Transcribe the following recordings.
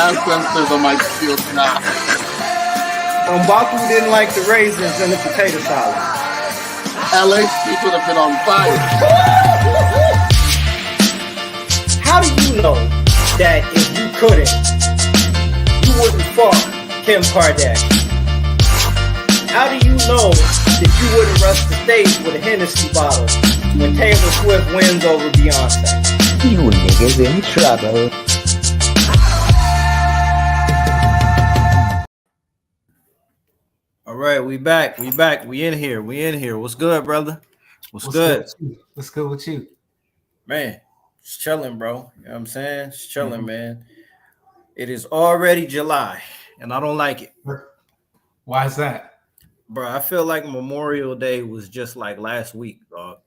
ancestors of my children now. Mbaku didn't like the raisins in the potato salad. LA people have been on fire. How do you know that if you couldn't, you wouldn't fuck Kim Kardashian? How do you know that you wouldn't rush the stage with a Hennessy bottle when Taylor Swift wins over Beyonce? You niggas in trouble. All right, we back. We in here. What's good, brother? What's good? What's good with you? Man, just chilling, bro. You know what I'm saying? Just chilling, man. It is already July, and I don't like it. Why is that? Bro, I feel like Memorial Day was just like last week, dog.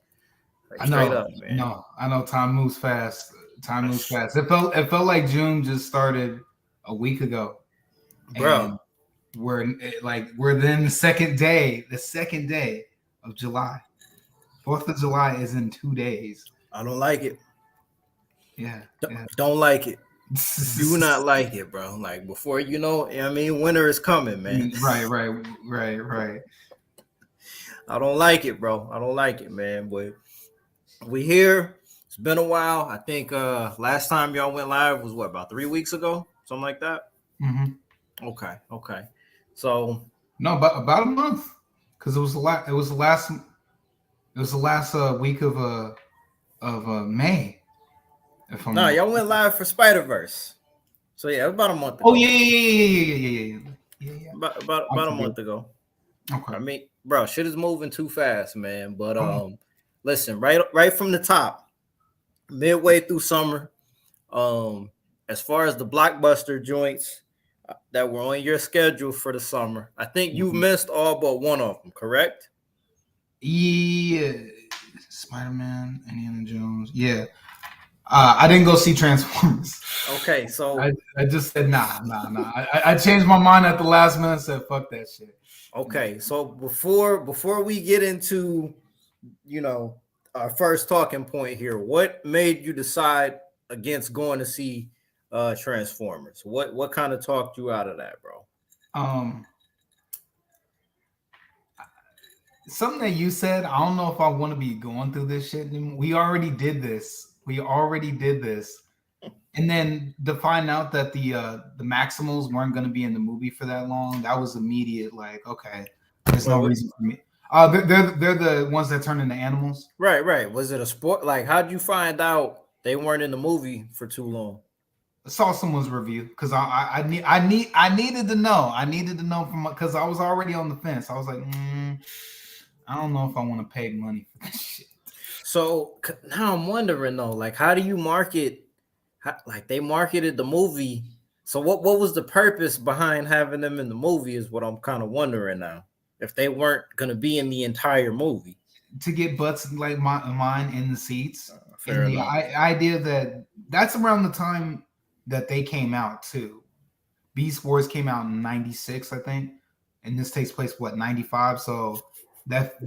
Like, I know, straight up, man. No, I know. Time moves fast. It felt like June just started a week ago, bro. And we're then the second day of July. 4th of July is in 2 days. I don't like it. Yeah. Don't like it. Do not like it, bro. Like before you know, I mean, winter is coming, man. Right. I don't like it, bro. I don't like it, man. But we here. It's been a while. I think last time y'all went live was what, about 3 weeks ago, something like that. Mm-hmm. Okay. So no, about a month, because it was the last week of May. No, y'all went live for Spider-Verse. So yeah, it was about a month ago. Oh yeah. About a month ago. Okay. I mean, bro, shit is moving too fast, man. But listen, right from the top, midway through summer, as far as the blockbuster joints that were on your schedule for the summer, I think you missed all but one of them, correct? Yeah, Spider-Man, Indiana Jones. Yeah. I didn't go see Transformers. Okay, so I just said nah. I changed my mind at the last minute and said fuck that shit. Okay, so before we get into, our first talking point here, what made you decide against going to see Transformers? What kind of talked you out of that, bro? Something that you said, I don't know if I want to be going through this shit. We already did this. And then to find out that the Maximals weren't going to be in the movie for that long, that was immediate. Like, okay, there's no reason for me. They're the ones that turn into animals. Right. Was it a sport? Like, how'd you find out they weren't in the movie for too long? I saw someone's review because I needed to know. I needed to know because I was already on the fence. I was like, I don't know if I want to pay money for this shit. So now I'm wondering though, like, how do you market? Like they marketed the movie. So what was the purpose behind having them in the movie? Is what I'm kind of wondering now. If they weren't gonna be in the entire movie, to get butts like mine in the seats. And the idea that's around the time that they came out too. Beast Wars came out in 96, I think, and this takes place 95. So that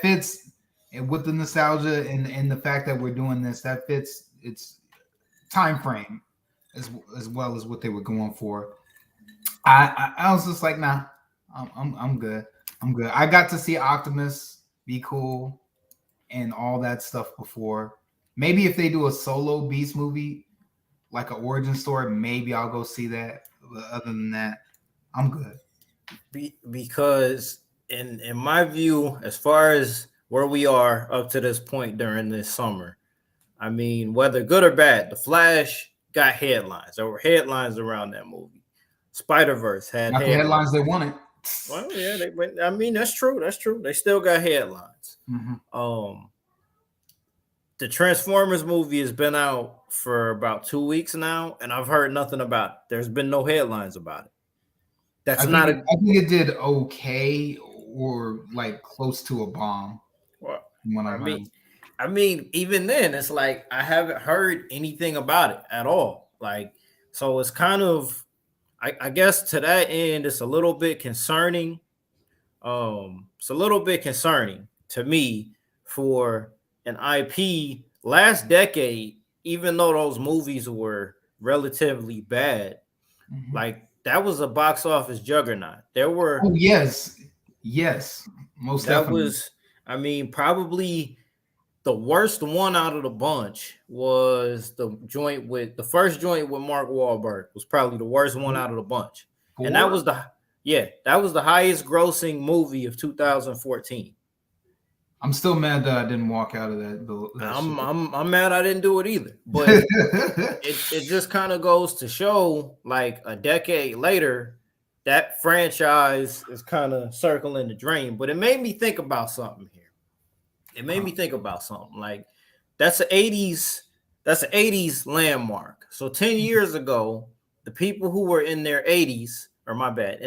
fits with the nostalgia and the fact that we're doing this. That fits its time frame as well as what they were going for. I was just like, nah, I'm good. I got to see Optimus be cool and all that stuff before. Maybe if they do a solo Beast movie, like an origin story, maybe I'll go see that. But other than that, I'm good. Because in my view, as far as where we are up to this point during this summer, I mean, whether good or bad, The Flash got headlines. There were headlines around that movie. Spider-Verse had not the headlines they wanted. Well, yeah, I mean, that's true. They still got headlines. Mm-hmm. The Transformers movie has been out for about 2 weeks now, and I've heard nothing about it. There's been no headlines about it. I think it did okay or like close to a bomb. Well, I mean, even then, it's like I haven't heard anything about it at all. Like, so it's kind of, I guess to that end, it's a little bit concerning. It's a little bit concerning to me for an IP last decade, even though those movies were relatively bad, Mhm. Like that was a box office juggernaut. There were Oh yes, yes, most that definitely. was, I mean, probably the worst one out of the bunch was the first joint with Mark Wahlberg was probably the worst one out of the bunch. And that was 4. that was the highest grossing movie of 2014. I'm still mad that I didn't walk out of that shit. I'm mad I didn't do it either. But it just kind of goes to show, like a decade later, that franchise is kind of circling the drain. But it made me think about something here. It made me think about something. Like that's an 80s landmark. So 10 years ago, the people who were in their 80s, or my bad,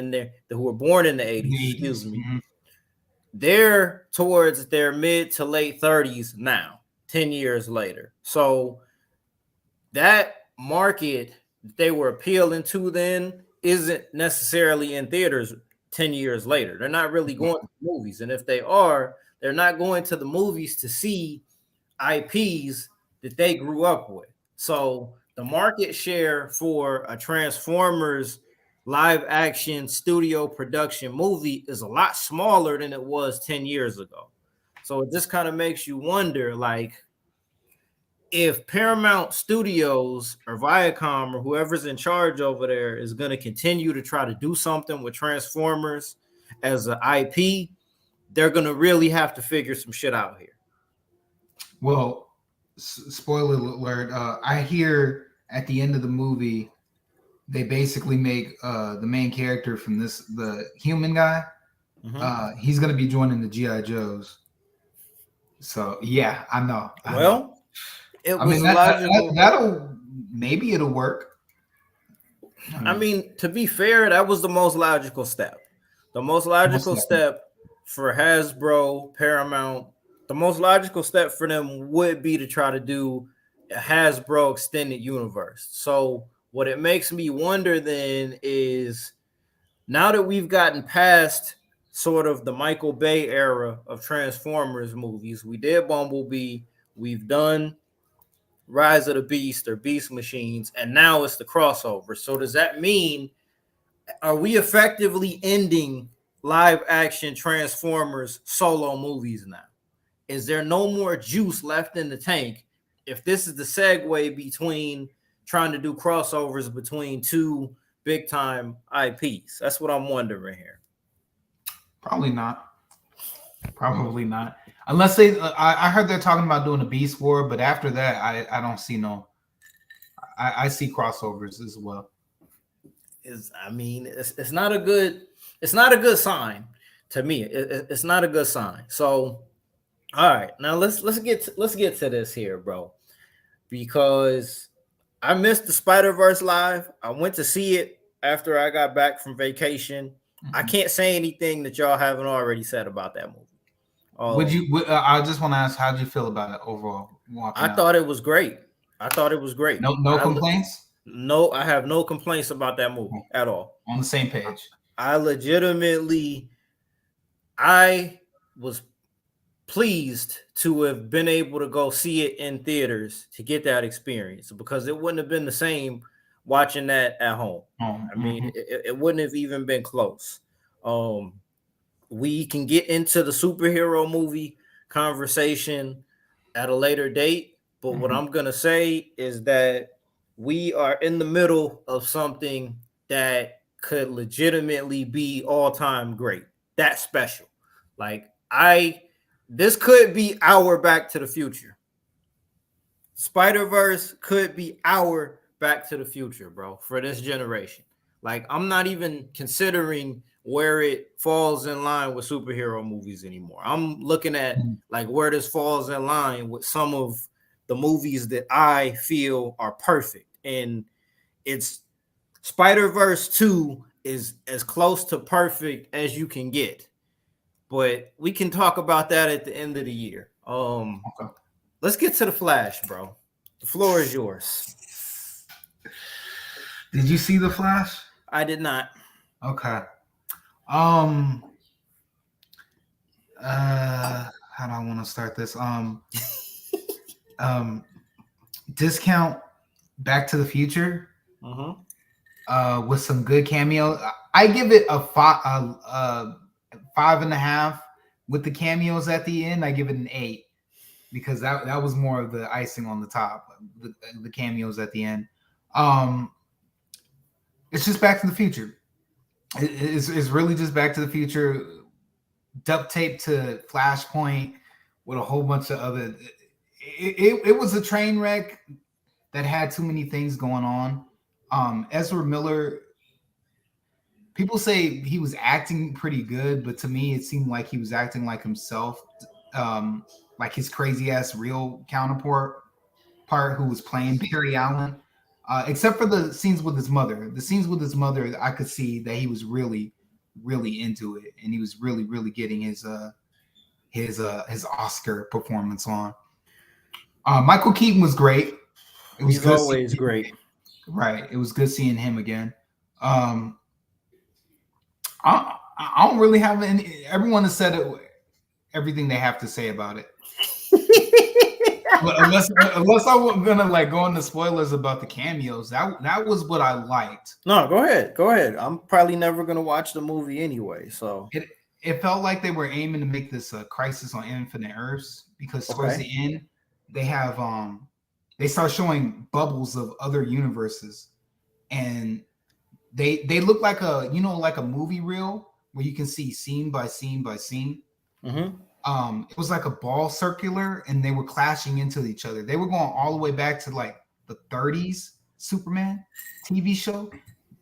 who were born in the 80s, excuse me, Mhm. they're towards their mid to late 30s now, 10 years later. So that market that they were appealing to then isn't necessarily in theaters 10 years later. They're not really going to movies. And if they are, they're not going to the movies to see IPs that they grew up with. So the market share for a Transformers live action studio production movie is a lot smaller than it was 10 years ago. So it just kind of makes you wonder, like, if Paramount Studios or Viacom or whoever's in charge over there is going to continue to try to do something with Transformers as an IP, they're going to really have to figure some shit out here. Well, spoiler alert. I hear at the end of the movie, they basically make the main character from the human guy. He's gonna be joining the GI Joes. So yeah, I know. Well, it I was mean logical. that'll maybe it'll work. I mean, to be fair, that was the most logical step. The most logical step for Hasbro, Paramount, the most logical step for them would be to try to do a Hasbro extended universe. So what it makes me wonder then is, now that we've gotten past sort of the Michael Bay era of Transformers movies, we did Bumblebee, we've done Rise of the Beast or Beast Machines, and now it's the crossover. So does that mean, are we effectively ending live action Transformers solo movies now? Is there no more juice left in the tank if this is the segue between trying to do crossovers between two big time IPs? That's what I'm wondering here. Probably not. Probably not. Unless they, I heard they're talking about doing a Beast War, but after that, I don't see no. I see crossovers as well. It's not a good sign to me. It's not a good sign. So, all right, now let's get to this here, bro, because I missed the Spider-Verse live. I went to see it after I got back from vacation. I can't say anything that y'all haven't already said about that movie. I just want to ask, how did you feel about it overall? I thought it was great. No complaints. No, I have no complaints about that movie at all. On the same page. I was pleased to have been able to go see it in theaters to get that experience, because it wouldn't have been the same watching that at home. I mean, it wouldn't have even been close. We can get into the superhero movie conversation at a later date, but what I'm going to say is that we are in the middle of something that could legitimately be all-time great. That's special. Like, this could be our Back to the Future. Spider-Verse could be our Back to the Future, bro, for this generation. Like, I'm not even considering where it falls in line with superhero movies anymore. I'm looking at like where this falls in line with some of the movies that I feel are perfect. And it's Spider-Verse 2 is as close to perfect as you can get. But we can talk about that at the end of the year. Okay. Let's get to The Flash, bro. The floor is yours. Did you see The Flash? I did not. Okay. How do I want to start this? Discount Back to the Future. with some good cameo. I give it a 5.5. With the cameos at the end, I give it an 8 because that was more of the icing on the top. The cameos at the end. It's just Back to the Future. It's really just Back to the Future, duct taped to Flashpoint with a whole bunch of other. It was a train wreck that had too many things going on. Ezra Miller, people say he was acting pretty good, but to me, it seemed like he was acting like himself, like his crazy ass real counterpart who was playing Barry Allen. Except for the scenes with his mother. The scenes with his mother, I could see that he was really, really into it, and he was really, really getting his Oscar performance on. Michael Keaton was great. It was He's always great. Right. It was good seeing him again. I don't really have any. Everyone has said everything they have to say about it. unless I'm gonna like go into spoilers about the cameos, that was what I liked. No, go ahead. I'm probably never gonna watch the movie anyway, so it felt like they were aiming to make this a Crisis on Infinite Earths because towards the end they have they start showing bubbles of other universes, and they look like like a movie reel where you can see scene by scene by scene. Mm-hmm. It was like a ball circular, and they were clashing into each other. They were going all the way back to like the 30s Superman TV show,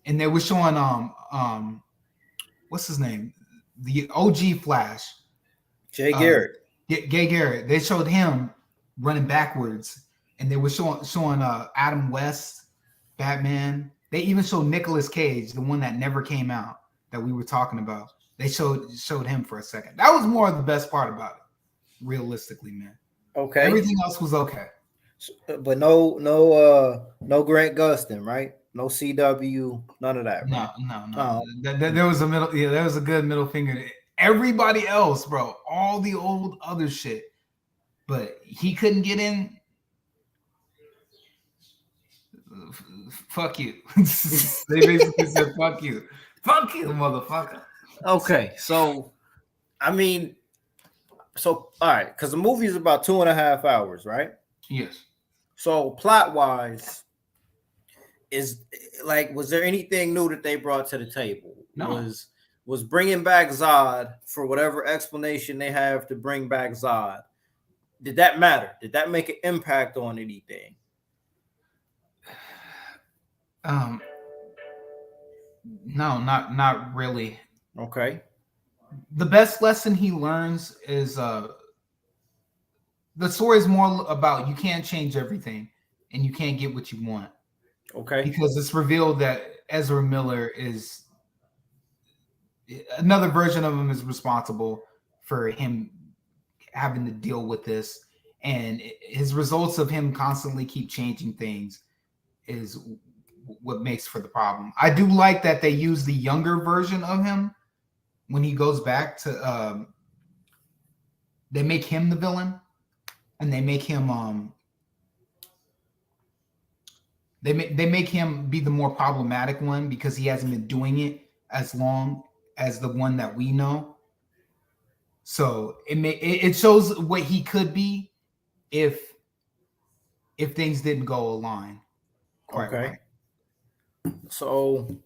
and they were showing what's his name, the OG Flash, Jay Garrett. Jay Garrett. They showed him running backwards, and they were showing Adam West, Batman. They even showed Nicolas Cage, the one that never came out that we were talking about. They showed him for a second. That was more of the best part about it, realistically, man. Okay. Everything else was okay. But no Grant Gustin, right? No CW, none of that. Right? No. Oh. There was a middle. Yeah, there was a good middle finger. Everybody else, bro, all the old other shit, but he couldn't get in. Fuck you. They basically said, "Fuck you, motherfucker." Okay, so I mean, all right, because the movie is about 2.5 hours, right? Yes. So plot wise, was there anything new that they brought to the table? No. Was bringing back Zod, for whatever explanation they have to bring back Zod, did that matter? Did that make an impact on anything? No, not really. Okay. The best lesson he learns is the story is more about you can't change everything and you can't get what you want. Okay. Because it's revealed that Ezra Miller is another version of him is responsible for him having to deal with this, and his results of him constantly keep changing things is what makes for the problem. I do like that they use the younger version of him when he goes back to they make him the villain, and they make him they make him be the more problematic one because he hasn't been doing it as long as the one that we know. So it shows what he could be if things didn't go align. Okay. Right. So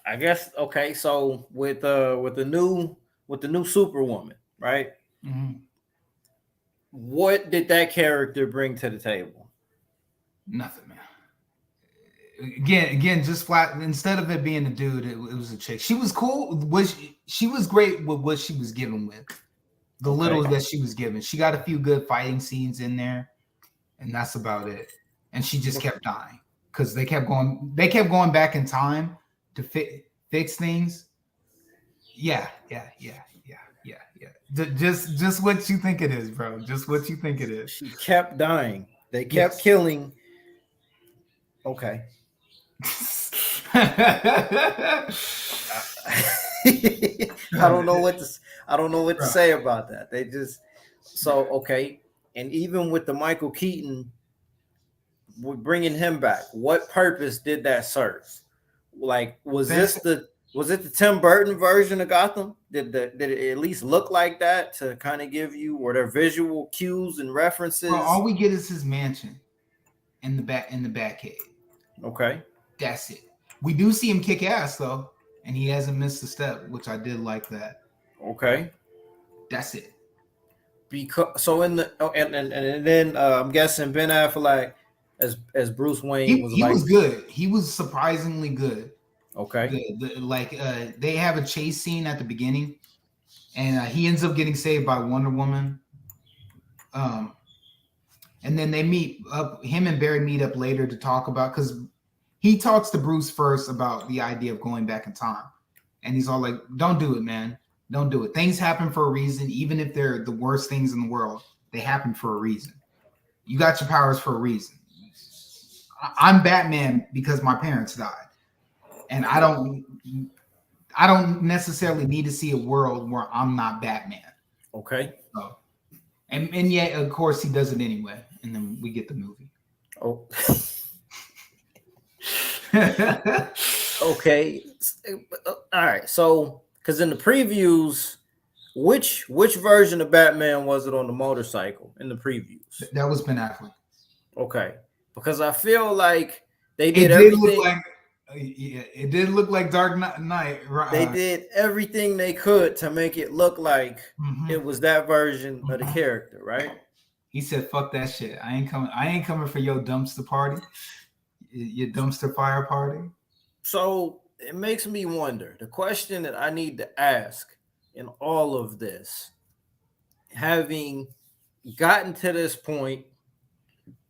I guess so with the new Superwoman, right? Mm-hmm. What did that character bring to the table? Nothing, man. Again, just flat. Instead of it being a dude, it was a chick. She was cool. She was great with what she was given with. The little that she was given. She got a few good fighting scenes in there, and that's about it. And she just kept dying because they kept going back in time to fix things. Yeah. Just what you think it is, bro. Just what you think it is. She kept dying. They kept killing. Okay. I don't know what to say about that. They just okay. And even with the Michael Keaton, we're bringing him back. What purpose did that serve? Like, was That's- it the Tim Burton version of Gotham? Did it at least look like that to kind of give you or their visual cues and references? Bro, all we get is his mansion in the Batcave. Okay. That's it. We do see him kick ass though, and he hasn't missed a step, which I did like that. Okay. That's it. Because so in the and then I'm guessing Ben Affleck as Bruce Wayne He like, was good. He was surprisingly good. Okay. They have a chase scene at the beginning, and he ends up getting saved by Wonder Woman. And then they meet up. Him and Barry meet up later to talk about, because he talks to Bruce first about the idea of going back in time, and he's all like, "Don't do it, man. Don't do it. Things happen for a reason, even if they're the worst things in the world. They happen for a reason. You got your powers for a reason. I'm Batman because my parents died, and I don't necessarily need to see a world where I'm not Batman." Okay. So, and yet, of course, he does it anyway, and then we get the movie. Oh. Okay. All right. So, because in the previews, which version of Batman was it on the motorcycle in the previews? That was Ben Affleck. Okay. Because I feel like they It did did everything. look like, it did look like Dark Knight. Right? They did everything they could to make it look like Mhm. it was that version of the character, right? He said, "Fuck that shit. I ain't coming for your dumpster party, your dumpster fire party." So it makes me wonder. The question that I need to ask in all of this, having gotten to this point,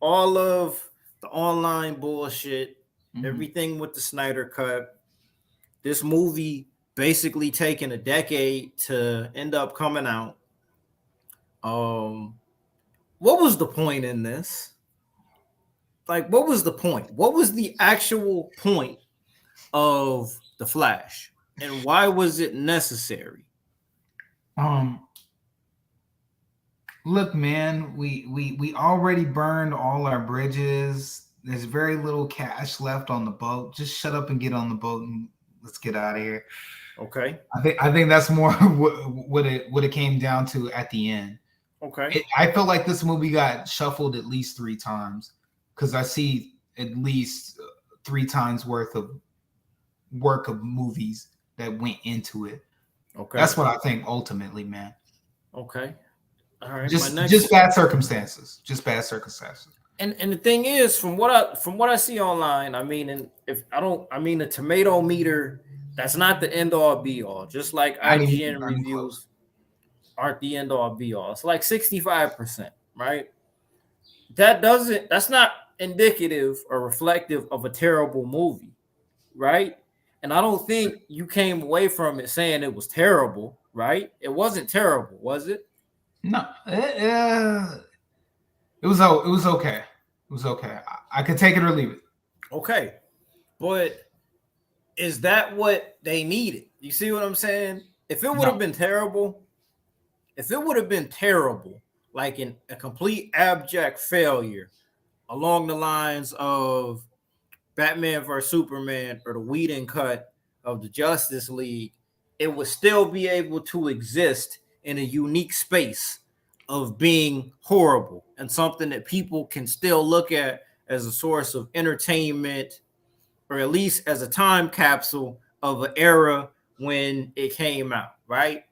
all of the online bullshit, everything with the Snyder Cut, this movie basically taking a decade to end up coming out. What was the point in this? Like, what was the point? What was the actual point of the Flash, and why was it necessary? Look, man, we already burned all our bridges. There's very little cash left on the boat. Just shut up and get on the boat and let's get out of here. Okay. I think that's more what it came down to at the end. Okay. I felt like this movie got shuffled at least 3 times, because I see at least 3 times worth of work of movies that went into it. Okay. That's what I think ultimately, man. Okay. All right. Just bad circumstances. Just bad circumstances. And the thing is, from what I see online, I mean, the tomato meter, that's not the end all be all. Just like IGN reviews aren't the end all be all. It's like 65%, right? That's not indicative or reflective of a terrible movie, right? And I don't think you came away from it saying it was terrible, right? It wasn't terrible, was it? No, it was okay. It was okay. I could take it or leave it. Okay, but is that what they needed? You see what I'm saying? If it would have been terrible, like in a complete abject failure along the lines of Batman vs Superman or the Whedon cut of the Justice League, it would still be able to exist in a unique space of being horrible and something that people can still look at as a source of entertainment, or at least as a time capsule of an era when it came out, right?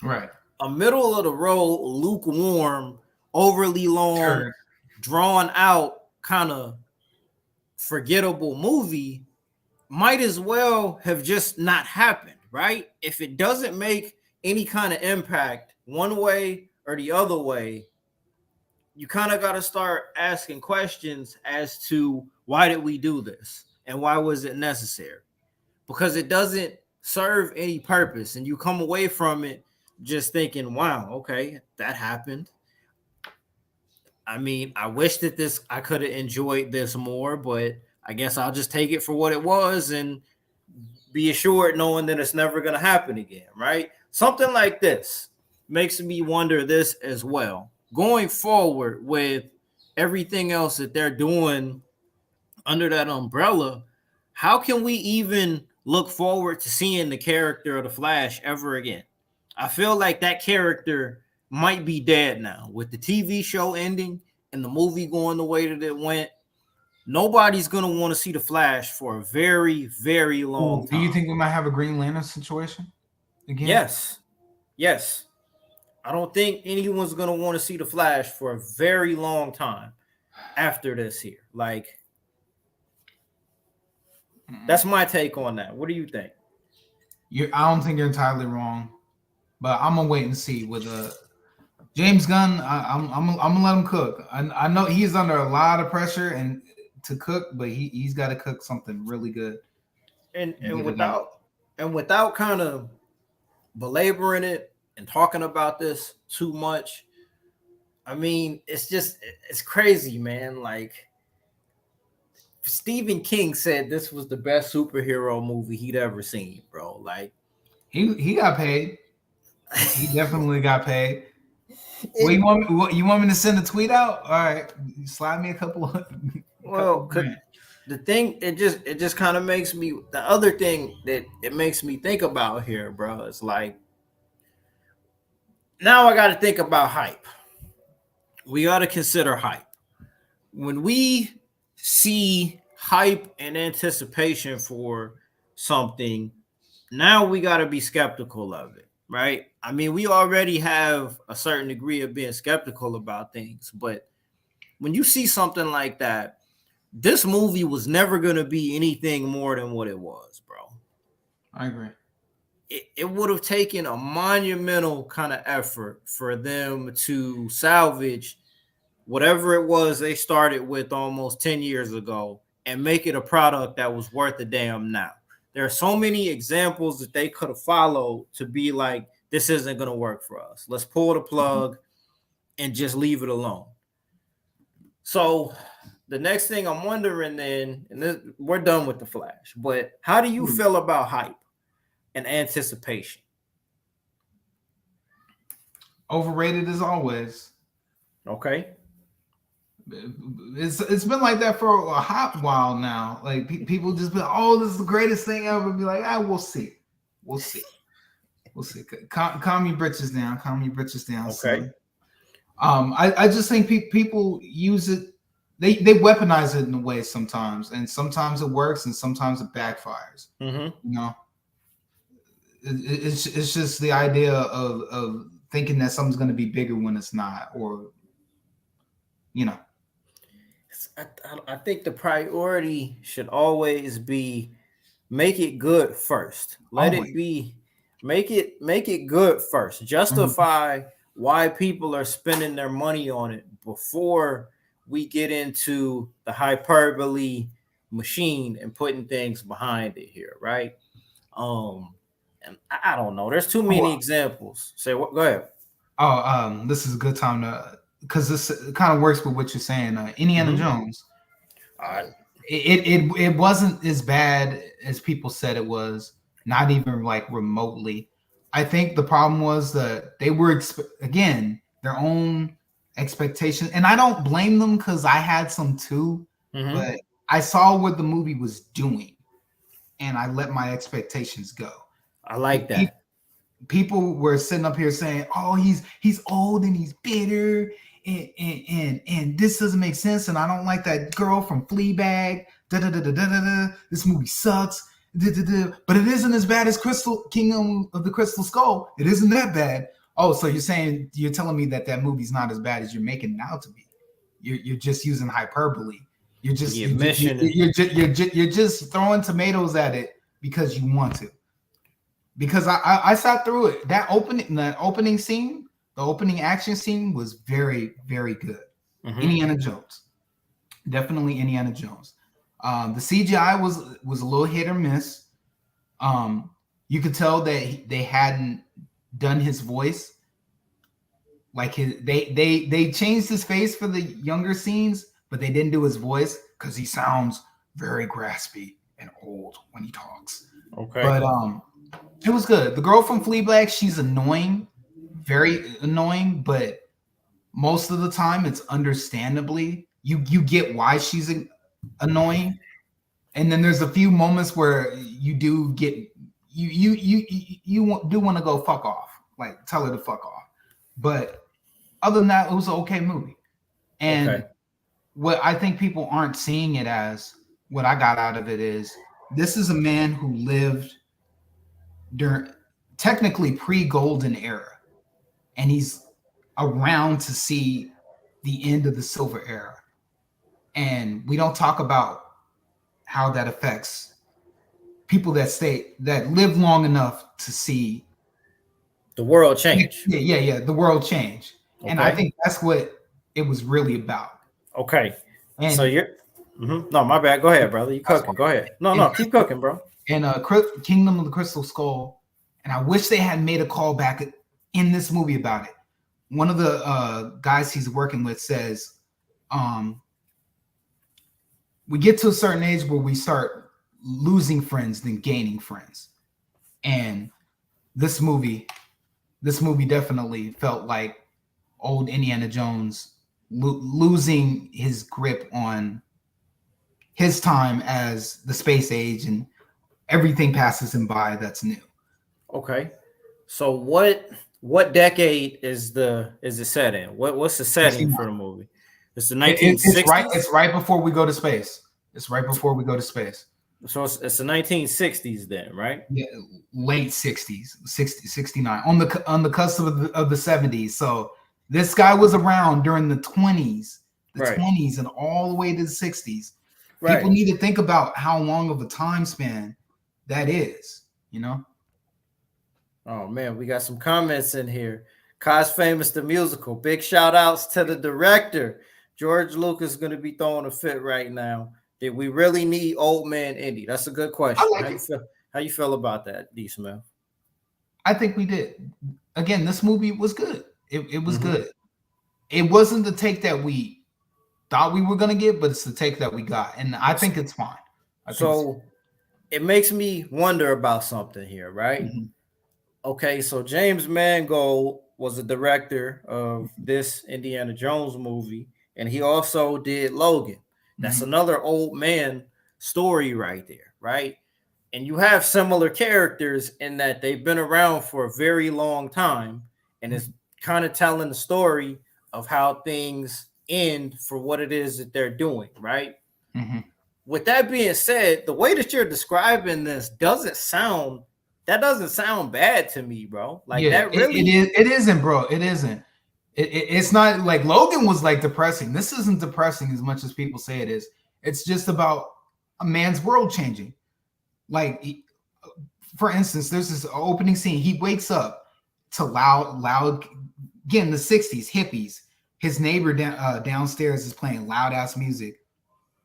Right. A middle of the road, lukewarm, overly long, drawn out, kind of forgettable movie might as well have just not happened, right? If it doesn't make any kind of impact one way or the other way, you kind of got to start asking questions as to why did we do this and why was it necessary? Because it doesn't serve any purpose, and you come away from it just thinking, wow, okay, that happened. I mean, I wish that I could have enjoyed this more, but I guess I'll just take it for what it was and be assured knowing that it's never going to happen again, right? Something like this makes me wonder this as well. Going forward with everything else that they're doing under that umbrella, how can we even look forward to seeing the character of the Flash ever again? I feel like that character might be dead now with the TV show ending and the movie going the way that it went. Nobody's gonna want to see the Flash for a very, very long time. Do you think we might have a Green Lantern situation again? Yes. Yes. I don't think anyone's gonna want to see the Flash for a very long time after this here. Like, that's my take on that. What do you think? I don't think you're entirely wrong, but I'm gonna wait and see with James Gunn. I'm gonna let him cook. I know he's under a lot of pressure and to cook, but he's got to cook something really good. And without kind of belaboring it and talking about this too much, I mean, it's crazy, man. Like, Stephen King said this was the best superhero movie he'd ever seen, bro. Like, he got paid. He definitely got paid. Well, you want me to send a tweet out? All right, slide me a couple of. Well, the thing it just kind of makes me. The other thing that it makes me think about here, bro, is like, now I got to think about hype. We got to consider hype. When we see hype and anticipation for something, now we got to be skeptical of it, right? I mean, we already have a certain degree of being skeptical about things, but when you see something like that, this movie was never going to be anything more than what it was, bro. I agree. It would have taken a monumental kind of effort for them to salvage whatever it was they started with almost 10 years ago and make it a product that was worth a damn now. There are so many examples that they could have followed to be like, this isn't going to work for us. Let's pull the plug and just leave it alone. So the next thing I'm wondering then, and this, we're done with the Flash, but how do you feel about hype and anticipation? Overrated as always. Okay. It's been like that for a hot while now. Like people just be, oh, this is the greatest thing ever. Be like, we'll see. Calm your britches down. Okay. So, I just think people use it. They weaponize it in a way sometimes, and sometimes it works, and sometimes it backfires. Mm-hmm. You know, it's just the idea of thinking that something's going to be bigger when it's not, or you know. I think the priority should always be make it good first. Make it good first. Justify why people are spending their money on it before we get into the hyperbole machine and putting things behind it here, right? And I don't know. There's too many examples. Say what? Go ahead. This is a good time to, because this kind of works with what you're saying. Indiana Jones. It wasn't as bad as people said it was. Not even like remotely. I think the problem was that they were again their own expectations, and I don't blame them because I had some too. But I saw what the movie was doing, and I let my expectations go. I like that. People were sitting up here saying, "Oh, he's old and he's bitter, and this doesn't make sense, and I don't like that girl from Fleabag. This movie sucks." But it isn't as bad as Kingdom of the Crystal Skull. It isn't that bad. Oh, so you're telling me that movie's not as bad as you're making it out to be? You're just using hyperbole. You're just throwing tomatoes at it because you want to. Because I sat through it. That opening scene, the opening action scene was very, very good. Indiana Jones, definitely Indiana Jones. The CGI was a little hit or miss. You could tell that they hadn't done his voice. Like they changed his face for the younger scenes, but they didn't do his voice because he sounds very graspy and old when he talks. Okay. But it was good. The girl from Fleabag, she's annoying, very annoying, but most of the time it's understandably. You get why she's annoying, And then there's a few moments where you do get do want to go fuck off, like tell her to fuck off. But other than that, it was an okay movie. And what I think people aren't seeing it as, what I got out of it is, this is a man who lived during technically pre-golden era, and he's around to see the end of the silver era. And we don't talk about how that affects people that live long enough to see the world change. Yeah, the world change. Okay. And I think that's what it was really about. Okay. And so you're no, my bad. Go ahead, brother. You cooking. Go ahead. No, keep cooking, bro. And Kingdom of the Crystal Skull, and I wish they had made a call back in this movie about it. One of the guys he's working with says, we get to a certain age where we start losing friends than gaining friends. And this movie definitely felt like old Indiana Jones losing his grip on his time as the space age, and everything passes him by that's new. Okay. So what decade is it set in? What's the setting for the movie? It's the 1960s. It's right before we go to space. It's right before we go to space. So it's the 1960s then, right? Yeah, late 60s, 60, 69, on the cusp of the 70s. So this guy was around during the 20s, 20s, and all the way to the 60s. Right. People need to think about how long of a time span that is, you know? Oh man, we got some comments in here. Cos Famous the musical. Big shout outs to the director. George Lucas is going to be throwing a fit right now. Did we really need Old Man Indy? That's a good question. How you feel about that, D. Smith? I think we did. Again, this movie was good. It was good. It wasn't the take that we thought we were going to get, but it's the take that we got. And I think it's fine. It makes me wonder about something here, right? Mm-hmm. Okay, so James Mangold was the director of this Indiana Jones movie, and he also did Logan. That's another old man story right there, right? And you have similar characters in that they've been around for a very long time, and it's kind of telling the story of how things end for what it is that they're doing, right? Mm-hmm. With that being said, the way that you're describing this doesn't sound bad to me, bro. Like that really it isn't, bro. It isn't. It's not like Logan was like depressing. This isn't depressing as much as people say it is. It's just about a man's world changing. Like, for instance, there's this opening scene. He wakes up to loud, again, the 60s, hippies. His neighbor downstairs is playing loud ass music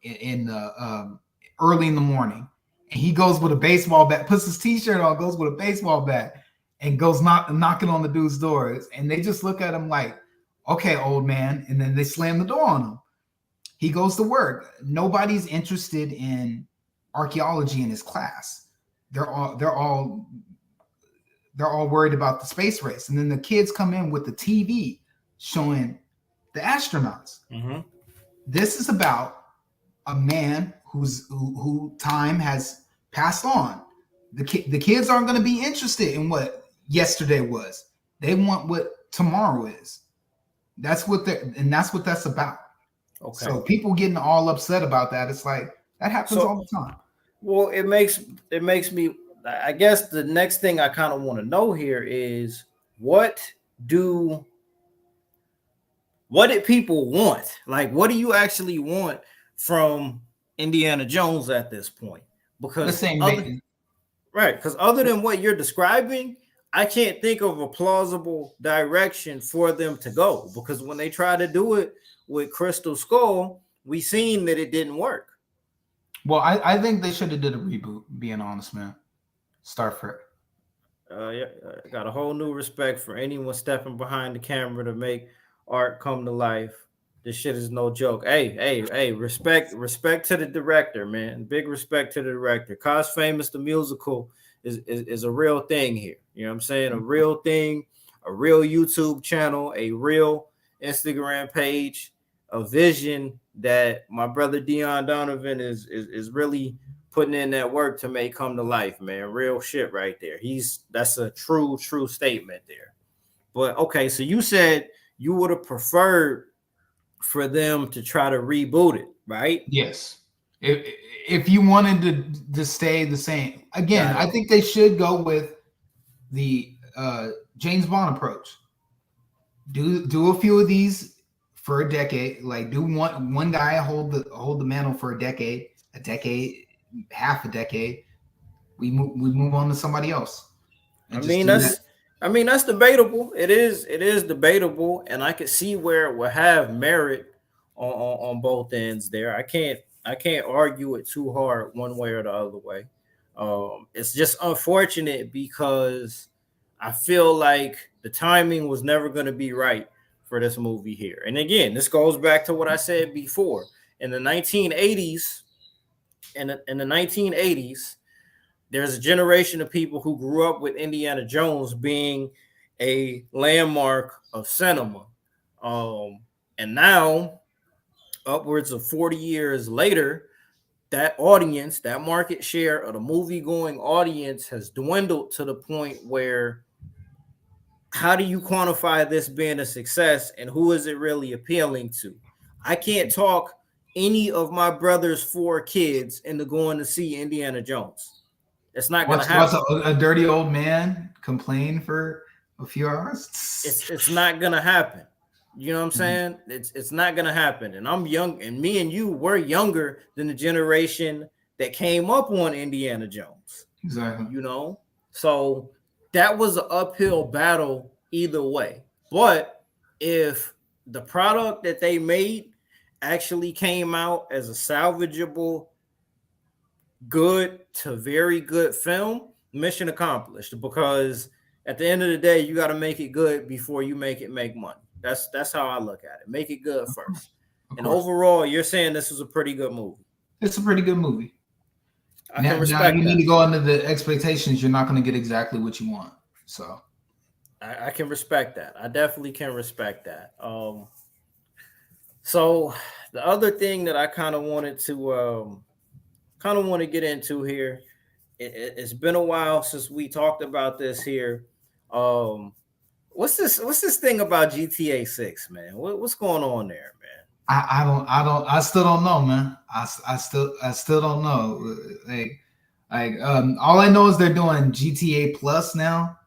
in the early in the morning. And he goes with a baseball bat, puts his t-shirt on, goes with a baseball bat, and goes knocking on the dude's doors. And they just look at him like, okay, old man. And then they slam the door on him. He goes to work. Nobody's interested in archaeology in his class. They're all worried about the space race. And then the kids come in with the TV showing the astronauts. Mm-hmm. This is about a man who time has passed on. The kids aren't going to be interested in what yesterday was. They want what tomorrow is. That's what that's about. Okay. So people getting all upset about that, it's like that happens all the time. Well, it makes me, I guess the next thing I kind of want to know here is what did people want? Like, what do you actually want from Indiana Jones at this point? Because because other than what you're describing, I can't think of a plausible direction for them to go. Because when they try to do it with Crystal Skull, we seen that it didn't work. Well, I think they should have did a reboot. Being honest, man, start fresh. Got a whole new respect for anyone stepping behind the camera to make art come to life. This shit is no joke. Hey, respect to the director, man. Big respect to the director. Cos Famous the musical is a real thing here. You know what I'm saying? A real thing, a real YouTube channel, a real Instagram page, a vision that my brother Dion Donovan is really putting in that work to make come to life, man. Real shit right there. That's a true statement there. But okay, so you said you would have preferred for them to try to reboot it, right? Yes. If you wanted to stay the same, again, I think they should go with the James Bond approach. Do a few of these for a decade. Like do one guy hold the mantle for a decade, half a decade. We move on to somebody else. I mean that's debatable. It is debatable, and I could see where it would have merit on both ends there. I can't argue it too hard one way or the other way. It's just unfortunate because I feel like the timing was never going to be right for this movie here. And again, this goes back to what I said before. In the 1980s, there's a generation of people who grew up with Indiana Jones being a landmark of cinema. And now, upwards of 40 years later, that audience, that market share of the movie-going audience has dwindled to the point where how do you quantify this being a success and who is it really appealing to? I can't talk any of my brother's 4 kids into going to see Indiana Jones. It's not going to happen. What's a dirty old man complain for a few hours? It's not going to happen. You know what I'm saying? It's not going to happen. And I'm young, and me and you were younger than the generation that came up on Indiana Jones. Exactly. You know? So that was an uphill battle either way. But if the product that they made actually came out as a salvageable, good to very good film, mission accomplished. Because at the end of the day, you got to make it good before you make money. That's how I look at it. Make it good first. And overall, you're saying this was a pretty good movie. It's a pretty good movie. I can respect you that. need to go under the expectations. You're not going to get exactly what you want. So I can respect that. I definitely can respect that. So the other thing that I kind of wanted to get into here, it's been a while since we talked about this here. What's this thing about GTA 6, man? What's going on there, man? I still don't know, man. I still don't know. All I know is they're doing GTA Plus now.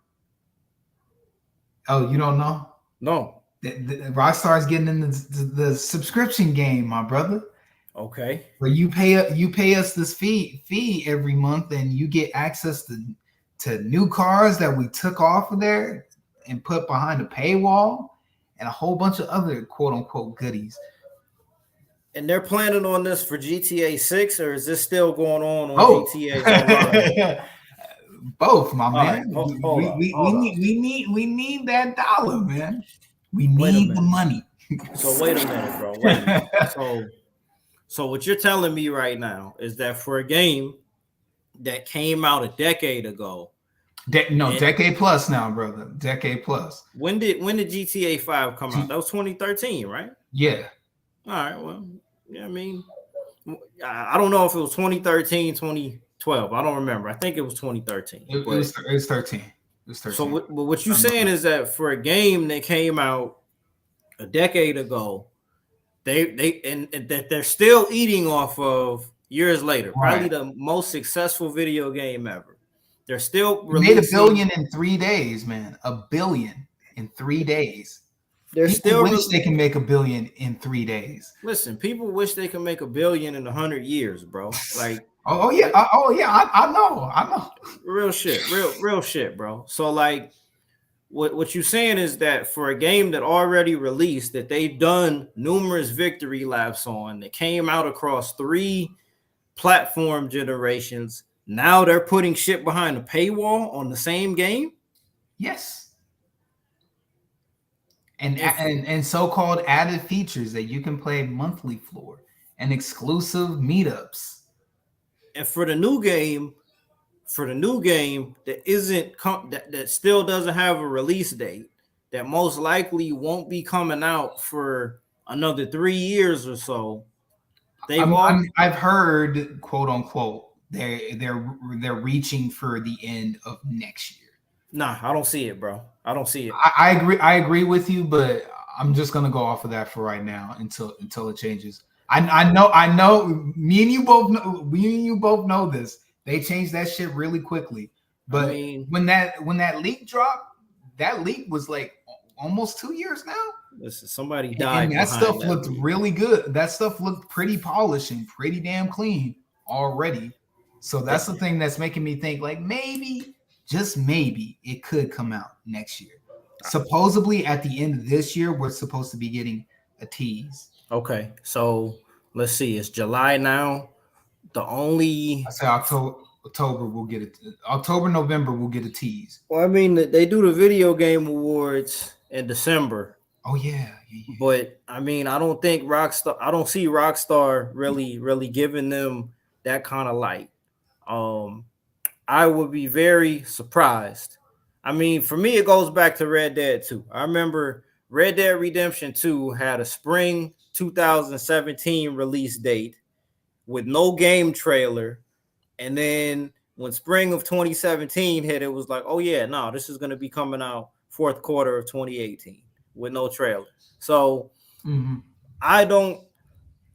Oh, you don't know? No. The Rockstar's getting in the subscription game, my brother. Okay. Where you pay us this fee every month, and you get access to new cars that we took off of there and put behind a paywall, and a whole bunch of other quote unquote goodies. And they're planning on this for GTA 6, or is this still going on GTA Online? Both, my man. Right, we need that dollar, man. We need the money. So wait a minute, bro. Wait a minute. So what you're telling me right now is that for a game that came out a decade ago, decade plus now, brother. Decade plus. When did GTA 5 come out? That was 2013, right? Yeah. All right. Well, yeah, I mean, I don't know if it was 2013, 2012. I don't remember. I think it was 2013. It was 13. It was 13. So what you're saying is that for a game that came out a decade ago, they're still eating off of years later. Probably the most successful video game ever. They're still made $1 billion in 3 days, man. $1 billion in 3 days. They're still wish they can make $1 billion in 3 days. Listen, people wish they could make $1 billion in 100 years, bro. Like, I know. Real shit, bro. So like, what you're saying is that for a game that already released, that they've done numerous victory laps on, that came out across 3 platform generations, now they're putting shit behind a paywall on the same game? Yes. And so-called added features that you can play monthly for and exclusive meetups. And for the new game that isn't that still doesn't have a release date, that most likely won't be coming out for another 3 years or so. I've heard, quote unquote, they're reaching for the end of next year. Nah, I don't see it, bro. I don't see it. I agree. I agree with you, but I'm just gonna go off of that for right now until it changes. I know. Me and you both know this. They changed that shit really quickly. But I mean, when that leak dropped, that leak was like almost 2 years now. listen, somebody died. And that stuff looked really good. That stuff looked pretty polished and pretty damn clean already. So that's the thing that's making me think like maybe, just maybe, it could come out next year. Supposedly at the end of this year, we're supposed to be getting a tease. Okay, so let's see. It's July now. I say October we'll get it. October, November we'll get a tease. Well, I mean, they do the video game awards in December. Oh yeah. But I mean, I don't see Rockstar really giving them that kind of light. I would be very surprised. I mean, for me, it goes back to Red Dead 2. I remember Red Dead Redemption 2 had a spring 2017 release date with no game trailer. And then when spring of 2017 hit, it was like, oh yeah, no, this is going to be coming out fourth quarter of 2018 with no trailer. So I don't,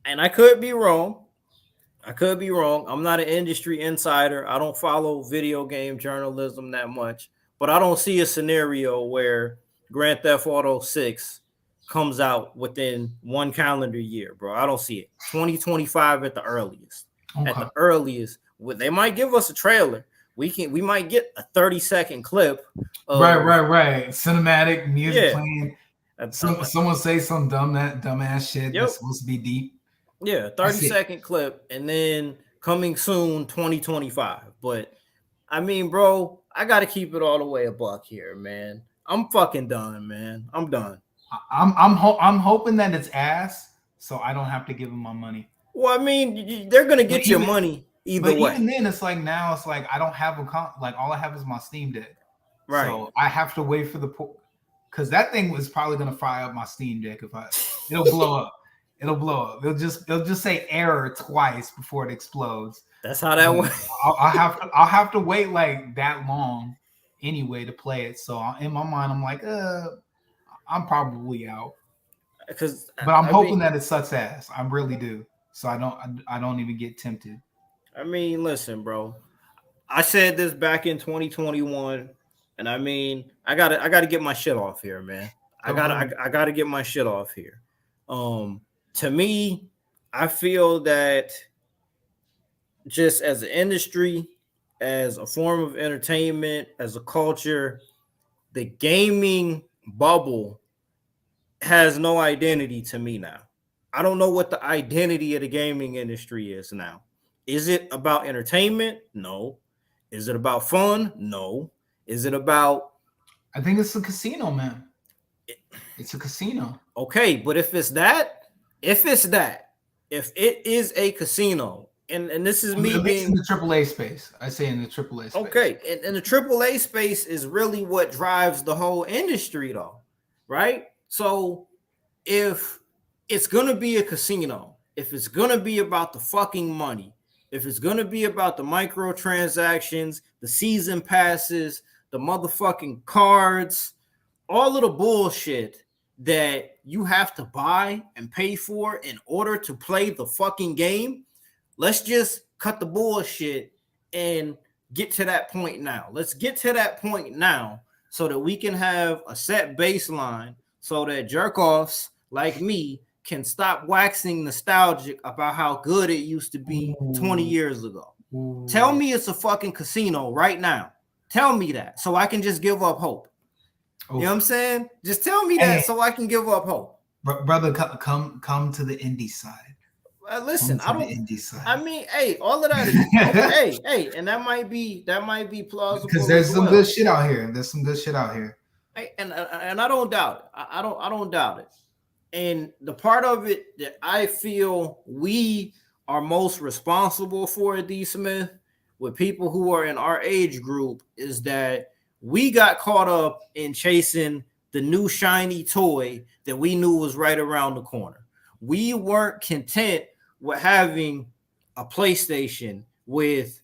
and I could be wrong. I'm not an industry insider. I don't follow video game journalism that much, but I don't see a scenario where Grand Theft Auto 6 comes out within one calendar year, bro. I don't see it. 2025 at the earliest. Okay. At the earliest. They might give us a trailer. We might get a 30-second clip. Right. Cinematic music playing. Someone say some dumbass shit that's supposed to be deep. Yeah, 30-second clip, and then coming soon 2025. But I mean, bro, I gotta keep it all the way a buck here, man. I'm fucking done, man. I'm done. I'm hoping that it's ass, so I don't have to give them my money. Well, I mean, they're gonna get your money either way. Even then, it's like now, it's like I don't have all I have is my Steam Deck, right? So I have to wait for because that thing was probably gonna fire up my Steam Deck it'll blow up. It'll blow up. It'll just say error twice before it explodes. That's how that works. I'll have to wait like that long anyway to play it. So in my mind, I'm like, I'm probably out. But I'm hoping that it sucks ass. I really do. So I don't even get tempted. I mean, listen, bro. I said this back in 2021, and I mean, I gotta get my shit off here, man. I gotta get my shit off here. To me, I feel that just as an industry, as a form of entertainment, as a culture, the gaming bubble has no identity to me now. I don't know what the identity of the gaming industry is now. Is it about entertainment? No. Is it about fun? No. Is it about... I think it's a casino, man. It's a casino. Okay, but if it is a casino, and this is me being in the AAA space. I say in the AAA space. Okay, and the AAA space is really what drives the whole industry, though, right? So if it's gonna be a casino, if it's gonna be about the fucking money, if it's gonna be about the microtransactions, the season passes, the motherfucking cards, all of the bullshit that you have to buy and pay for in order to play the fucking game, let's just cut the bullshit and get to that point now. Let's get to that point now so that we can have a set baseline so that jerk-offs like me can stop waxing nostalgic about how good it used to be 20 years ago. Tell me it's a fucking casino right now. Tell me that so I can just give up hope. You know what I'm saying? Just tell me that so I can give up hope. Brother, come to the indie side. Listen, I don't. Indie side. I mean, hey, all of that is hey, and that might be plausible because there's some good shit out here. There's some good shit out here. Hey, and I don't doubt it. I don't doubt it. And the part of it that I feel we are most responsible for, D. Smith, with people who are in our age group, is that we got caught up in chasing the new shiny toy that we knew was right around the corner. We weren't content with having a PlayStation. with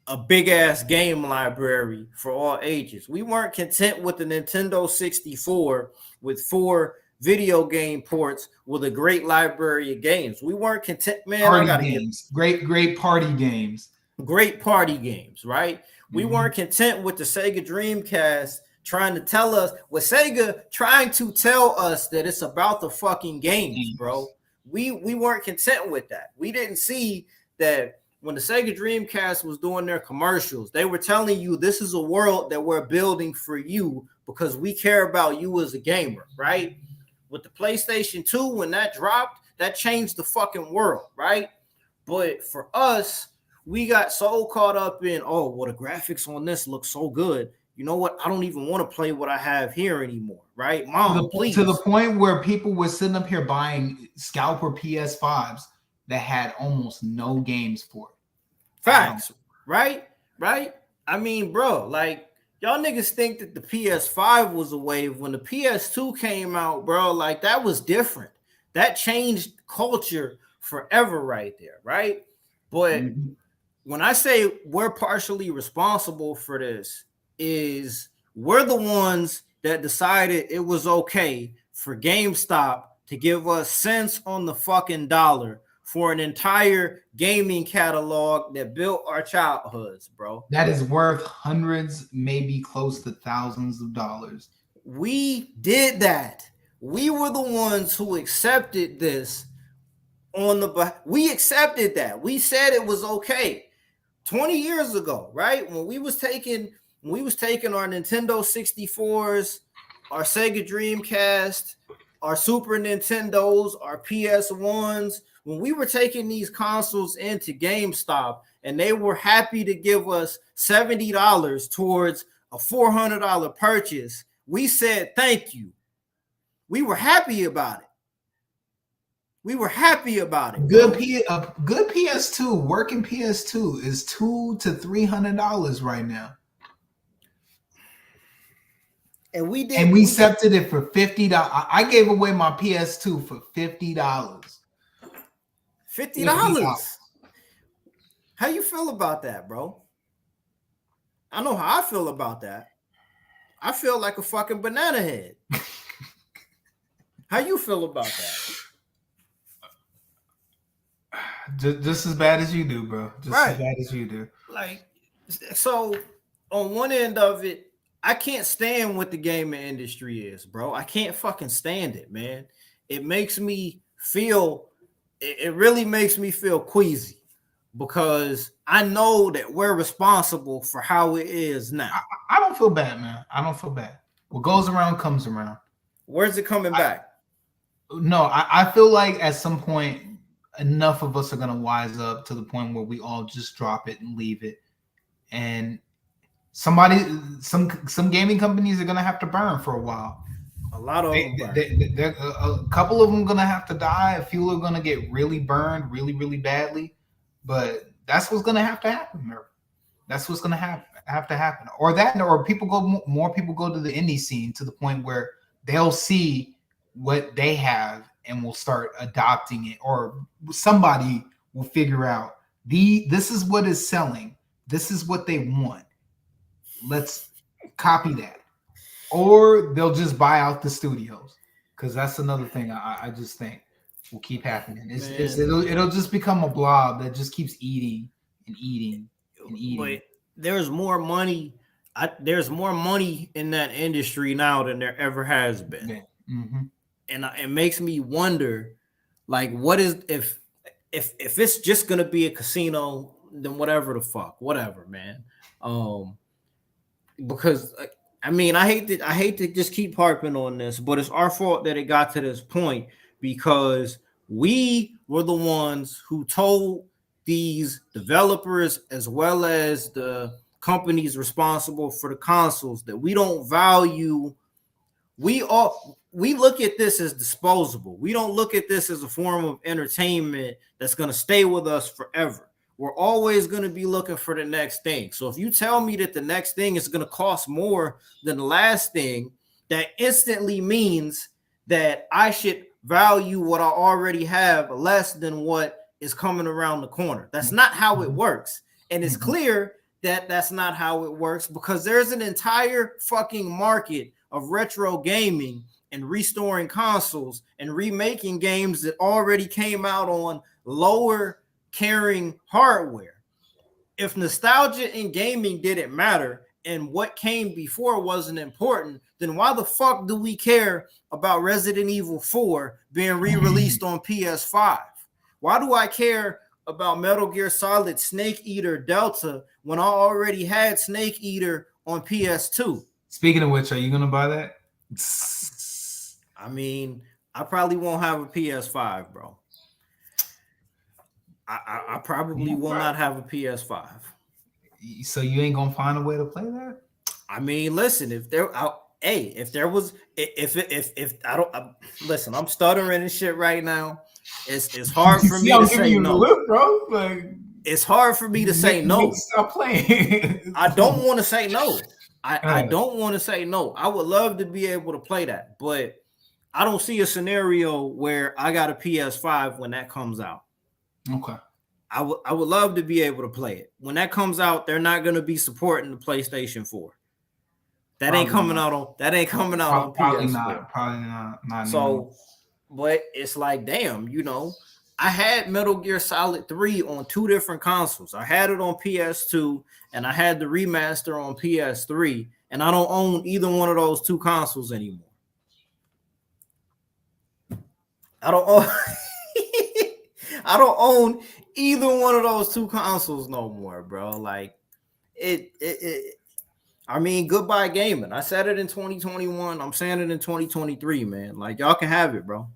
a big ass game library for all ages. We weren't content with the Nintendo 64 with 4 video game ports with a great library of games. We weren't content, man. Party games, great party games, great party games, right? We weren't content with the Sega Dreamcast trying to tell us, with Sega trying to tell us that it's about the fucking games, bro. We weren't content with that. We didn't see that when the Sega Dreamcast was doing their commercials, they were telling you this is a world that we're building for you because we care about you as a gamer, right? With the PlayStation 2, when that dropped, that changed the fucking world, right? But for us, we got so caught up in, oh, well, the graphics on this look so good. You know what? I don't even want to play what I have here anymore, right? Mom, please. To the point where people were sitting up here buying scalper PS5s that had almost no games for it. Facts, right? I mean, bro, like, y'all niggas think that the PS5 was a wave. When the PS2 came out, bro, like, that was different. That changed culture forever right there, right? But when I say we're partially responsible for this, is we're the ones that decided it was okay for GameStop to give us cents on the fucking dollar for an entire gaming catalog that built our childhoods, bro. That is worth hundreds, maybe close to thousands of dollars. We did that. We were the ones who accepted this we accepted that. We said it was okay 20 years ago, right? When we was taking our Nintendo 64s, our Sega Dreamcast, our Super Nintendos, our PS1s, when we were taking these consoles into GameStop and they were happy to give us $70 towards a $400 purchase, we said thank you. We were happy about it. Good PS2, working PS2 is $200 to $300 right now. And we did. And we accepted it for $50. I gave away my PS2 for $50. $50. How you feel about that, bro? I know how I feel about that. I feel like a fucking banana head. How you feel about that? Just as bad as you do, bro. Just as bad as you do. Like, so on one end of it, I can't stand what the gaming industry is, bro. I can't fucking stand it, man. It makes me feel, it really makes me feel queasy because I know that we're responsible for how it is now. I don't feel bad, man. I don't feel bad. What goes around comes around. Where's it coming back? No, I feel like at some point, enough of us are going to wise up to the point where we all just drop it and leave it. And some gaming companies are going to have to burn for a while. A lot of them. A couple of them are going to have to die. A few are going to get really burned really, really badly. But that's what's going to have to happen. That's what's going to have to happen. Or more people go to the indie scene to the point where they'll see what they have and will start adopting it, or somebody will figure out this is what is selling. This is what they want. Let's copy that. Or they'll just buy out the studios, because that's another thing I just think will keep happening. It'll just become a blob that just keeps eating and eating and eating. But there's more money. There's more money in that industry now than there ever has been. Yeah. Mm-hmm. And it makes me wonder, like, what is if it's just gonna be a casino, then whatever the fuck, whatever, man. Because I mean, I hate to just keep harping on this, but it's our fault that it got to this point because we were the ones who told these developers as well as the companies responsible for the consoles that we don't value. We look at this as disposable. We don't look at this as a form of entertainment that's going to stay with us forever. We're always going to be looking for the next thing. So if you tell me that the next thing is going to cost more than the last thing, that instantly means that I should value what I already have less than what is coming around the corner. That's not how it works. And it's clear that that's not how it works, because there's an entire fucking market of retro gaming and restoring consoles and remaking games that already came out on lower carrying hardware. If nostalgia in gaming didn't matter and what came before wasn't important, then why the fuck do we care about Resident Evil 4 being re-released on PS5? Why do I care about Metal Gear Solid Snake Eater Delta when I already had Snake Eater on PS2? Speaking of which, are you gonna buy that? I mean, I probably won't have a PS5, bro. I probably will not have a PS5. So you ain't gonna find a way to play that? I mean, listen, if there was, listen, I'm stuttering and shit right now. It's hard for me to say no, bro. Like, it's hard for me to say no. Stop playing. I don't want to say no. I don't want to say no. I would love to be able to play that, but I don't see a scenario where I got a PS5 when that comes out. Okay. I would love to be able to play it. When that comes out, they're not going to be supporting the PlayStation 4. That ain't coming out on Probably PS4. Probably not. So, but it's like, damn, you know, I had Metal Gear Solid 3 on 2 different consoles. I had it on PS2 and I had the remaster on PS3, and I don't own either one of those 2 consoles anymore. I don't own either one of those 2 consoles no more, bro. Like I mean, goodbye gaming. I said it in 2021. I'm saying it in 2023, man. Like, y'all can have it, bro.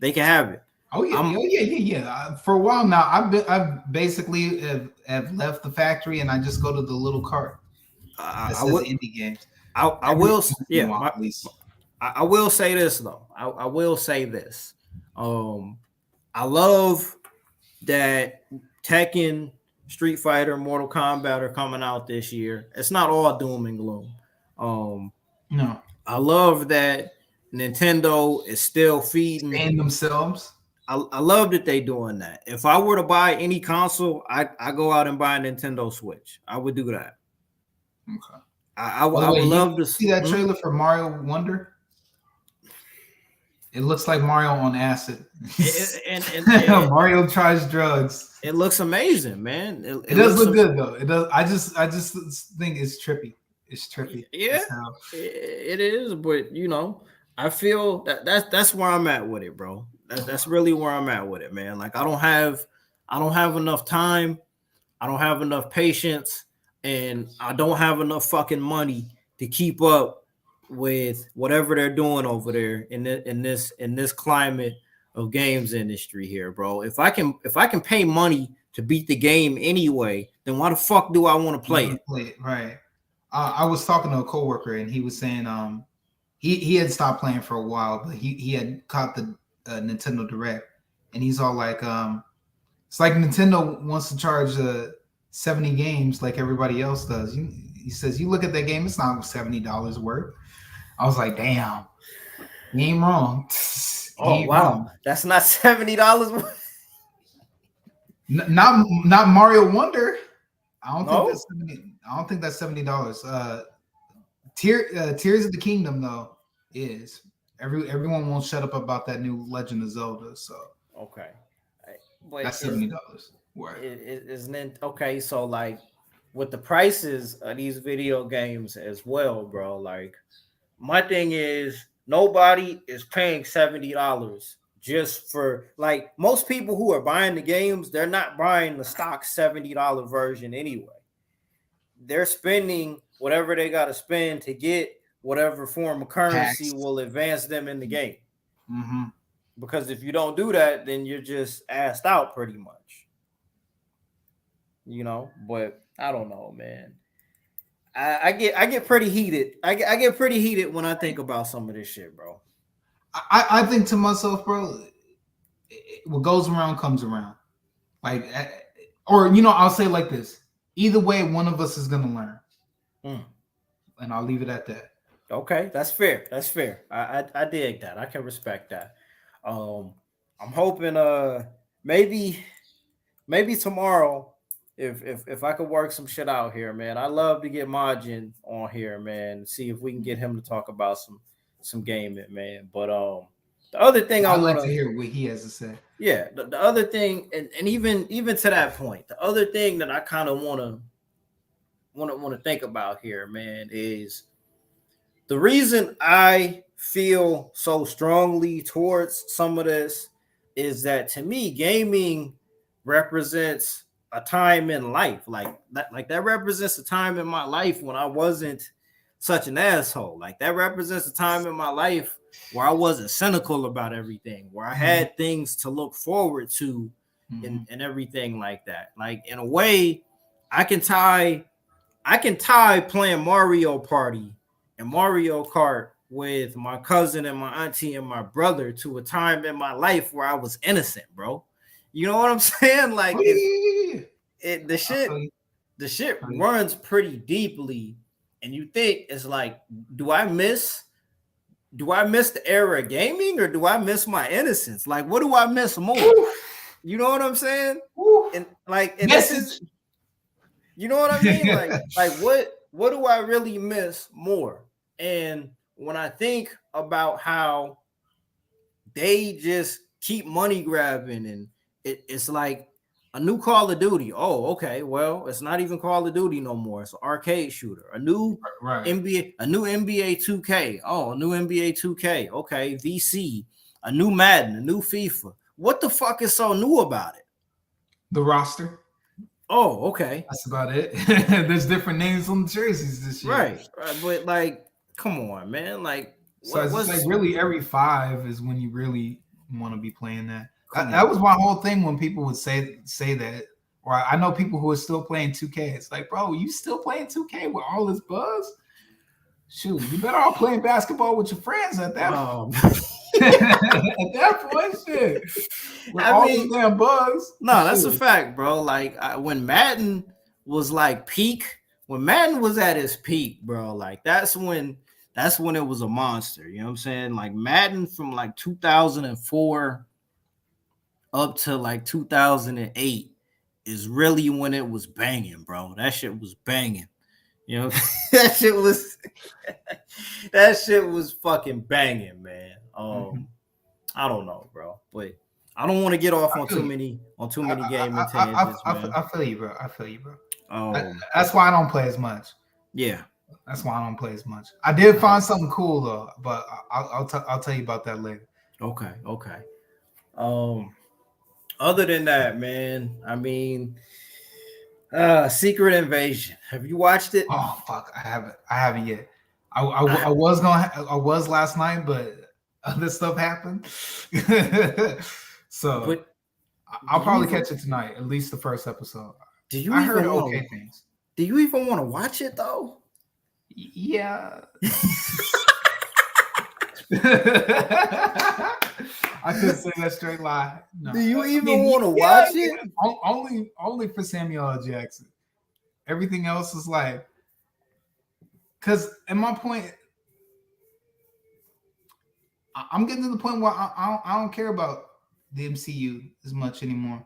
They can have it. Oh yeah. For a while now, I've basically have left the factory and I just go to the little cart. I will indie games. I will say this though. I will say this. I love that Tekken, Street Fighter, Mortal Kombat are coming out this year. It's not all doom and gloom. No. I love that Nintendo is still feeding themselves. I love that they doing that. If I were to buy any console, I go out and buy a Nintendo Switch. I would do that. Okay. I would love to see that trailer for Mario Wonder. It looks like Mario on acid. And Mario tries drugs. It looks amazing, man. It does look good though. It does. I just think it's trippy. It's trippy. Yeah, it is. But you know, I feel that's where I'm at with it, bro. That's really where I'm at with it, man. Like I don't have enough time. I don't have enough patience, and I don't have enough fucking money to keep up with whatever they're doing over there in this climate of games industry here, bro. If I can pay money to beat the game anyway, then why the fuck do I want to play it? Right. I was talking to a coworker and he was saying he had stopped playing for a while, but he had caught the Nintendo Direct and he's all like it's like Nintendo wants to charge 70 games like everybody else does. He says you look at that game, it's not $70 worth. I was like, damn, you ain't wrong. Oh wow, wrong. That's not $70. Not Mario Wonder. I don't think that's $70. Tears of the Kingdom though is. Everyone won't shut up about that new Legend of Zelda. So okay, that's $70. Isn't okay? So like with the prices of these video games as well, bro. Like my thing is nobody is paying $70 just for like most people who are buying the games. They're not buying the stock $70 version anyway. They're spending whatever they got to spend to get whatever form of currency will advance them in the game. Mm-hmm. Because if you don't do that, then you're just assed out pretty much. You know, but I don't know, man. I get pretty heated. I get pretty heated when I think about some of this shit, bro. I think to myself, bro, what goes around comes around. Like, or you know, I'll say it like this: either way, one of us is gonna learn, and I'll leave it at that. Okay, that's fair. That's fair. I dig that. I can respect that. I'm hoping maybe tomorrow if I could work some shit out here, man, I love to get Majin on here, man. See if we can get him to talk about some gaming, man. But the other thing I I'd like want to hear what he has to say. yeah, the other thing, and even to that point, the other thing that I kind of want to think about here, man, is the reason I feel so strongly towards some of this is that to me, gaming represents a time in life, like that represents a time in my life when I wasn't such an asshole. Like that represents a time in my life where I wasn't cynical about everything, where I had things to look forward to, and everything like that. Like in a way, I can tie playing Mario Party and Mario Kart with my cousin and my auntie and my brother to a time in my life where I was innocent, bro. You know what I'm saying? Like the shit runs pretty deeply, and you think it's like, do I miss the era of gaming, or do I miss my innocence? Like, what do I miss more? You know what I'm saying? And like, and this is, you know what I mean? Like what do I really miss more? And when I think about how they just keep money grabbing, and it's like a new Call of Duty. Oh, okay. Well, it's not even Call of Duty no more. It's an arcade shooter. A new NBA 2K. Oh, a new NBA 2K. Okay, VC. A new Madden. A new FIFA. What the fuck is so new about it? The roster. Oh, okay. That's about it. There's different names on the jerseys this year. Right. But like, come on, man. Like, so it's like really every 5 is when you really want to be playing that. That was my whole thing when people would say that. Or I know people who are still playing 2K. It's like, bro, you still playing 2K with all this buzz? Shoot, you better all playing basketball with your friends at that point. At that point, shit. With all these damn buzz. No, that's a fact, bro. Like when Madden was like peak, when Madden was at its peak, bro, like that's when it was a monster. You know what I'm saying? Like Madden from like 2004 up to like 2008 is really when it was banging, bro. That shit was banging. You know, that shit was fucking banging, man. I don't know, bro, but I don't want to get off on too many gaming tangents. I feel you, bro. That's why I don't play as much. Yeah, that's why I don't play as much. I did find something cool though, but I'll tell you about that later. Okay. Other than that, man, I mean, Secret Invasion. Have you watched it? Oh fuck, I haven't yet. I was last night, but other stuff happened. So I'll probably catch it tonight, at least the first episode. I heard okay things. Do you even want to watch it though? Yeah. I could say that straight lie. No. Do you even want to watch it? Only for Samuel L. Jackson. Everything else is like, because at my point, I'm getting to the point where I don't care about the MCU as much anymore.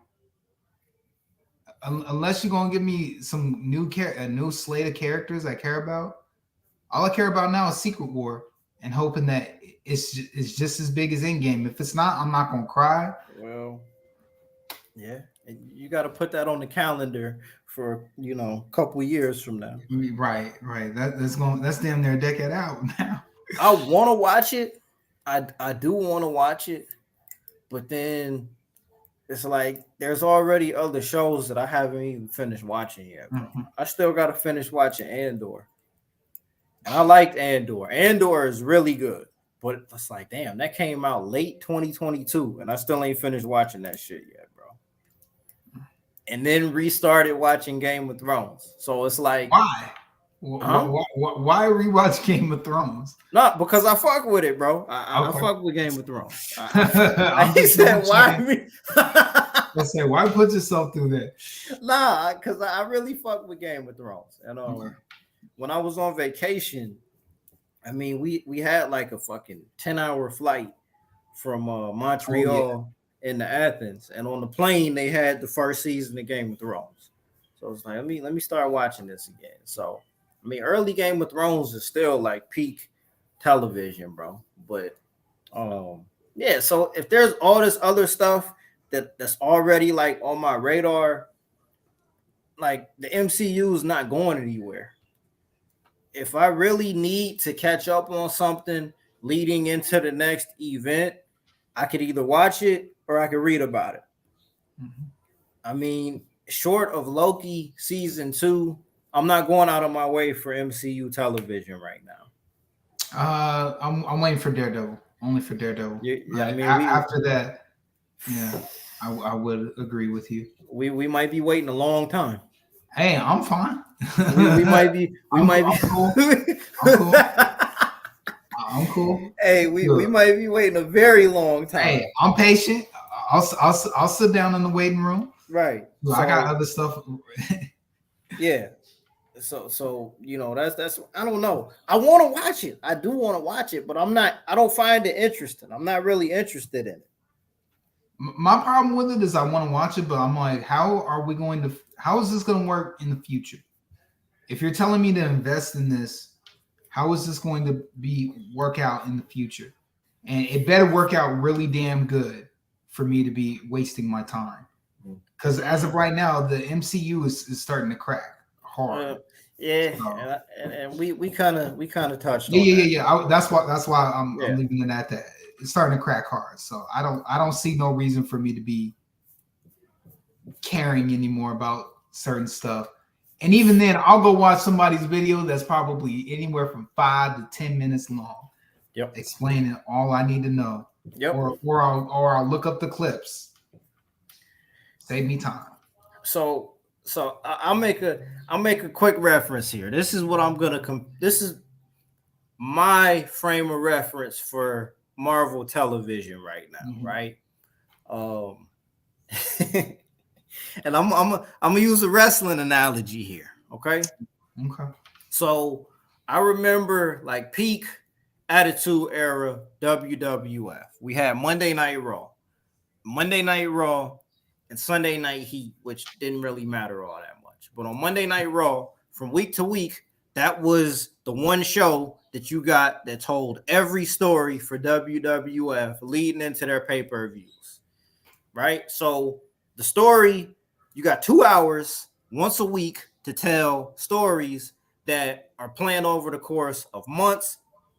Unless you're gonna give me some a new slate of characters I care about. All I care about now is Secret War, and hoping that it's just as big as Endgame. If it's not, I'm not gonna cry. Well, yeah, and you got to put that on the calendar for a couple years from now. Right. That's damn near a decade out now. I want to watch it. I do want to watch it, but then it's like there's already other shows that I haven't even finished watching yet. Mm-hmm. I still got to finish watching Andor. And I liked Andor. Andor is really good. But it's like, damn, that came out late 2022, and I still ain't finished watching that shit yet, bro. And then restarted watching Game of Thrones. So it's like, why? Why rewatch Game of Thrones? Not because I fuck with it, bro. I fuck with Game of Thrones. I said, why? I said, why put yourself through that? Nah, because I really fuck with Game of Thrones. And when I was on vacation, I mean, we had like a fucking 10-hour flight from Montreal into Athens, and on the plane they had the first season of Game of Thrones. So it's like let me start watching this again. So I mean, early Game of Thrones is still like peak television, bro. But yeah. So if there's all this other stuff that's already like on my radar, like the MCU is not going anywhere. If I really need to catch up on something leading into the next event, I could either watch it or I could read about it. Mm-hmm. I mean, short of Loki season 2, I'm not going out of my way for MCU television right now. I'm waiting for Daredevil. Only for Daredevil. Yeah, I mean, after that, yeah, I would agree with you. We might be waiting a long time. Hey, I'm fine. we might be. I'm cool. I'm cool. Hey, we might be waiting a very long time. Hey, I'm patient. I'll sit down in the waiting room. Right. So, I got other stuff. Yeah. So that's I don't know. I want to watch it. I do want to watch it, but I don't find it interesting. I'm not really interested in it. My problem with it is I want to watch it, but I'm like, how is this going to work in the future? If you're telling me to invest in this, how is this going to work out in the future? And it better work out really damn good for me to be wasting my time. Because as of right now, the MCU is starting to crack hard. And we kind of touched on that. That's why I'm leaving it at that. It's starting to crack hard. So I don't see no reason for me to be caring anymore about certain stuff. And even then, I'll go watch somebody's video that's probably anywhere from 5 to 10 minutes long. Yep. Explaining all I need to know. Yep. Or I'll look up the clips. Save me time. So I'll make a quick reference here. This is what I'm gonna this is my frame of reference for Marvel television right now, right? And I'm gonna use a wrestling analogy here, okay? Okay. So I remember like peak Attitude Era WWF. We had Monday Night Raw, and Sunday Night Heat, which didn't really matter all that much. But on Monday Night Raw, from week to week, that was the one show that you got that told every story for WWF leading into their pay-per-views, right? So the story, you got 2 hours once a week to tell stories that are planned over the course of months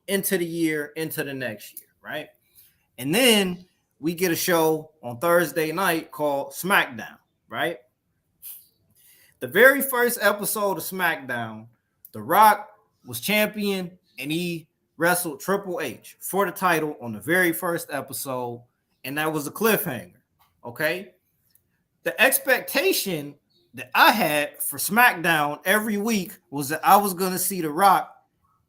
into the year, into the next year, right? And then we get a show on Thursday night called SmackDown, right? The very first episode of SmackDown, The Rock was champion and he wrestled Triple H for the title on the very first episode, and that was a cliffhanger, okay? The expectation that I had for SmackDown every week was that I was going to see The Rock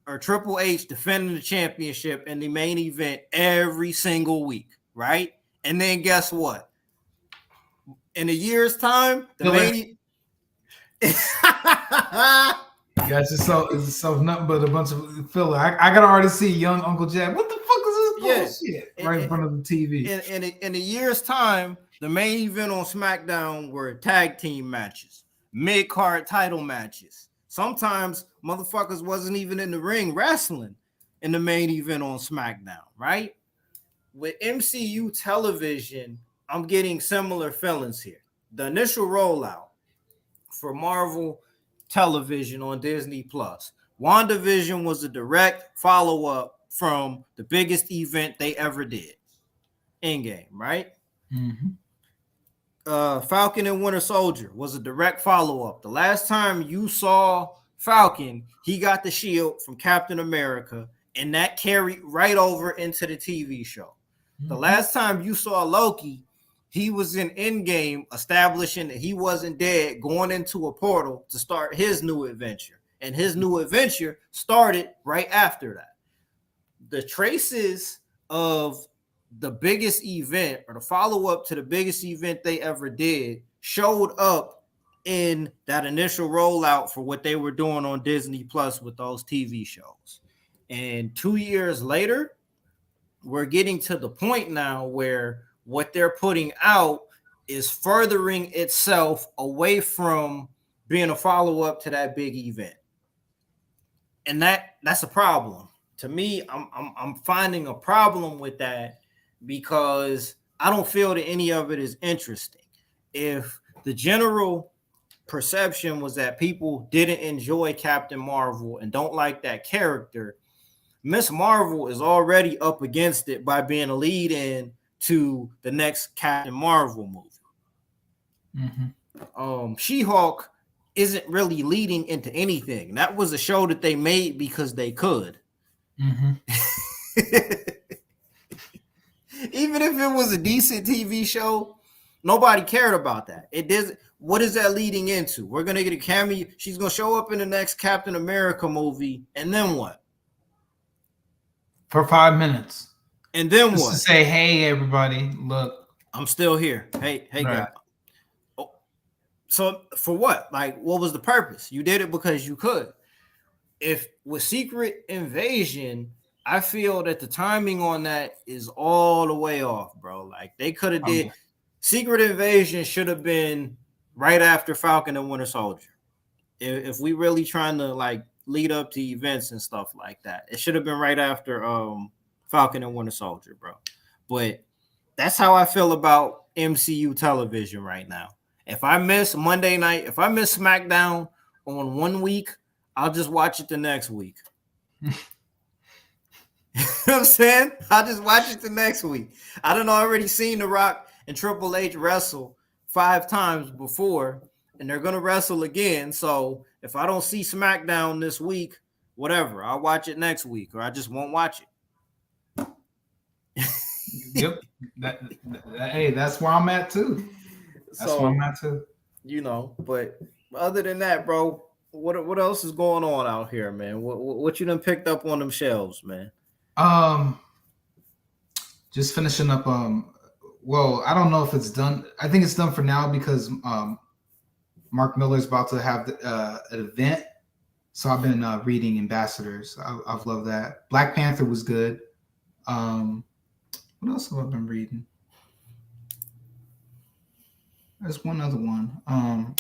or Triple H defending the championship in the main event every single week, right? And then guess what? In a year's time, the main Guys, it's nothing but a bunch of filler. I gotta already see young Uncle Jack. What the fuck is this bullshit? Right in front of the TV. In a year's time, the main event on SmackDown were tag team matches, mid-card title matches. Sometimes motherfuckers wasn't even in the ring wrestling in the main event on SmackDown, right? With MCU television, I'm getting similar feelings here. The initial rollout for Marvel television on Disney Plus, WandaVision was a direct follow-up from the biggest event they ever did, Endgame, right? Falcon and Winter Soldier was a direct follow-up. The last time you saw Falcon, he got the shield from Captain America, and that carried right over into the TV show. The last time you saw Loki, he was in Endgame establishing that he wasn't dead, going into a portal to start his new adventure. And his new adventure started right after that. The traces of the biggest event or the follow-up to the biggest event they ever did showed up in that initial rollout for what they were doing on Disney Plus with those TV shows. And 2 years later, we're getting to the point now where what they're putting out is furthering itself away from being a follow-up to that big event. And that's a problem. To me, I'm finding a problem with that because I don't feel that any of it is interesting. If the general perception was that people didn't enjoy Captain Marvel and don't like that character, Miss Marvel is already up against it by being a lead in to the next Captain Marvel movie. She-Hulk isn't really leading into anything. That was a show that they made because they could. Even if it was a decent TV show, nobody cared about that. It doesn't. What is that leading into? We're gonna get a cameo. She's gonna show up in the next Captain America movie, and then what? For 5 minutes. And then Just what? To say, hey, everybody, look, I'm still here. Hey, right. guys. Oh, so for what? Like, what was the purpose? You did it because you could. If with Secret Invasion, I feel that the timing on that is all the way off, bro. Like, they could have did Secret Invasion should have been right after Falcon and Winter Soldier. If we really trying to like lead up to events and stuff like that, it should have been right after Falcon and Winter Soldier, bro. But that's how I feel about MCU television right now. If I miss Monday night, if I miss SmackDown on 1 week, I'll just watch it the next week. You know what I'm saying? I'll just watch it the next week. I done already seen The Rock and Triple H wrestle 5 times before, and they're going to wrestle again. So if I don't see SmackDown this week, whatever, I'll watch it next week, or I just won't watch it. Yep. Hey, that's where I'm at too. That's where I'm at too. You know, but other than that, bro, what else is going on out here, man? What you done picked up on them shelves, man? Just finishing up. Well, I don't know if it's done. I think it's done for now because Mark Miller's about to have an event. So I've been reading Ambassadors. I've loved that. Black Panther was good. What else have I been reading? There's one other one.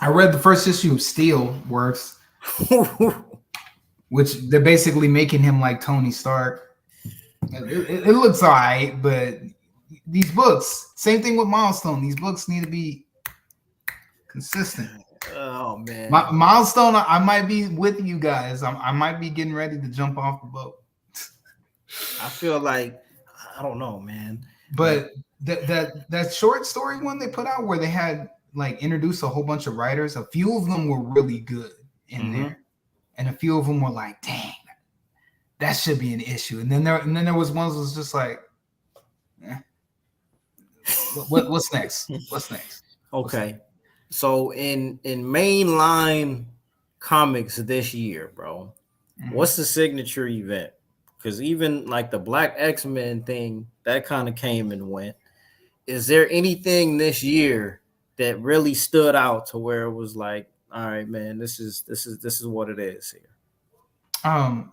I read the first issue of Steel Works, which they're basically making him like Tony Stark. It looks all right, but these books, same thing with Milestone. These books need to be consistent. Oh man, Milestone. I might be with you guys. I might be getting ready to jump off the boat. I feel like I don't know, man. But that short story one they put out where they had like introduced a whole bunch of writers, a few of them were really good in there, and a few of them were like, "Dang, that should be an issue." And then there was ones that was just like, "What's next? What's next?" Okay, so in mainline comics this year, bro, what's the signature event? Because even like the Black X-Men thing, that kind of came and went. Is there anything this year that really stood out to where it was like, all right, man, this is what it is here?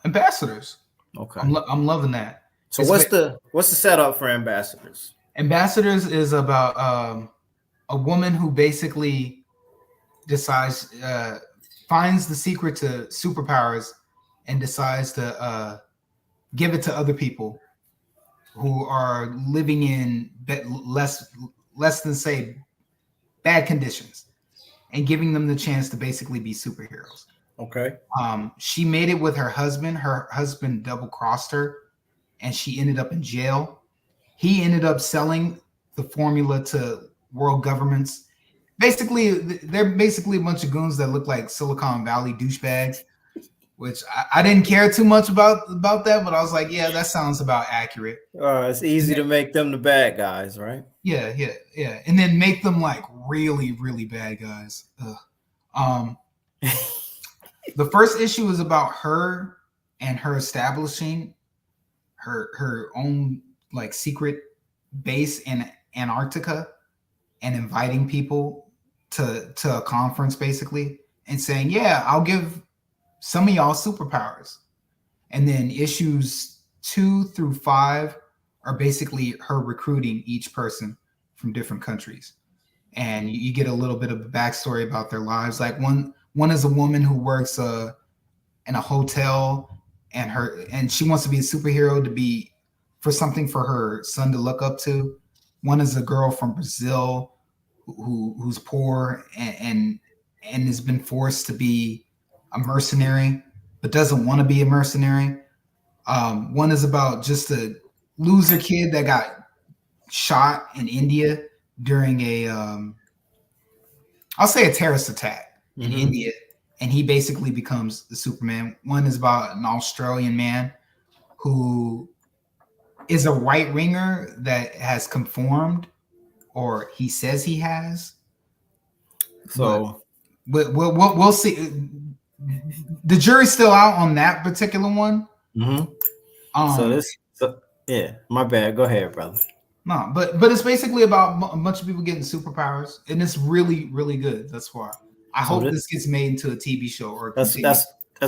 Ambassadors. Okay, I'm loving that. So what's the setup for Ambassadors? Ambassadors is about a woman who basically decides finds the secret to superpowers and decides to give it to other people who are living in less than say bad conditions, and giving them the chance to basically be superheroes. Okay. She made it with her husband. Her husband double crossed her, and she ended up in jail. He ended up selling the formula to world governments. Basically, they're basically a bunch of goons that look like Silicon Valley douchebags, which I didn't care too much about that, but I was like, yeah, that sounds about accurate. It's easy to make them the bad guys, right? Yeah. And then make them like really, really bad guys. The first issue is about her and her establishing her own like secret base in Antarctica and inviting people to a conference basically and saying, yeah, I'll give some of y'all superpowers. And then issues 2 through 5 are basically her recruiting each person from different countries. and you get a little bit of a backstory about their lives. Like one is a woman who works in a hotel, and she wants to be a superhero to be for something for her son to look up to. One is a girl from Brazil who's poor and has been forced to be a mercenary, but doesn't want to be a mercenary. One is about just a loser kid that got shot in India during I'll say a terrorist attack in India, and he basically becomes the Superman. One is about an Australian man who is a right winger that has conformed, or he says he has. So we'll see. The jury's still out on that particular one. Yeah, my bad. Go ahead, brother. No, but it's basically about a bunch of people getting superpowers, and it's really, really good. That's why I hope this gets made into a TV show. Or that's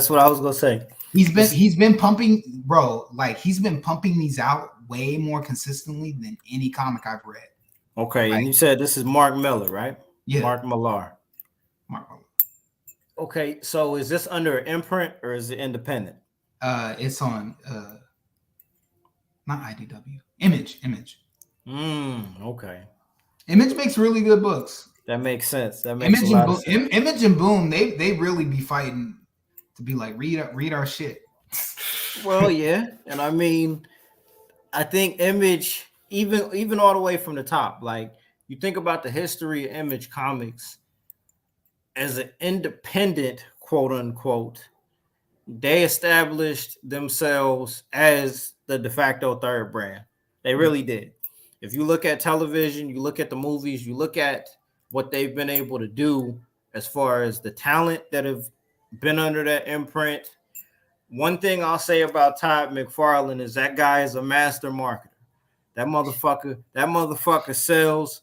what I was gonna say. He's been pumping, bro. Like he's been pumping these out way more consistently than any comic I've read. Okay, and you said this is Mark Miller, right? Yeah, Mark Millar. Mark Miller. Okay, so is this under an imprint or is it independent? It's on not IDW. Image. Okay. Image makes really good books. That makes sense. That makes Image sense. Image and Boom, they really be fighting to be like read our shit. Well, yeah, and I mean, I think Image, even all the way from the top, like you think about the history of Image Comics as an independent, quote unquote, they established themselves as the de facto third brand. They really did. If you look at television, you look at the movies, you look at what they've been able to do as far as the talent that have been under that imprint. One thing I'll say about Todd McFarlane is that guy is a master marketer. That motherfucker sells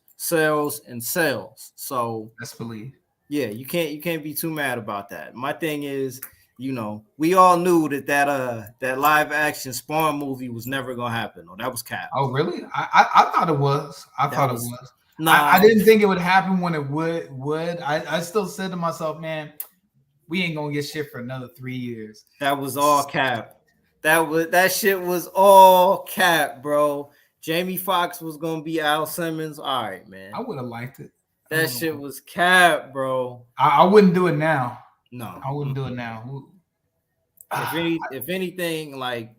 and sells. So let's believe. Yeah, you can't be too mad about that. My thing is, we all knew that live action Spawn movie was never gonna happen. No, that was cap. Oh, really? I thought it was. I thought it was. No, I didn't think it would happen when it would. I still said to myself, man, we ain't gonna get shit for another 3 years. That was all cap. That shit was all cap, bro. Jamie Foxx was gonna be Al Simmons. All right, man. I would have liked it. That shit was cap, bro. I wouldn't do it now. No, I wouldn't do it now. If anything, like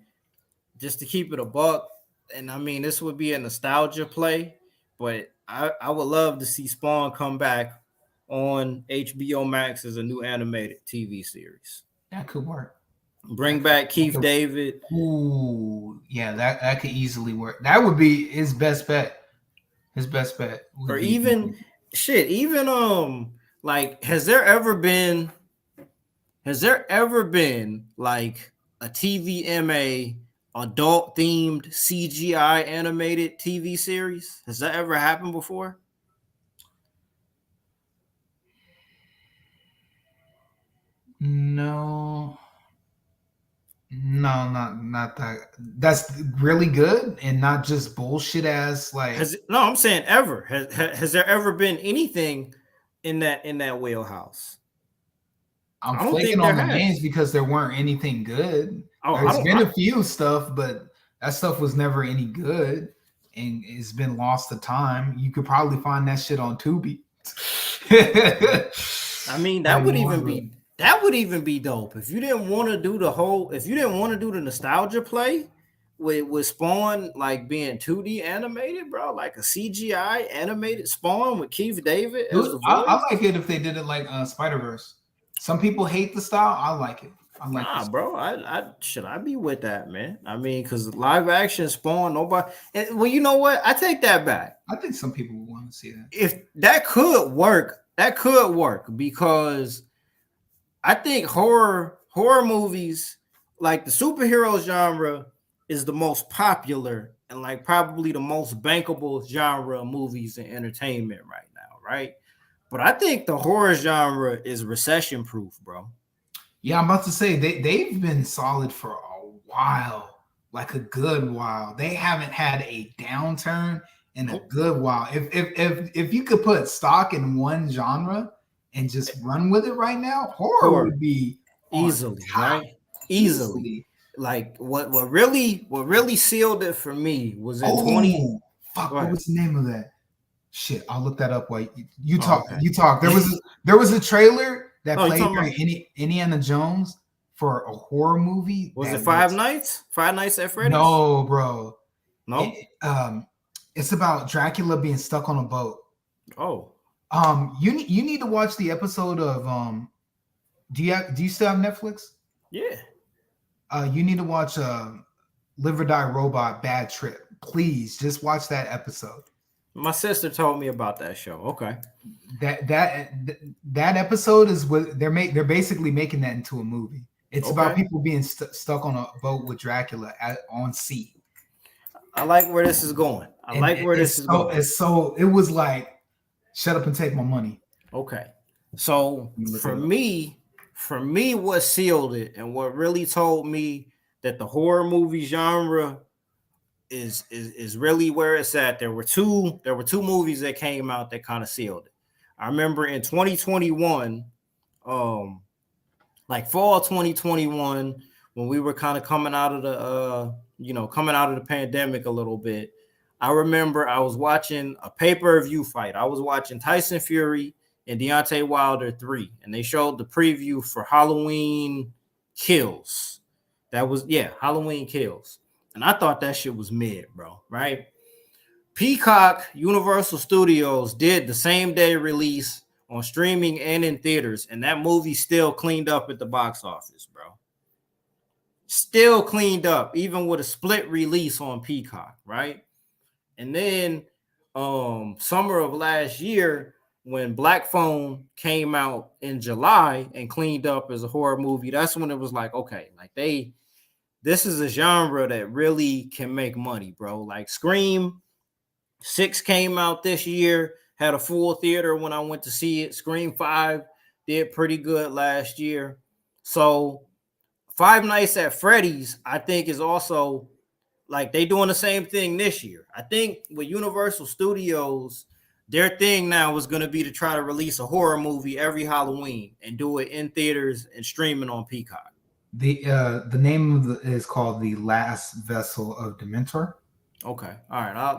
just to keep it a buck, and I mean this would be a nostalgia play, but I would love to see Spawn come back on HBO Max as a new animated TV series. That could work. Bring back Keith David. Ooh, yeah, that could easily work. That would be his best bet. Or even like has there ever been like a TVMA adult themed CGI animated TV series? Has that ever happened before? No, not that. That's really good and not just bullshit ass like. I'm saying ever. Has there ever been anything in that wheelhouse? I'm flaking on the names because there weren't anything good. There's been a few stuff, but that stuff was never any good, and it's been lost to time. You could probably find that shit on Tubi. I mean, that would even be dope if you didn't want to do the nostalgia play with Spawn like being 2D animated, bro, like a CGI animated Spawn with Keith David. I like it if they did it like Spider-Verse. Some people hate the style. I like it. Bro. I be with that, man. I mean, because live action Spawn, nobody. Well, you know what? I take that back. I think some people would want to see that. If that could work, because I think horror movies, like the superhero genre, is the most popular and like probably the most bankable genre of movies and entertainment right now, right? But I think the horror genre is recession proof, bro. Yeah, I'm about to say they've been solid for a while, like a good while. They haven't had a downturn in a good while. If you could put stock in one genre and just run with it right now, horror would be easily, top. right? Easily. Like what really sealed it for me was in 20. Fuck, what was the name of that? Shit, I'll look that up while you talk. Okay. You talk. There was a trailer that played about Indiana Jones for a horror movie. Was it Five Nights? Five Nights at Freddy's? No, bro. No. It's about Dracula being stuck on a boat. Oh. You need to watch the episode of Do you still have Netflix? Yeah. You need to watch Live or Die Robot Bad Trip. Please just watch that episode. My sister told me about that show. Okay. That episode is what they're basically making that into a movie. It's about people being stuck on a boat with Dracula on sea. I like where this is going. It was like, shut up and take my money. Okay. So for me, what sealed it and what really told me that the horror movie genre is really where it's at. There were two movies that came out that kind of sealed it. I remember in 2021, like fall 2021, when we were kind of coming out of the pandemic a little bit. I remember I was watching a pay-per-view fight. I was watching Tyson Fury and Deontay Wilder 3, and they showed the preview for Halloween Kills. Halloween Kills. And I thought that shit was mid, bro, right? Peacock Universal Studios did the same day release on streaming and in theaters, and that movie still cleaned up at the box office, bro. Still cleaned up, even with a split release on Peacock, right? And then summer of last year, when Black Phone came out in July and cleaned up as a horror movie, that's when it was like, okay, like this is a genre that really can make money, bro. Like Scream 6 came out this year, had a full theater when I went to see it. Scream 5 did pretty good last year. So Five Nights at Freddy's, I think, is also like they doing the same thing this year. I think with Universal Studios, their thing now is going to be to try to release a horror movie every Halloween and do it in theaters and streaming on Peacock. The name of is called The Last Vessel of Dementor. Okay, all right.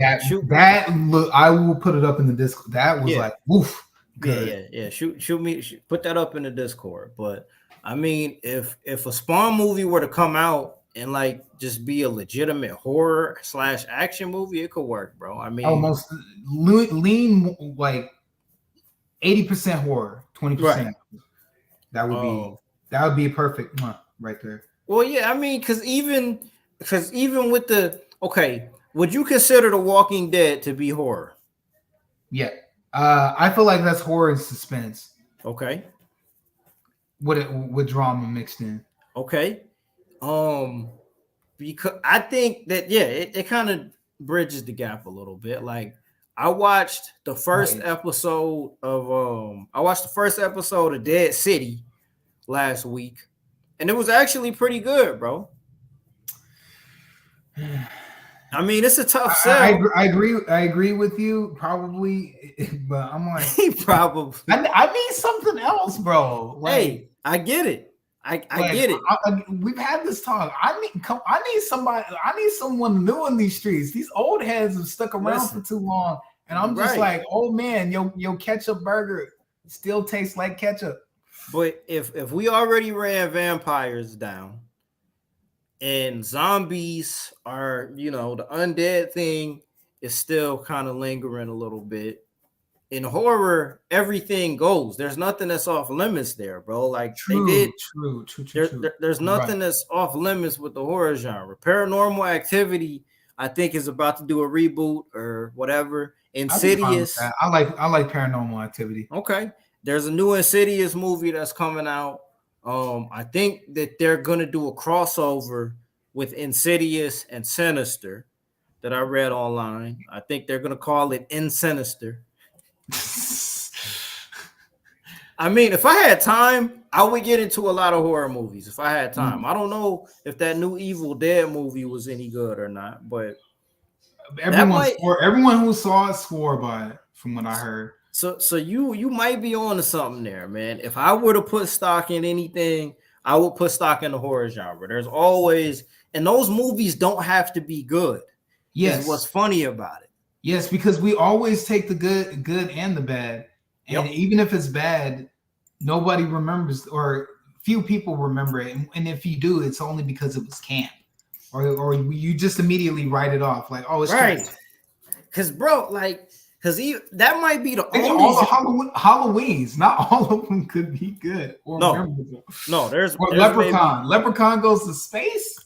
I will put it up in the Discord. That was like, woof, good. Yeah. Shoot me. Put that up in the Discord. But I mean, if a Spawn movie were to come out and like just be a legitimate horror / action movie, it could work, bro. I mean, almost lean like 80% horror, 20%. Right. That would be a perfect month right there. Well, yeah, I mean, because even with the would you consider The Walking Dead to be horror? Yeah, I feel like that's horror and suspense. Okay, with drama mixed in. Okay, because I think that it kind of bridges the gap a little bit. Like I watched the first episode of Dead City last week, and it was actually pretty good, bro. I mean, it's a tough sell. I agree with you, probably, but I'm like, probably. I need something else, bro. Like, hey, I get it. I get it. We've had this talk. I need somebody. I need someone new in these streets. These old heads have stuck around for too long, and I'm just like, oh man, your ketchup burger still tastes like ketchup. But if we already ran vampires down, and zombies are, the undead thing is still kind of lingering a little bit. In horror, everything goes. There's nothing that's off limits there, bro. Like true. There's nothing that's off limits with the horror genre. Paranormal Activity, I think, is about to do a reboot or whatever. Insidious. I like Paranormal Activity. Okay. There's a new Insidious movie that's coming out. I think that they're gonna do a crossover with Insidious and Sinister that I read online. I think they're gonna call it In Sinister. I mean, if I had time, I would get into a lot of horror movies if I had time. I don't know if that new Evil Dead movie was any good or not, but Everyone who saw it swore by it, from what I heard. So you might be on to something there, man. If I were to put stock in anything, I would put stock in the horror genre. There's always, and those movies don't have to be good. Yes, is what's funny about it. Yes, because we always take the good and the bad, and even if it's bad, nobody remembers, or few people remember it. And if you do, it's only because it was camp, or you just immediately write it off, like, oh, it's right. camp. Because bro, like, that might be the only all the Halloweens. Not all of them could be good or memorable. No, there's Leprechaun. Maybe... Leprechaun goes to space.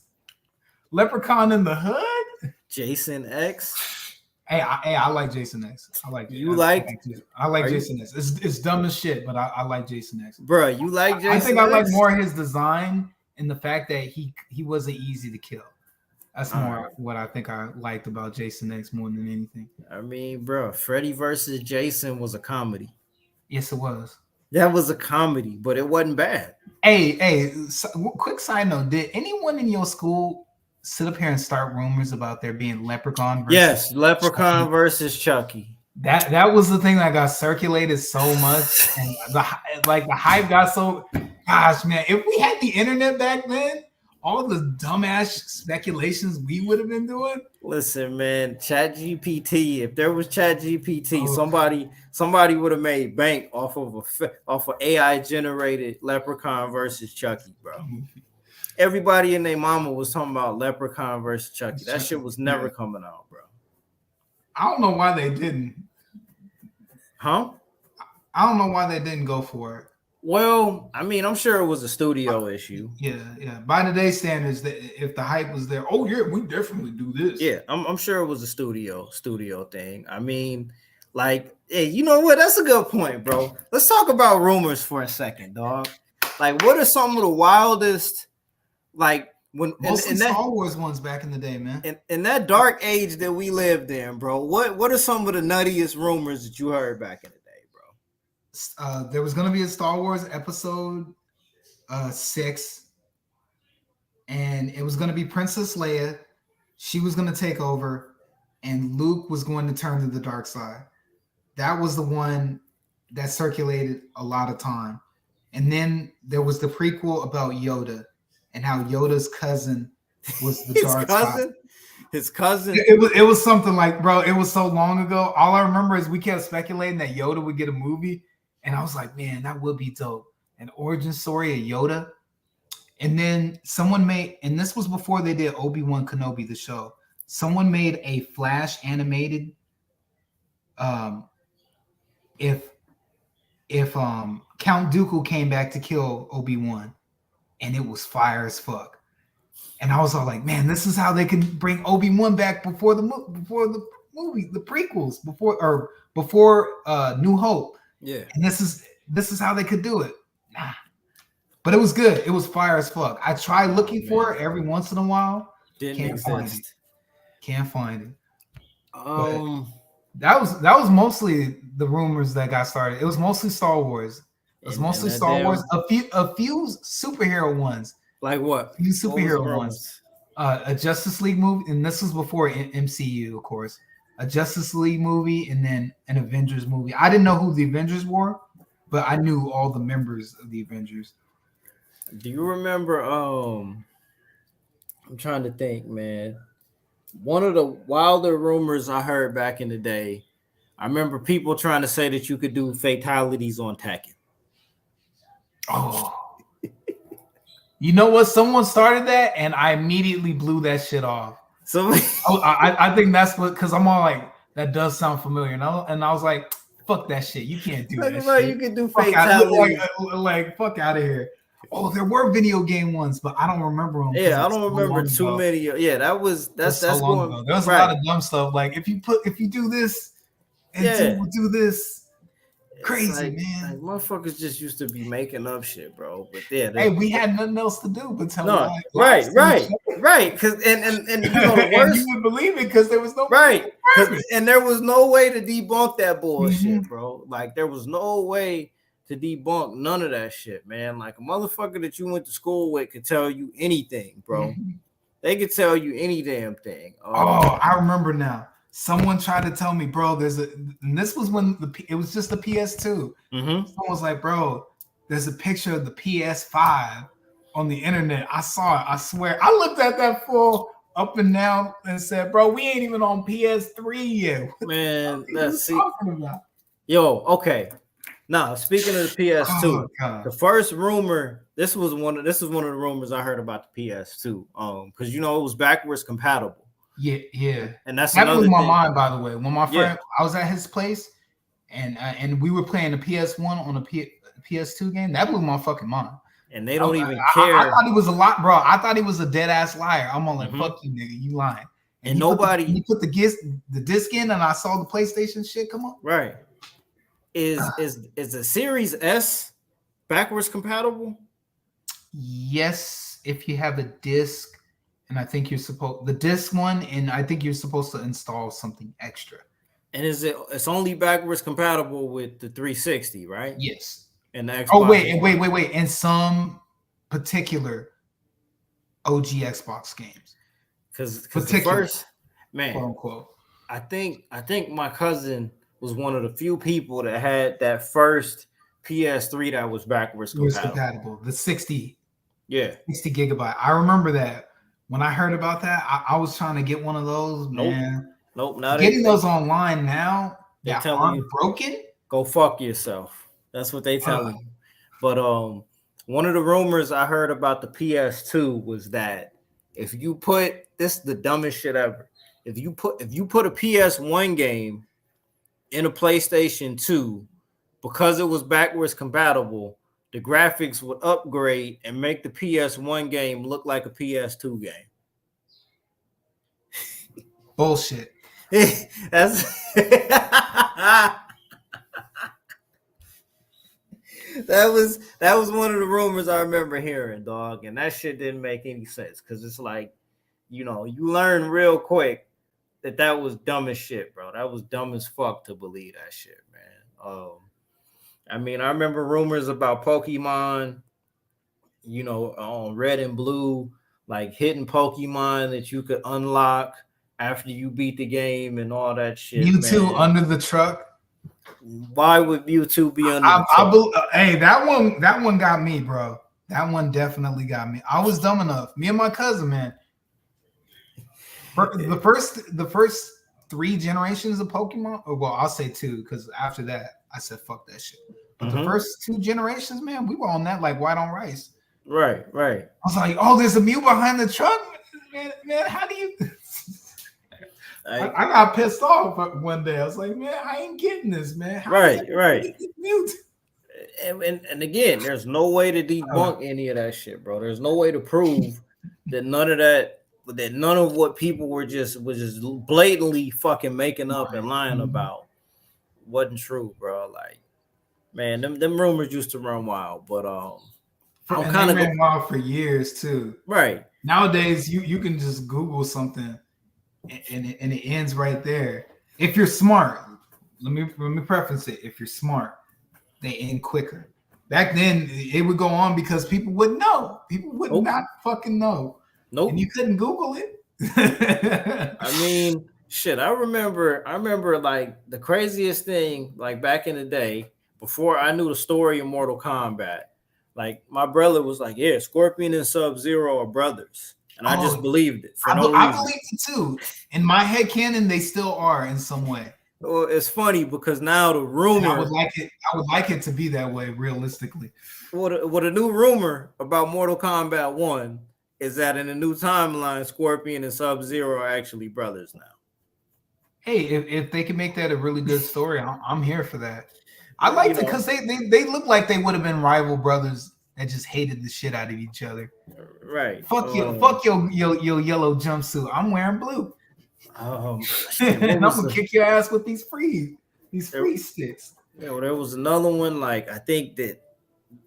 Leprechaun in the Hood. Jason X. Hey, I like Jason X. I like Jason X. It's dumb as shit, but I like Jason X. Bro, you like Jason X? I think I like more his design and the fact that he wasn't easy to kill. That's more what I think I liked about Jason X more than anything. I mean, bro, Freddy versus Jason was a comedy. Yes, it was. That was a comedy, but it wasn't bad. Hey, quick side note. Did anyone in your school sit up here and start rumors about there being Leprechaun versus Leprechaun Chucky? Versus Chucky. That was the thing that got circulated so much, and the hype got so. Gosh, man, if we had the internet back then, all the dumbass speculations we would have been doing. Listen, man, ChatGPT. If there was ChatGPT, somebody would have made bank off of AI generated Leprechaun versus Chucky, bro. Everybody and their mama was talking about Leprechaun versus Chucky. That shit was never coming out, bro. I don't know why they didn't. Huh? I don't know why they didn't go for it. Well, I mean, I'm sure it was a studio issue. Yeah. By today's standards, if the hype was there, oh yeah, we definitely do this. Yeah, I'm sure it was a studio thing. I mean, like, hey, you know what? That's a good point, bro. Let's talk about rumors for a second, dog. Like, what are some of the wildest, like, when mostly Star Wars ones back in the day, man. In that dark age that we lived in, bro, what are some of the nuttiest rumors that you heard back in the day, bro? There was gonna be a Star Wars episode 6, and it was gonna be Princess Leia. She was gonna take over, and Luke was going to turn to the dark side. That was the one that circulated a lot of time. And then there was the prequel about Yoda and how Yoda's cousin was the dark side. His cousin. It was something like, bro, it was so long ago. All I remember is we kept speculating that Yoda would get a movie. And I was like, man, that would be dope. An origin story of Yoda. And then someone made, and this was before they did Obi-Wan Kenobi, the show. Someone made a Flash animated if Count Dooku came back to kill Obi-Wan, and it was fire as fuck. And I was all like, man, this is how they can bring Obi-Wan back before the movie, the prequels, before New Hope. Yeah. And this is how they could do it. Nah. But it was good. It was fire as fuck. I tried looking for it every once in a while. Can't find it. That was mostly the rumors that got started. It was mostly Star Wars. It was mostly Star Wars. A few superhero ones. Like what? A few superhero ones. A Justice League movie, and this was before MCU, of course. A Justice League movie, and then an Avengers movie. I didn't know who the Avengers were, but I knew all the members of the Avengers. Do you remember? I'm trying to think, man. One of the wilder rumors I heard back in the day, I remember people trying to say that you could do fatalities on Tekken. Oh, you know what? Someone started that, and I immediately blew that shit off. So I think that's what, because I'm all like, that does sound familiar, and I was like, fuck that shit. You can't do that. Like, you can do fatalities. Like fuck out of here. Oh, there were video game ones, but I don't remember them. Yeah, I don't remember too many. Yeah, that's so long ago. There was a lot of dumb stuff. Like if you do this and we'll do this, crazy man. Like, motherfuckers just used to be making up shit, bro. But yeah, hey, we had nothing else to do but tell right. Because and you know the worst, you would believe it because there was no and there was no way to debunk that bullshit, bro. Like there was no way to debunk none of that shit, man. Like a motherfucker that you went to school with could tell you anything, bro. They could tell you any damn thing. I remember now. someone tried to tell me, bro, and this was when it was just the PS2. Mm-hmm. Someone was like, bro, there's a picture of the PS5 on the internet. I saw it. I swear. I looked at that fool up and down and said, bro, we ain't even on PS3 yet. Man, Let's see. Talking about? Yo, okay. Now, speaking of the PS2, the first rumor, this is one of the rumors I heard about the PS2. Because it was backwards compatible. Yeah. And that blew my mind, by the way. When my friend, I was at his place and we were playing the PS1 on a PS2 game, that blew my fucking mind. And they don't even care. I thought he was a lot, bro. I thought he was a dead ass liar. I'm all like, fuck you, nigga, you lying. And nobody you put the disc in, and I saw the PlayStation shit come up. Right. Is the Series S backwards compatible? Yes, if you have a disc, and I think the disc one, and I think you're supposed to install something extra. And it's only backwards compatible with the 360, right? Yes. And the Xbox. Oh wait! In some particular OG Xbox games, because the first man, quote unquote. I think my cousin was one of the few people that had that first PS3 that was backwards compatible. The 60 gigabyte. I remember that. When I heard about that, I was trying to get one of those. Man. Nope. Getting those online now that aren't broken. Go fuck yourself. That's what they tell you. But one of the rumors I heard about the PS2 was that if you put this is the dumbest shit ever. If you put a PS1 game in a PlayStation 2, because it was backwards compatible, the graphics would upgrade and make the PS1 game look like a PS2 game. Bullshit. That's that was one of the rumors I remember hearing, dog, and that shit didn't make any sense because it's like, you learn real quick that was dumb as shit, bro. That was dumb as fuck to believe that shit, man. I remember rumors about Pokemon, on Red and Blue, like hidden Pokemon that you could unlock after you beat the game and all that shit. Mewtwo under the truck. Why would Mewtwo be under the truck? Hey, that one got me, bro. That one definitely got me. I was dumb enough. Me and my cousin, man. The first 3 generations of Pokemon, or well, I'll say 2, because after that, I said fuck that shit. But the first 2 generations, man, we were on that like white on rice. Right. I was like, oh, there's a Mew behind the truck, man. How do you? I got pissed off one day. I was like, man, I ain't getting this, man. Right. And again, there's no way to debunk any of that shit, bro. There's no way to prove that none of what people was just blatantly fucking making up and lying about wasn't true, bro. Like, man, them rumors used to run wild, but I'm kind of ran wild for years too. Right. Nowadays, you can just Google something and it ends right there. If you're smart, let me preface it. If you're smart, they end quicker. Back then, it would go on because people wouldn't know. People would not fucking know. Nope. And you couldn't Google it. I mean, shit. I remember like the craziest thing, like back in the day, before I knew the story of Mortal Kombat. Like my brother was like, yeah, Scorpion and Sub-Zero are brothers. And I just believed it. I believed it too. In my head canon, they still are in some way. Well, it's funny because now the rumor, I would like it to be that way, realistically. What a new rumor about Mortal Kombat 1 is that in the new timeline, Scorpion and Sub-Zero are actually brothers now. Hey, if they can make that a really good story, I'm here for that. I liked it because they look like they would have been rival brothers that just hated the shit out of each other. Right. Fuck your yellow jumpsuit. I'm wearing blue. And I'm gonna kick your ass with these free sticks. Yeah, well, there was another one. Like I think that,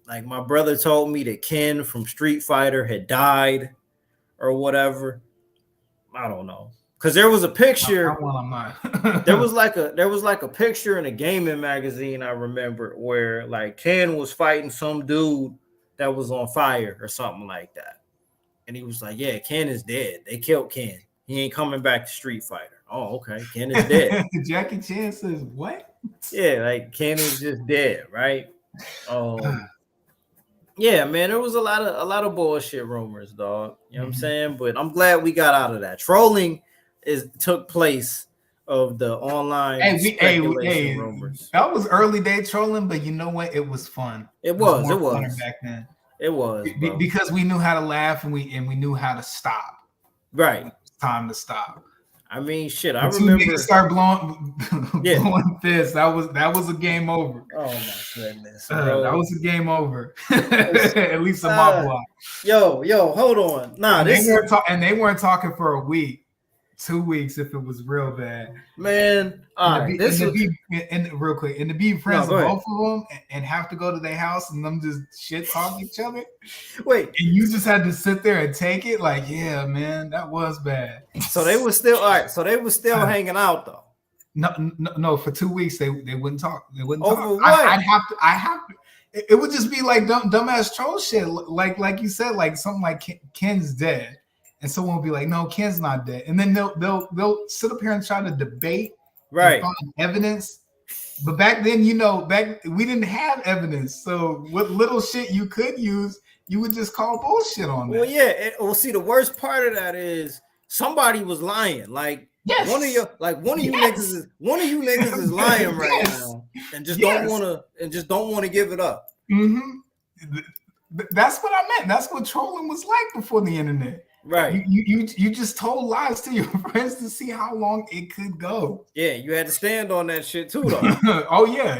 like my brother told me that Ken from Street Fighter had died, or whatever. I don't know, because there was a picture. there was like a picture in a gaming magazine I remember where like Ken was fighting some dude that was on fire or something like that, and he was like, "Yeah, Ken is dead. They killed Ken. He ain't coming back to Street Fighter." Oh, okay. Ken is dead. Jackie Chan says what? Yeah, like Ken is just dead, right? Yeah, man, there was a lot of bullshit rumors, dog. You know what I'm saying? But I'm glad we got out of that. Trolling took place of the online speculation rumors. That was early day trolling, but you know what? It was fun. It was back then. It was because we knew how to laugh and we knew how to stop. Right. It's time to stop. I mean, shit. I remember start blowing fists. That was a game over. Oh my goodness, that was a game over. At least in my block. Yo, hold on. Nah, they weren't talking for a week. 2 weeks if it was real bad, man. All right, real quick, and to be friends with both of them and have to go to their house and them just shit talk each other. Wait, and you just had to sit there and take it. Like, yeah, man, that was bad. So they were still all right. So they were still hanging out though. No. For 2 weeks they wouldn't talk. They wouldn't over talk. What? I have to. It would just be like dumbass troll shit. Like you said, like something like Ken's dead. And someone will be like, "No, Ken's not dead," and then they'll sit up here and try to debate, right? Find evidence. But back then, we didn't have evidence. So what little shit you could use, you would just call bullshit on that. Well, yeah. See, the worst part of that is somebody was lying. Like one of you niggas is lying right now, and just don't want to give it up. Mm-hmm. That's what I meant. That's what trolling was like before the internet. Right. You just told lies to your friends to see how long it could go. Yeah, you had to stand on that shit too, though. Oh yeah.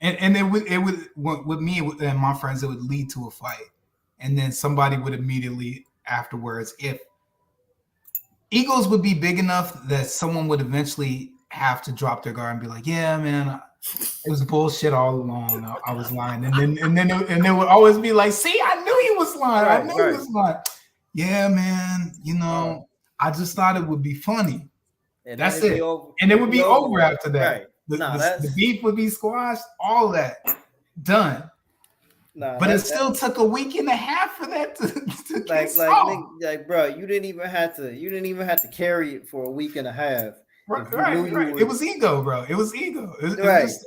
And it would with me and my friends, it would lead to a fight, and then somebody would immediately afterwards, if egos would be big enough that someone would eventually have to drop their guard and be like, "Yeah, man, it was bullshit all along. I was lying," and then it would always be like, "See, I knew he was lying. I knew he was lying." Yeah, man, I just thought it would be funny. That's it. And it would be over after that. Right. The beef would be squashed, all that done. But it still took a week and a half for that to get solved. Like, bro, you didn't even have to carry it for a week and a half. Right. It was ego, bro. It was ego. It was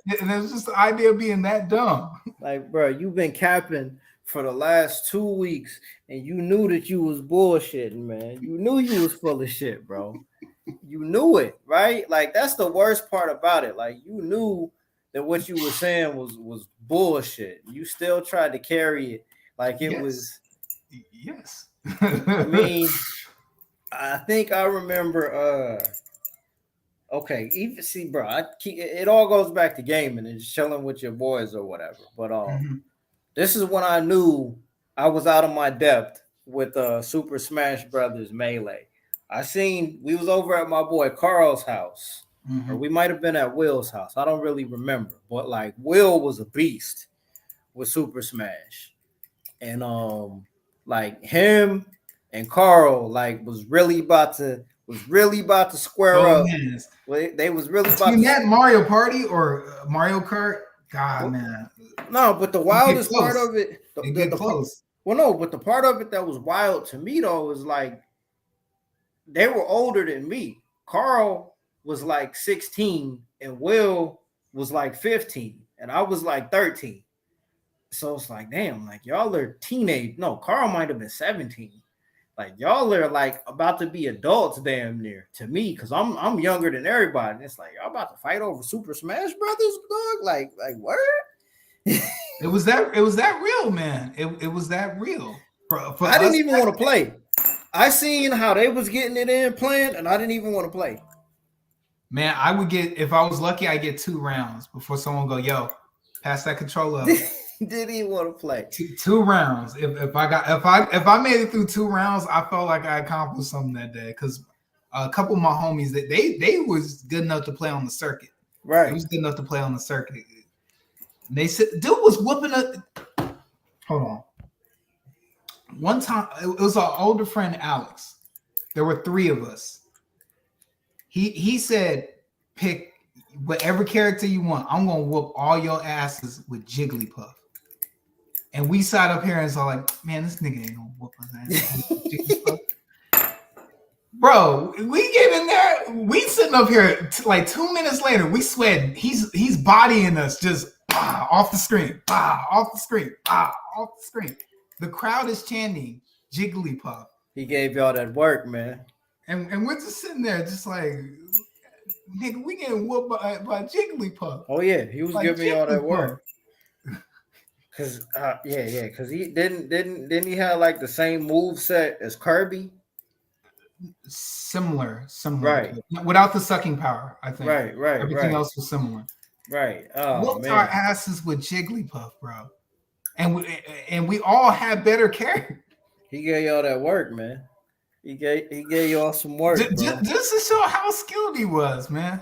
just the idea of being that dumb. Like, bro, you've been capping for the last 2 weeks, and you knew that you was bullshitting, man. You knew you was full of shit, bro. You knew it, right? Like, that's the worst part about it. Like, you knew that what you were saying was bullshit. You still tried to carry it like it was. Yes. I mean, I think I remember. Okay, even see, bro. It all goes back to gaming and just chilling with your boys or whatever. But this is when I knew I was out of my depth with Super Smash Brothers Melee. We was over at my boy Carl's house, or we might have been at Will's house. I don't really remember, but like Will was a beast with Super Smash, and like him and Carl like was really about to square up. They was really about to. That Mario Party or Mario Kart. God, man. No, but the wildest part of it, close. Well, no, but the part of it that was wild to me though was like they were older than me. Carl was like 16 and Will was like 15 and I was like 13. So it's like, damn, like y'all are teenage. No, Carl might have been 17. Like y'all are like about to be adults damn near to me because I'm younger than everybody. And it's like y'all about to fight over Super Smash Brothers, dog. Like what? It was that real, man. It was that real. For I didn't even want to play. I seen how they was getting it in playing, and I didn't even want to play. Man, I would get, if I was lucky, I'd get 2 rounds before someone go, yo, pass that controller. Didn't even want to play. 2 rounds. If I made it through 2 rounds, I felt like I accomplished something that day because a couple of my homies that they was good enough to play on the circuit. Right. He was good enough to play on the circuit. And they said, dude was whooping up. Hold on. One time, it was our older friend Alex. There were 3 of us. He said, pick whatever character you want. I'm gonna whoop all your asses with Jigglypuff. And we sat up here and saw like, man, this nigga ain't gonna whoop us ass. Bro, we get in there. We sitting up here like 2 minutes later. We sweating. He's bodying us just off the screen, off the screen, off the screen. The crowd is chanting Jigglypuff. He gave y'all that work, man. And we're just sitting there, just like, nigga, we getting whooped by Jigglypuff. Oh yeah, he was Like giving y'all that Jigglypuff. work. Cause cause he didn't he have like the same move set as Kirby? Similar, Right. without the sucking power, I think. Right. Everything else was similar. Right. Oh Whooped our man. asses with Jigglypuff, bro. And we all had better characters. He gave y'all that work, man. He gave y'all some work, bro. Just to show how skilled he was, man.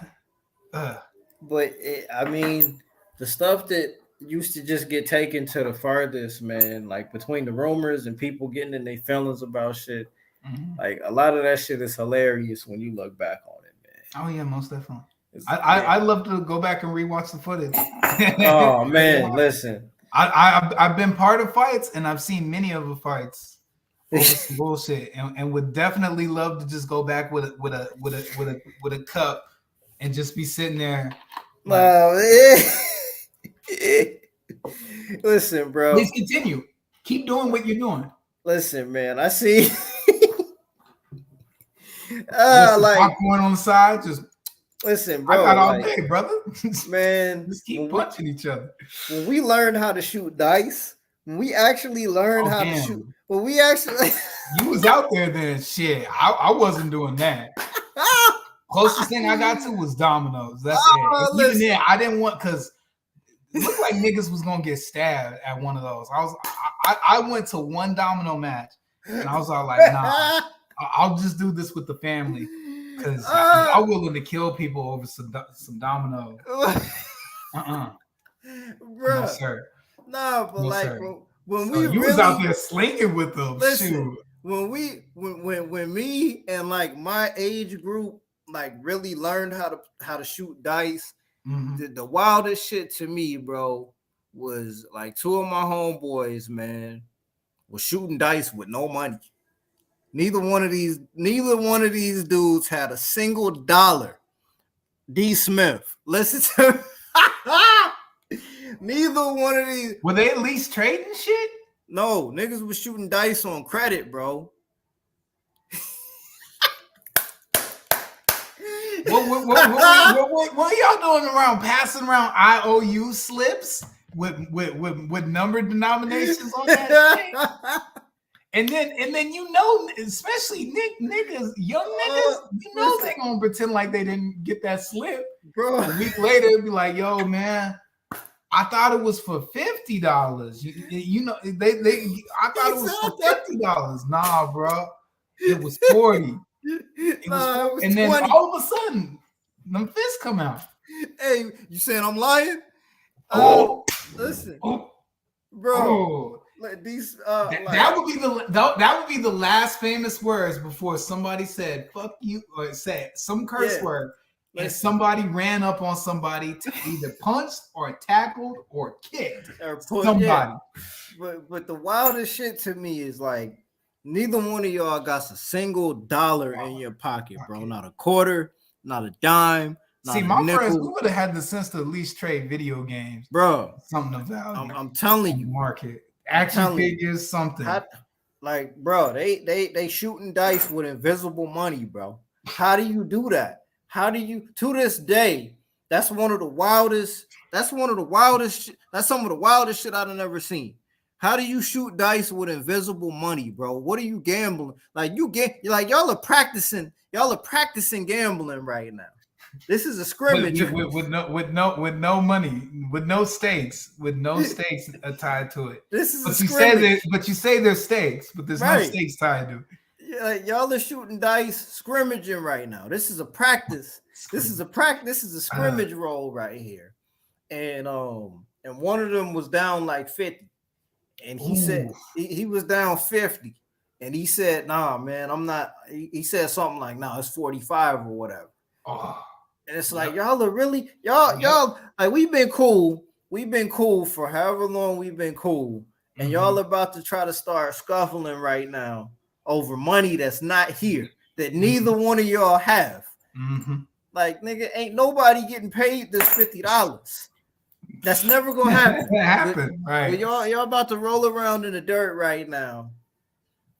But I mean, the stuff that used to just get taken to the furthest, man, like between the rumors and people getting in their feelings about shit, like a lot of that shit is hilarious when you look back on it, man. Oh yeah, most definitely. I love to go back and rewatch the footage. Oh man, listen. I've been part of fights and I've seen many of the fights over some bullshit, and would definitely love to just go back with a cup and just be sitting there. Well, listen, bro. Please continue. Keep doing what you're doing. Listen, man. I see. Like popcorn on the side. Just listen, bro. I got all day, brother. Man, just keep punching each other. When we learned how to shoot dice, when we actually learned how to shoot, when we actually you was out there then, shit. I wasn't doing that. Closest thing I got to was dominoes. That's it. Even then, I didn't want, because it looked like niggas was gonna get stabbed at one of those. I went to one domino match and I was all like, nah, I'll just do this with the family because I'm willing to kill people over some dominoes. Bro. No, sir. Nah, but no, like sir. when so we you really, was out there slinging with them. Listen, shoot. when me and like my age group like really learned how to shoot dice, the wildest shit to me, bro, was like two of my homeboys, man, was shooting dice with no money. Neither one of these dudes had a single dollar. D. Smith, listen to me. Neither one of these. Were they at least trading shit? No, niggas was shooting dice on credit, bro. What y'all doing around passing around IOU slips with number denominations on that shit? And then especially niggas, young niggas, they gonna pretend like they didn't get that slip. Bro, a week later, it'd be like, yo, man, I thought it was for $50. I thought it was for $50. Nah, bro. It was 40. It was and then 20. All of a sudden, them fists come out. Hey, you saying I'm lying? Listen, bro. Like these, that would be the last famous words before somebody said "fuck you" or said some curse word, and somebody ran up on somebody to either punched or tackled or kicked somebody. Yeah. But the wildest shit to me is like neither one of y'all got a single dollar in your pocket, bro. Not a quarter, not a dime. See, my friends, we would have had the sense to at least trade video games, bro. Something of value. I'm telling you, market action figures, something. Like, bro, they shooting dice with invisible money, bro. How do you do that? How do you, to this day? That's some of the wildest shit I've ever seen. How do you shoot dice with invisible money, bro? What are you gambling? Like y'all are practicing gambling right now. This is a scrimmage with no money, with no stakes tied to it. This is you say there's stakes, but there's no stakes tied to it. Yeah, y'all are shooting dice, scrimmaging right now. This is a practice. This is a scrimmage roll right here. And one of them was down like 50. And he said he was down 50. And he said, nah, man, I'm not. He said something like, no, it's 45 or whatever. And it's like, y'all are really, y'all, like, we've been cool for however long we've been cool. And y'all about to try to start scuffling right now over money that's not here. that neither one of y'all have. Mm-hmm. Like, nigga, ain't nobody getting paid this $50. That's never gonna happen. That happened, right? But y'all about to roll around in the dirt right now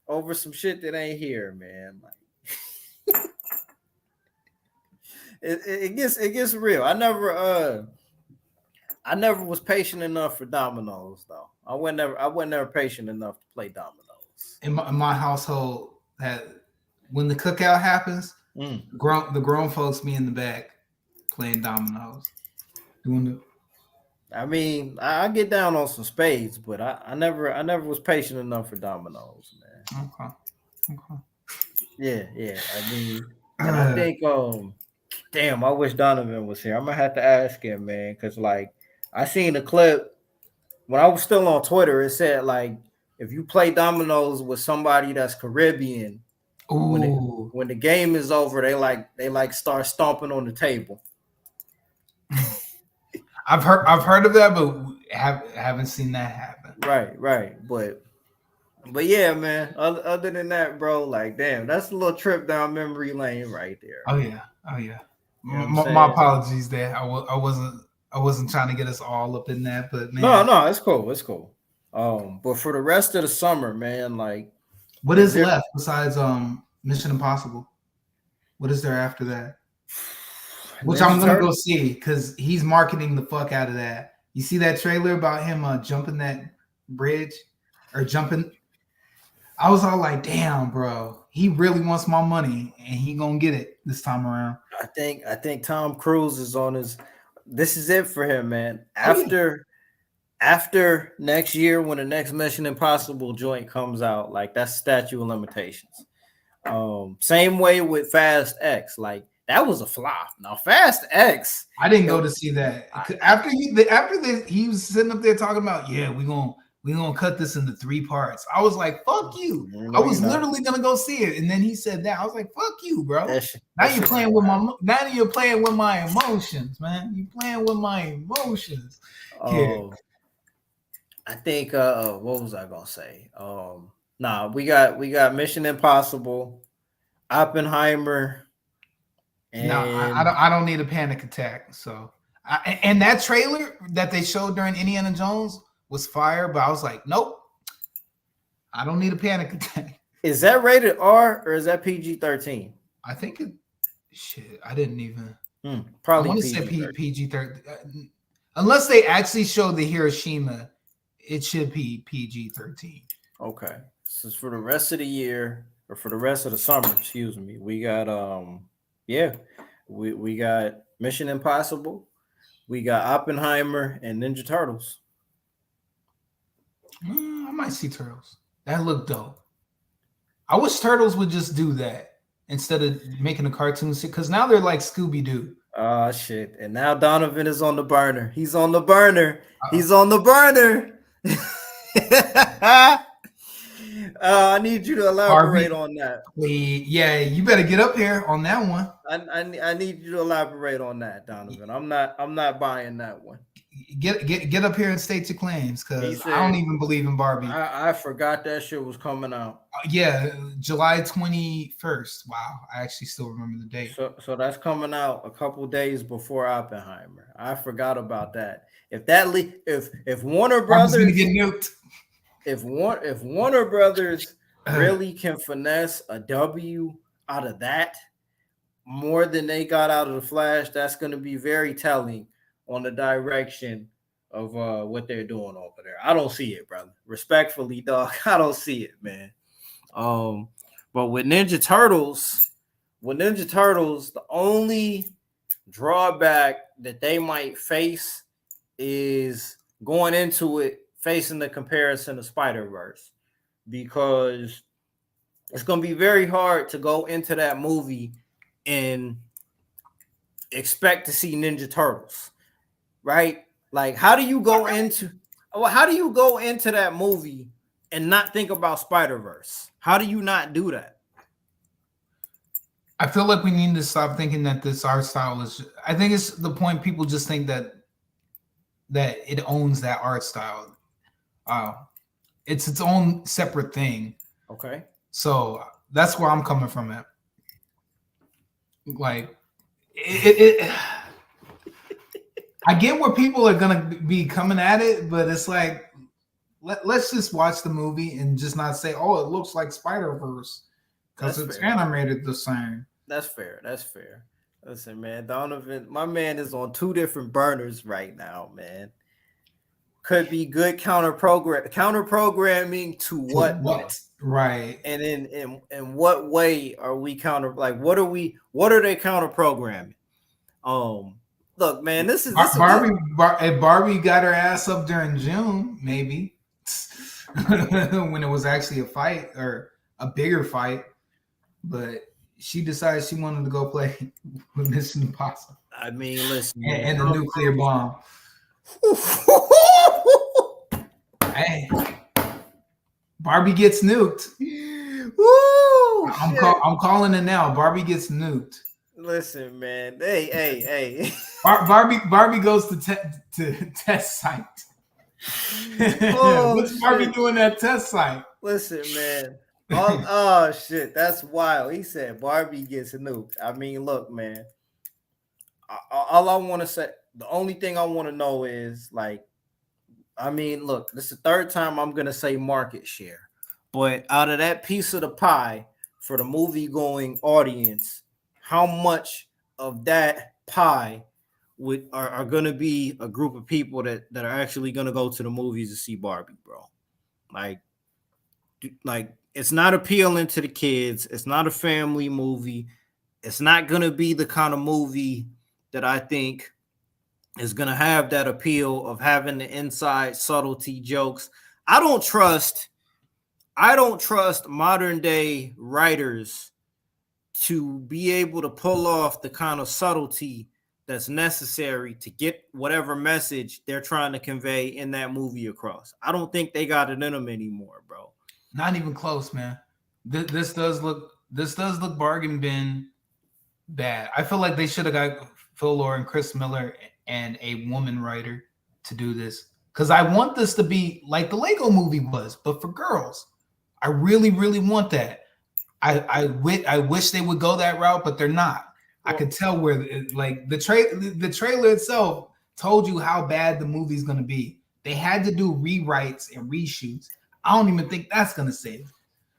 over some shit that ain't here, man. Like, it gets real. I never was patient enough for dominoes though. I wasn't never patient enough to play dominoes. In my household, that when the cookout happens, the grown folks be in the back playing dominoes. I mean, I get down on some spades, but I never was patient enough for dominoes, man. Okay. Yeah. I mean, and I think damn, I wish Donovan was here. I'm gonna have to ask him, man, because like I seen a clip when I was still on Twitter. It said like if you play dominoes with somebody that's Caribbean, when the game is over, they like start stomping on the table. I've heard of that, but haven't seen that happen. Right. But yeah, man. Other than that, bro, like damn, that's a little trip down memory lane right there. Oh yeah. You know My apologies there. I wasn't trying to get us all up in that, but man. No, it's cool. But for the rest of the summer, man, like what is left besides Mission Impossible? What is there after that? Which I'm gonna go see because he's marketing the fuck out of that. You see that trailer about him jumping that bridge or jumping? I was all like, damn, bro, he really wants my money and he gonna get it this time around. I think Tom Cruise is on his. This is it for him, man. After next year, when the next Mission Impossible joint comes out, like that's statute of limitations. Same way with Fast X, like that was a flop. Now Fast X, I didn't go to see that after he was sitting up there talking about we gonna cut this into 3 parts. I was like, fuck you. I was literally gonna go see it, and then he said that. I was like, fuck you, bro. Now you're playing with my emotions, man. You're playing with my emotions. I think what was I gonna say? We got Mission Impossible, Oppenheimer. And no, I don't need a panic attack. So, and that trailer that they showed during Indiana Jones was fire, but I was like, nope, I don't need a panic attack. Is that rated R or is that PG-13? I think it. Shit, I didn't even. Probably. I want to say PG-13. Unless they actually showed the Hiroshima, it should be PG-13. Okay, so for the rest of the year or for the rest of the summer, excuse me, we got we got Mission Impossible, we got Oppenheimer and Ninja Turtles. I might see Turtles. That looked dope. I wish Turtles would just do that instead of making a cartoon because now they're like Scooby-Doo. Oh shit! And now Donovan is on the burner. He's on the burner. He's on the burner. I need you to elaborate on that. Yeah, you better get up here on that one. I need you to elaborate on that, Donovan. I'm not buying that one. Get up here and state your claims because I don't even believe in Barbie. I forgot that shit was coming out. Yeah, July 21st. Wow, I actually still remember the date. So that's coming out a couple days before Oppenheimer. I forgot about that. If Warner Brothers gonna get nuked. If Warner Brothers really can finesse a W out of that more than they got out of the Flash, that's going to be very telling on the direction of what they're doing over there. I don't see it, brother. Respectfully, dog, I don't see it, man. But with Ninja Turtles, the only drawback that they might face is going into it facing the comparison to Spider-Verse, because it's going to be very hard to go into that movie and expect to see Ninja Turtles, right? Like, how do you go into that movie and not think about Spider-Verse? How do you not do that? I feel like we need to stop thinking that this art style is. I think it's the point people just think that it owns that art style. It's its own separate thing. Okay. So that's where I'm coming from at. Like it I get where people are gonna be coming at it, but it's like let's just watch the movie and just not say, "Oh, it looks like Spider-Verse," because it's fair. animated the same. That's fair. That's fair. Listen, man, Donovan, my man is on 2 different burners right now, man. Could be good counter programming to what? What? Right. And in what way are we what are they counter programming? Look, man, this is If Barbie got her ass up during June, maybe when it was actually a fight or a bigger fight, but she decided she wanted to go play with Mission Impossible. I mean, listen, and the nuclear bomb. Hey, Barbie gets nuked. Woo, I'm calling it now. Barbie gets nuked. Listen, man. Hey. Barbie goes to test site. What's Barbie doing at test site? Listen, man. Oh shit, that's wild. He said Barbie gets nuked. I mean, look, man. All I want to say, the only thing I want to know is like, I mean, look, this is the 3rd time I'm gonna say market share, but out of that piece of the pie for the movie going audience, how much of that pie are going to be a group of people that are actually going to go to the movies to see Barbie, bro? Like it's not appealing to the kids. It's not a family movie. It's not going to be the kind of movie that I think is going to have that appeal of having the inside subtlety jokes. I don't trust modern day writers to be able to pull off the kind of subtlety that's necessary to get whatever message they're trying to convey in that movie across. I don't think they got it in them anymore, bro. Not even close, man. This does look bargain bin bad. I feel like they should have got Phil Lord and Chris Miller and a woman writer to do this, because I want this to be like the Lego movie was, but for girls. I really, really want that. I wish they would go that route, but they're not. I could tell where, like, the trailer itself told you how bad the movie's going to be. They had to do rewrites and reshoots. I don't even think that's going to save it.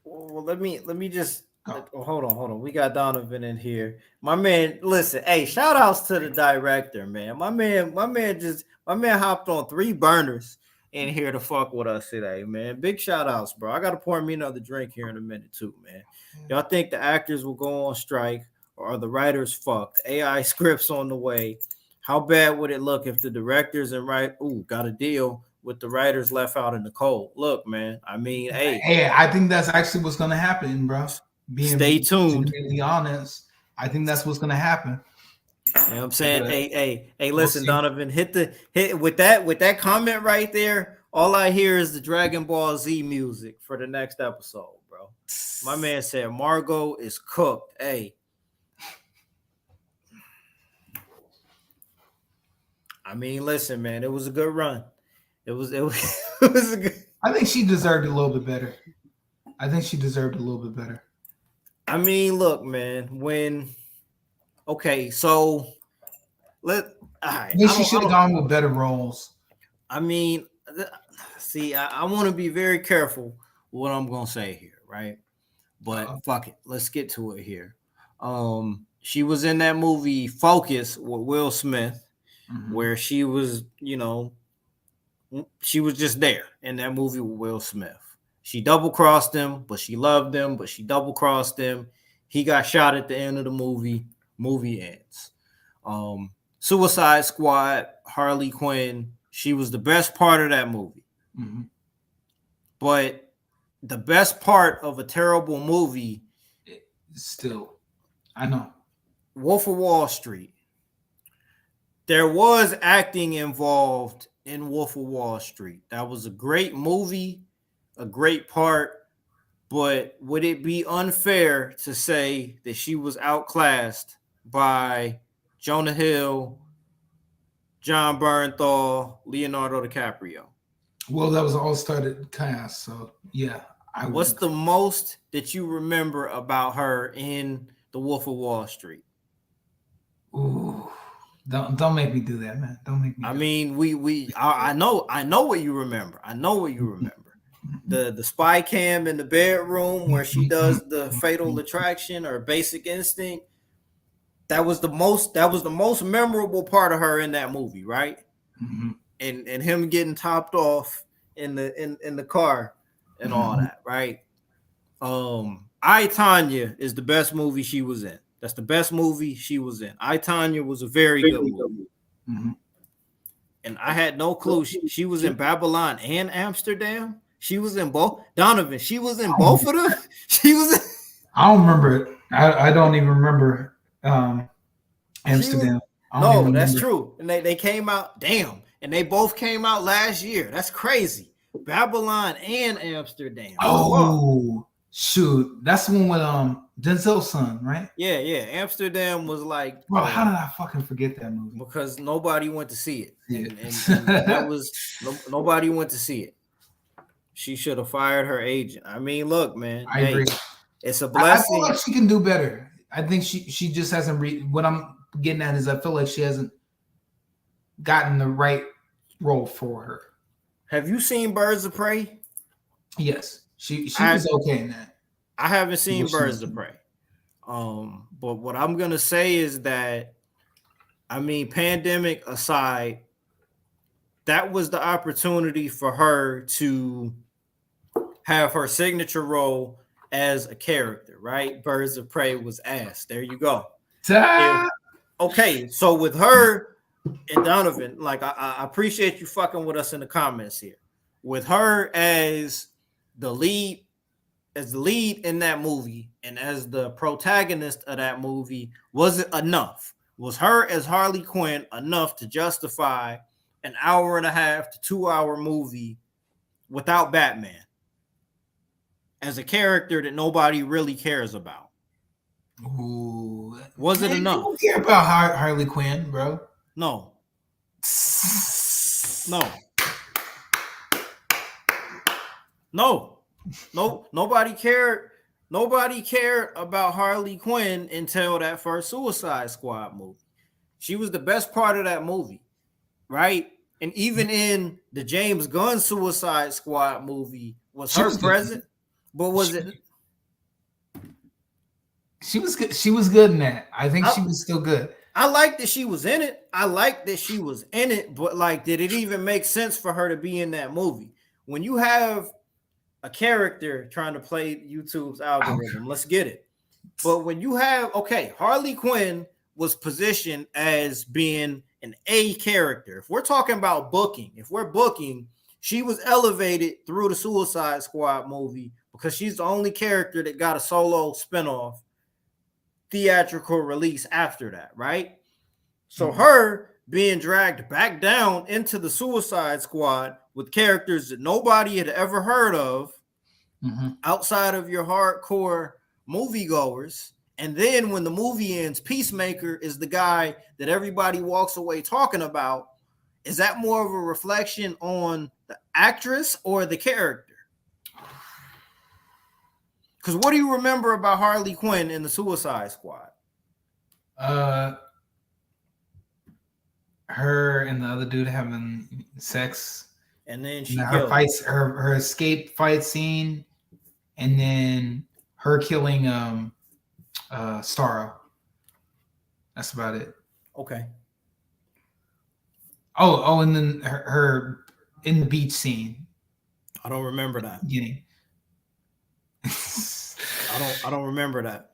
Well, let me just hold on. We got Donovan in here. My man, listen, hey, shout outs to the director, man. My man hopped on 3 burners in here to fuck with us today, man. Big shout outs, bro. I gotta pour me another drink here in a minute too, man. Y'all think the actors will go on strike, or are the writers fucked? AI scripts on the way. How bad would it look if the directors and got a deal with the writers left out in the cold? Look, man, I mean, hey, I think that's actually what's gonna happen, bro. Stay tuned. To be honest, I think that's what's gonna happen. You know what I'm saying? Hey, listen, Donovan, hit with that comment right there. All I hear is the Dragon Ball Z music for the next episode, bro. My man said Margot is cooked. Hey. I mean, listen, man, it was a good run. It was a good. I think she deserved a little bit better. I mean, look, man, so she should have gone with better roles. I mean, see, I want to be very careful what I'm gonna say here, right? But fuck it, let's get to it here. She was in that movie Focus with Will Smith, where she was, she was just there in that movie with Will Smith. She double-crossed him, but she loved him, but she double-crossed him. He got shot at the end of the movie. Movie ends. Suicide Squad, Harley Quinn, she was the best part of that movie. Mm-hmm. But the best part of a terrible movie, still, I know, Wolf of Wall Street. There was acting involved in Wolf of Wall Street. That was a great movie, a great part, but would it be unfair to say that she was outclassed by Jonah Hill, John Bernthal, Leonardo DiCaprio? Well, that was an all-star cast, so yeah. What's the most that you remember about her in The Wolf of Wall Street? Ooh, don't make me do that, man. Don't make me. I mean, I know what you remember. I know what you remember. The spy cam in the bedroom where she does the Fatal Attraction or Basic Instinct. That was the most memorable part of her in that movie, right? Mm-hmm. And him getting topped off in the car and all that, right? I, Tonya is the best movie she was in. That's the best movie she was in. I, Tonya was a very good movie. Mm-hmm. And I had no clue she was in Babylon and Amsterdam. She was in both. Donovan, she was in both of them. She was in. I don't remember it. I don't even remember Amsterdam. No, that's true. And they came out, damn. And they both came out last year. That's crazy. Babylon and Amsterdam. Oh, shoot. That's the one with Denzel's son, right? Yeah. Amsterdam was like, bro, how did I fucking forget that movie? Because nobody went to see it. Yeah. And that was nobody went to see it. She should have fired her agent. I mean, look, man. I agree. It's a blessing. I feel like she can do better. I think she just hasn't what I'm getting at is I feel like she hasn't gotten the right role for her. Have you seen Birds of Prey? Yes. She was okay in that. I haven't seen Birds of Prey. But what I'm gonna say is that, I mean, pandemic aside, that was the opportunity for her to have her signature role as a character, right? Birds of Prey was ass. There you go. Yeah. Okay, so with her and Donovan, like I appreciate you fucking with us in the comments here. With her as the lead in that movie and as the protagonist of that movie, was it enough? Was her as Harley Quinn enough to justify an 1.5 to 2 hour movie without Batman as a character that nobody really cares about? Ooh, was it enough? You don't care about Harley Quinn, bro. No. Nobody cared. Nobody cared about Harley Quinn until that first Suicide Squad movie. She was the best part of that movie, right? And even in the James Gunn Suicide Squad movie, was her present? But was it? She was good. She was good in that. I think she was still good. I like that she was in it. But like, did it even make sense for her to be in that movie? When you have a character trying to play YouTube's algorithm, let's get it. But when you have, Harley Quinn was positioned as being an A character. If we're talking about booking, she was elevated through the Suicide Squad movie because she's the only character that got a solo spinoff theatrical release after that, right? So her being dragged back down into the Suicide Squad with characters that nobody had ever heard of outside of your hardcore moviegoers. And then when the movie ends, Peacemaker is the guy that everybody walks away talking about. Is that more of a reflection on the actress or the character? Because what do you remember about Harley Quinn in the Suicide Squad? Her and the other dude having sex, and then she her fights, her escape fight scene, and then her killing Starro. That's about it. Okay. Oh, and then her in the beach scene. I don't remember that. Beginning. I don't remember that.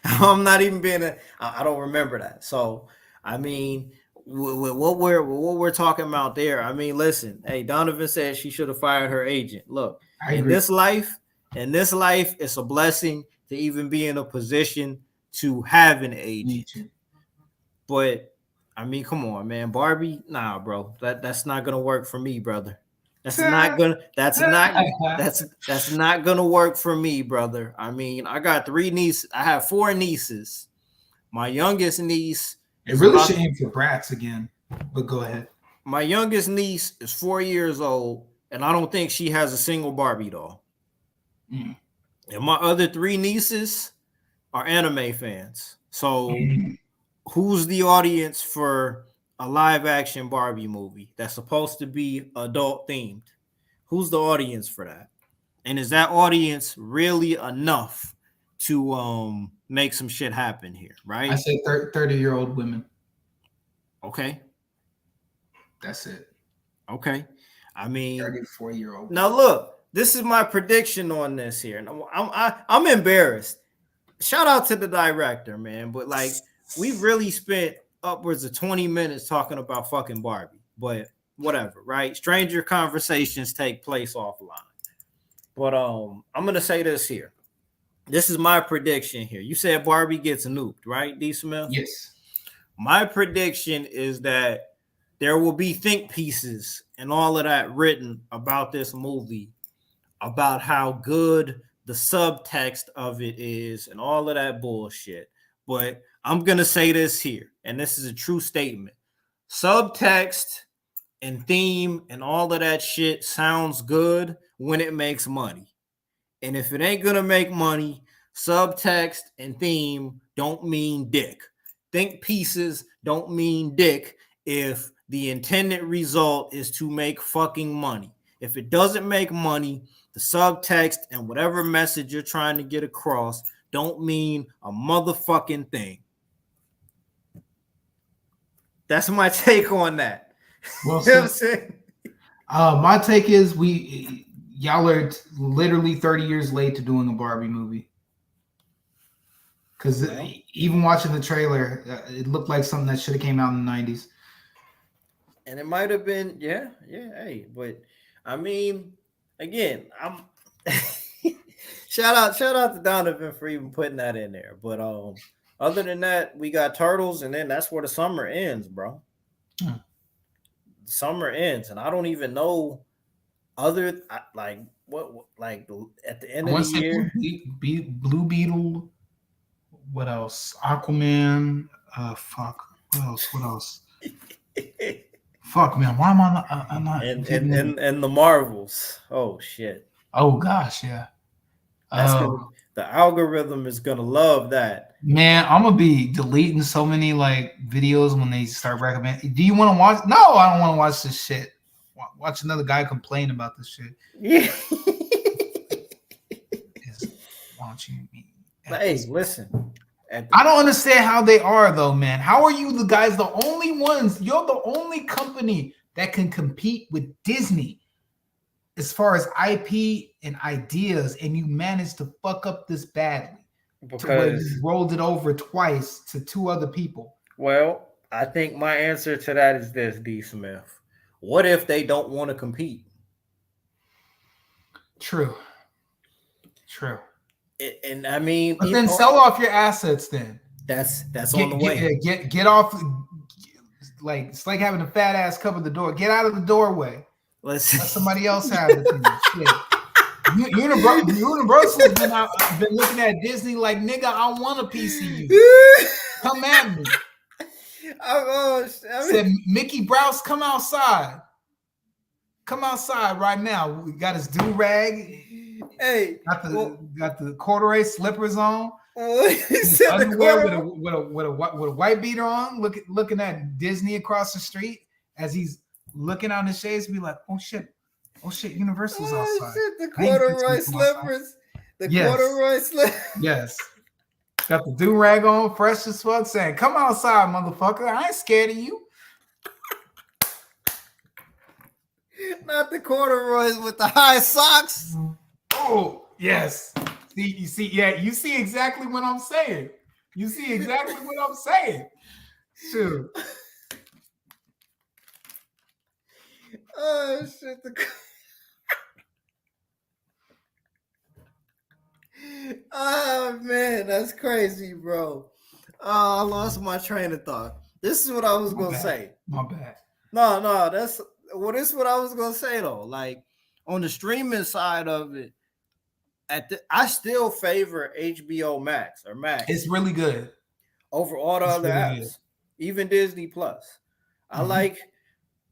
I'm not even being I don't remember that. So I mean, with what we're talking about there, I mean, listen, hey, Donovan said she should have fired her agent. Look, in this life, it's a blessing to even be in a position to have an agent. But I mean, come on, man, Barbie, nah, bro, that's not gonna work for me, brother. That's not gonna work for me, brother. I mean, I got 3 nieces. I have 4 nieces. My youngest niece. It really should aim for brats again, but go ahead. My youngest niece is 4 years old, and I don't think she has a single Barbie doll. And my other 3 nieces are anime fans. So, who's the audience for a live action Barbie movie that's supposed to be adult themed? Who's the audience for that? And is that audience really enough to make some shit happen here, right? I say 30-year-old women. Okay. That's it. Okay. I mean, 34-year-old. now look, this is my prediction on this here. And I'm embarrassed. Shout out to the director, man. But like, we've really spent upwards of 20 minutes talking about fucking Barbie. But whatever, right? Stranger conversations take place offline. But I'm gonna say this here. This is my prediction here. You said Barbie gets nuked, right, D. Smith? Yes. My prediction is that there will be think pieces and all of that written about this movie, about how good the subtext of it is and all of that bullshit. But I'm going to say this here, and this is a true statement. Subtext and theme and all of that shit sounds good when it makes money. And if it ain't going to make money, subtext and theme don't mean dick. Think pieces don't mean dick if the intended result is to make fucking money. If it doesn't make money, the subtext and whatever message you're trying to get across don't mean a motherfucking thing. That's my take on that. Well, You know what I'm saying? my take is y'all are literally 30 years late to doing a Barbie movie. Because even watching the trailer, it looked like something that should have came out in the 90s. And it might have been, yeah, hey, but I mean, again, I'm shout out to Donovan for even putting that in there. But other than that, we got Turtles, and then that's where the summer ends, bro. The summer ends, and I don't even know what at the end of the year. Blue Beetle. What else? Aquaman. Fuck. What else? Fuck, man. Why am I not? I'm not. And the Marvels. Oh shit. Oh gosh, yeah. The algorithm is gonna love that. Man, I'm gonna be deleting so many like videos when they start recommending. Do you want to watch? No, I don't want to watch this shit. Watch another guy complain about this shit. Yeah. Is watching me. But hey, listen. I don't understand how they are though, man. How are you the guys the only ones? You're the only company that can compete with Disney as far as IP and ideas, and you managed to fuck up this badly. Because you rolled it over twice to two other people. Well, I think my answer to that is this, D. Smith. What if they don't want to compete? True. And I mean, but then sell off your assets. Then that's on the way. Get off. Like it's like having a fat ass cover the door. Get out of the doorway. Let somebody else have it. Shit. Universal's been looking at Disney like, nigga, I want a piece of you. Come at me. Said Mickey Browse, come outside. Come outside right now. We got his do-rag. Hey, got the corduroy slippers on. Underwear with a white beater on, looking at Disney across the street as he's looking out in the shades, be like, oh shit, Universal's outside. Shit, the corduroy slippers. Corduroy slippers. Yes. Got the do-rag on, fresh as fuck, saying, come outside, motherfucker. I ain't scared of you. Not the corduroys with the high socks. Oh, yes. You see exactly what I'm saying. Sure. Oh shit! Oh man, that's crazy, bro. Oh, I lost my train of thought. This is what I was gonna say. My bad. No, this is what I was gonna say though. Like on the streaming side of it, I still favor HBO Max or Max. It's really good over all the other apps, even Disney Plus.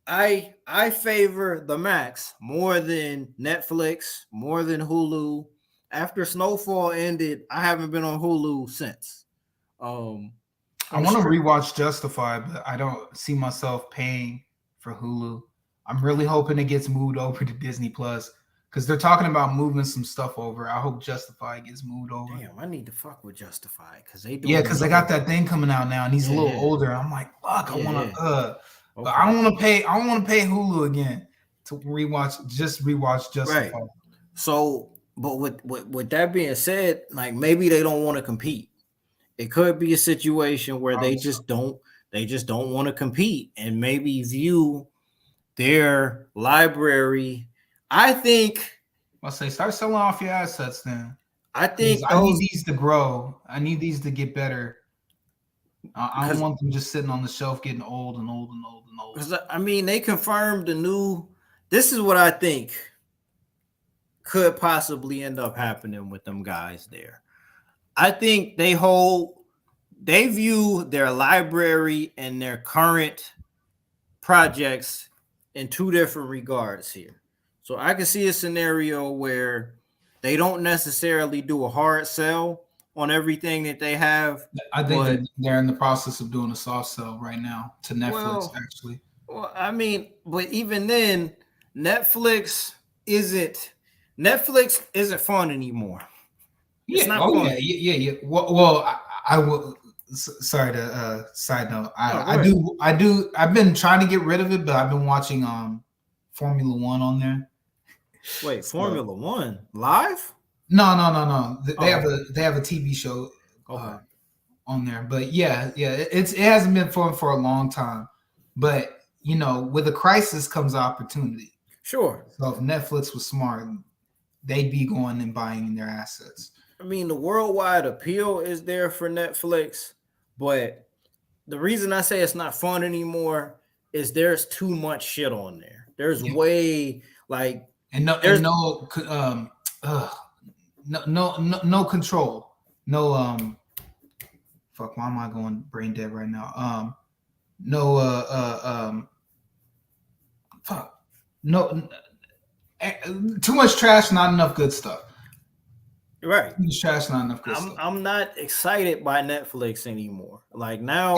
I favor the Max more than Netflix, more than Hulu. After Snowfall ended, I haven't been on Hulu since. I want to rewatch Justified, but I don't see myself paying for Hulu. I'm really hoping it gets moved over to Disney Plus because they're talking about moving some stuff over. I hope Justified gets moved over. Damn, I need to fuck with Justified because they because they got that thing coming out now, and he's a little older. I'm like, fuck, I want to. But I don't want to pay. I don't want to pay Hulu again to rewatch Justified. Right. So, but with that being said, like maybe they don't want to compete. It could be a situation where they just don't want to compete and maybe view their library. I think I'll say start selling off your assets then. I think I need these to grow. I need these to get better. I don't want them just sitting on the shelf getting old and old and old and old. Because I mean, they confirmed the new. This is what I think could possibly end up happening with them guys there. I think they view their library and their current projects in two different regards here. So I can see a scenario where they don't necessarily do a hard sell on everything that they have. I think they're in the process of doing a soft sell right now to Netflix, actually. Well, I mean, but even then, Netflix isn't fun anymore. It's not fun. Yeah. Well, I will. Sorry to side note. I've been trying to get rid of it, but I've been watching Formula One on there. Wait, Formula One live? No. They have a TV show on there, but yeah, it hasn't been fun for a long time. But you know, with a crisis comes opportunity. Sure. So if Netflix was smart, they'd be going and buying their assets. I mean, the worldwide appeal is there for Netflix, but the reason I say it's not fun anymore is there's too much shit on there. There's way like no control. No fuck, why am I going brain dead right now? Too much trash, not enough good stuff. Right. Too much trash, not enough good stuff. I'm not excited by Netflix anymore. Like now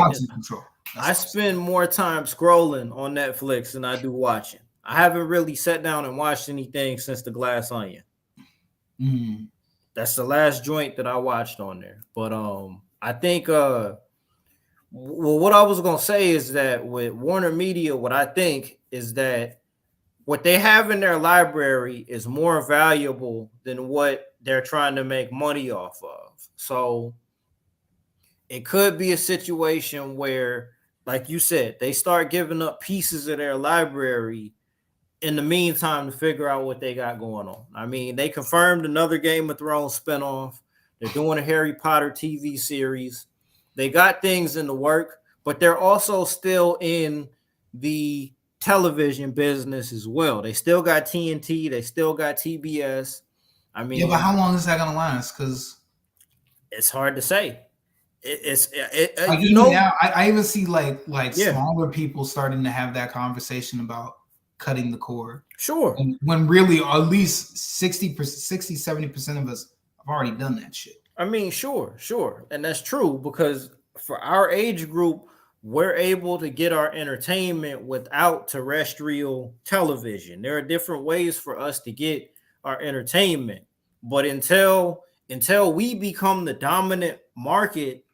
I spend more time scrolling on Netflix than I do watching. I haven't really sat down and watched anything since The Glass Onion. That's the last joint that I watched on there. But I think what I was gonna say is that with Warner Media, what I think is that what they have in their library is more valuable than what they're trying to make money off of. So it could be a situation where, like you said, they start giving up pieces of their library in the meantime to figure out what they got going on. I mean, they confirmed another Game of Thrones spinoff. They're doing a Harry Potter TV series. They got things in the work, but they're also still in the television business as well. They still got TNT. They still got TBS. I mean, yeah, but how long is that gonna last? Because it's hard to say. Like now, I even see like smaller people starting to have that conversation about cutting the cord. Sure. And when really at least 70% of us have already done that shit. I mean, sure. And that's true because for our age group, we're able to get our entertainment without terrestrial television. There are different ways for us to get our entertainment. But until we become the dominant market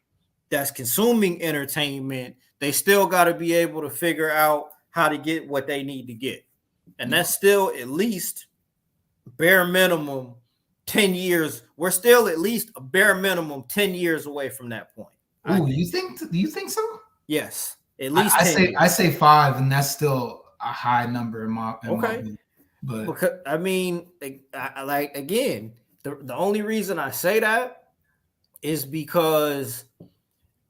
that's consuming entertainment, they still got to be able to figure out how to get what they need to get. And that's still at least bare minimum 10 years. We're still at least a bare minimum 10 years away from that point. Oh, do you think so? Yes. At least I say 5, and that's still a high number in my opinion. But because, I mean, like again, the only reason I say that is because,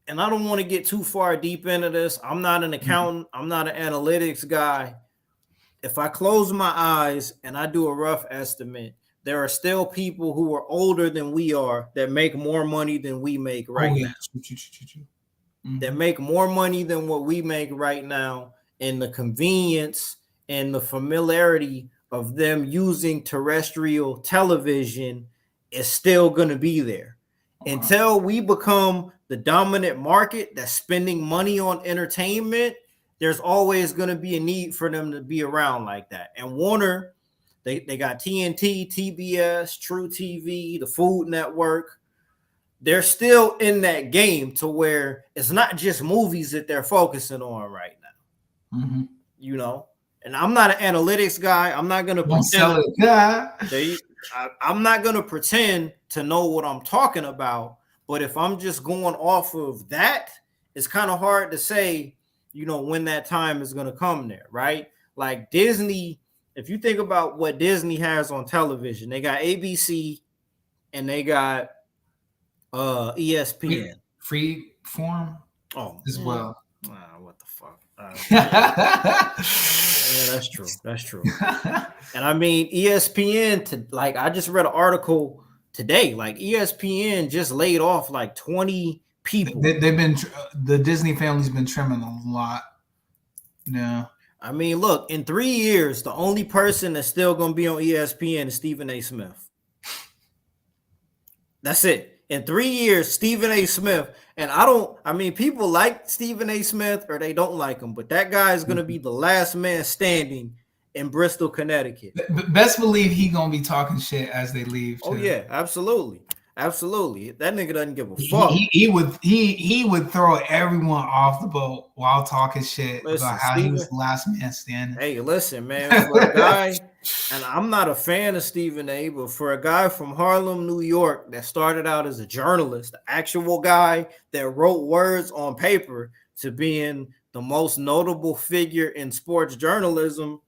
and I don't want to get too far deep into this. I'm not an accountant. I'm not an analytics guy. If I close my eyes and I do a rough estimate, there are still people who are older than we are that make more money than we make right now. That make more money than what we make right now, and the convenience and the familiarity of them using terrestrial television is still going to be there. Until we become the dominant market that's spending money on entertainment, there's always going to be a need for them to be around like that. And Warner, they got TNT, TBS, True TV, the Food Network. They're still in that game to where it's not just movies that they're focusing on right now. Mm-hmm. You know, and I'm not an analytics guy. I'm not gonna I'm not gonna pretend to know what I'm talking about. But if I'm just going off of that, it's kind of hard to say, you know, when that time is gonna come there, right? Like Disney, if you think about what Disney has on television, they got ABC and they got ESPN. Free form as well. What the fuck? Yeah, that's true. That's true. And I mean, ESPN I just read an article today. Like ESPN just laid off like 20 people. They've been the Disney family's been trimming a lot. Yeah. I mean, look, in 3 years, the only person that's still gonna be on ESPN is Stephen A. Smith. That's it. In 3 years, Stephen A. Smith, and people like Stephen A. Smith or they don't like him, but that guy is going to be the last man standing in Bristol, Connecticut. Best believe he going to be talking shit as they leave, too. Oh, yeah, absolutely. Absolutely. That nigga doesn't give a fuck. He would throw everyone off the boat while talking shit about how he was the last man standing. Hey, listen, man, for a guy, and I'm not a fan of Stephen A., but for a guy from Harlem, New York, that started out as a journalist, the actual guy that wrote words on paper, to being the most notable figure in sports journalism,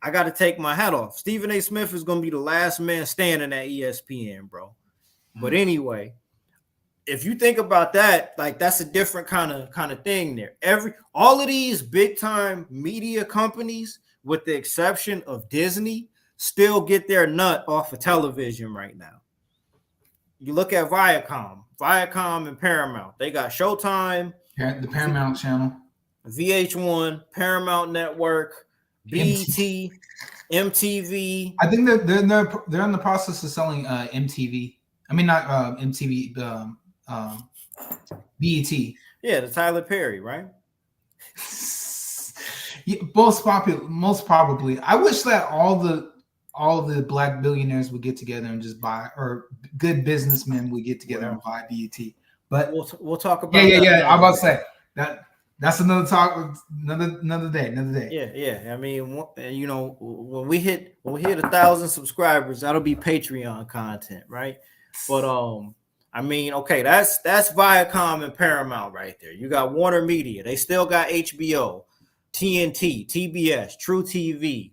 I got to take my hat off. Stephen A. Smith is going to be the last man standing at ESPN, bro. But anyway, if you think about that, like that's a different kind of thing there. All of these big time media companies, with the exception of Disney, still get their nut off of television right now. You look at Viacom and Paramount. They got Showtime, the Paramount channel, VH1, Paramount Network, BET, MTV. I think they're in the process of selling MTV. I mean, not MTV, BET. Yeah, the Tyler Perry, right? Yeah, most probably. I wish that all the black billionaires would get together and just buy, or good businessmen would get together and buy BET. But we'll talk about. Yeah. I'm about to say that. That's another talk, another day. Yeah. I mean, you know, when we hit 1,000 subscribers, that'll be Patreon content, right? But I mean, okay, that's Viacom and Paramount right there. You got Warner Media. They still got HBO, TNT, TBS, True TV,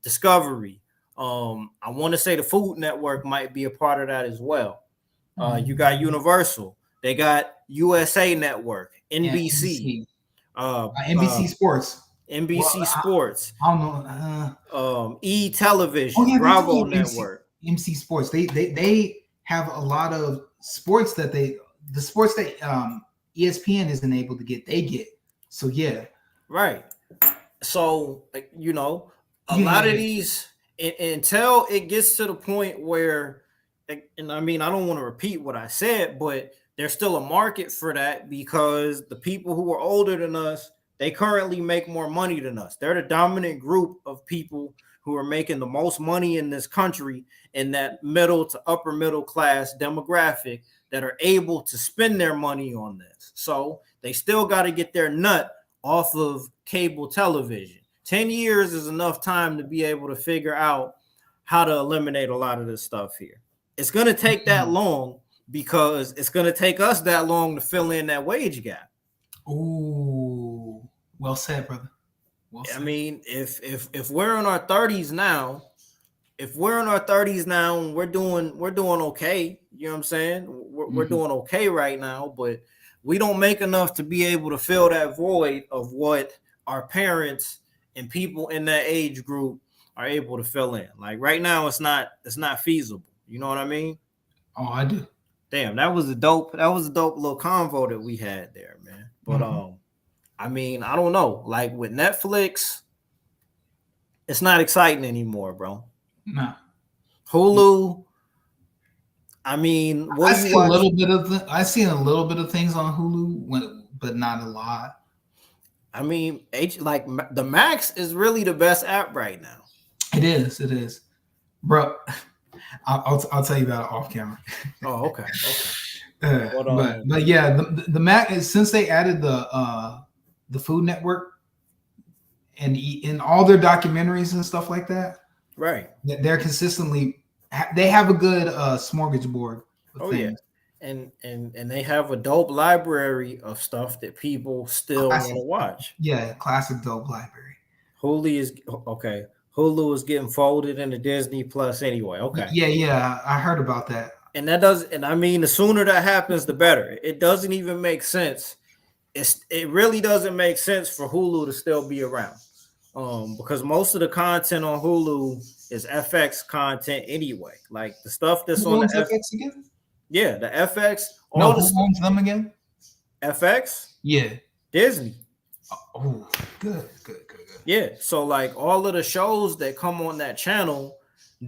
Discovery. I want to say the Food Network might be a part of that as well. You got Universal. They got USA Network, NBC, NBC Sports. NBC Sports. I don't know. E-Television, Bravo Network. MC Sports. They have a lot of sports that the sports that ESPN isn't able to get, they get. So yeah. Right. So, you know, a lot of these, until it gets to the point where, and I mean, I don't want to repeat what I said, but there's still a market for that, because the people who are older than us, they currently make more money than us. They're the dominant group of people who are making the most money in this country, in that middle to upper middle class demographic, that are able to spend their money on this. So they still got to get their nut off of cable television. 10 years is enough time to be able to figure out how to eliminate a lot of this stuff here. It's going to take that long, because it's going to take us that long to fill in that wage gap. Ooh, well said, brother. Well said. I mean, if we're in our 30s now, and we're doing okay, you know what I'm saying? We're doing okay right now, but we don't make enough to be able to fill that void of what our parents and people in that age group are able to fill in. Like right now, it's not feasible. You know what I mean? Oh, I do. Damn, that was a dope little convo that we had there, man. But I mean, I don't know. Like with Netflix, it's not exciting anymore, bro. No. Hulu, I mean, I what do see you a watch? little bit of I seen a little bit of things on Hulu, but not a lot. I mean, the Max is really the best app right now. It is, bro. I'll tell you about it off camera. Oh, okay, okay. But yeah, the Mac is, since they added the Food Network and in all their documentaries and stuff like that, right? they're consistently they have a good smorgasbord of Oh things. yeah, and they have a dope library of stuff that people still want to watch. Yeah, classic dope library. Hulu is okay. Hulu is getting folded into Disney Plus anyway. Okay. Yeah, I heard about that. And that does, and I mean, the sooner that happens, the better. It doesn't even make sense. It really doesn't make sense for Hulu to still be around, because most of the content on Hulu is FX content anyway. Like the stuff that's Who on owns the FX again? yeah, the FX. No, who owns them again? FX? Yeah, Disney. Oh, good. Yeah, so like all of the shows that come on that channel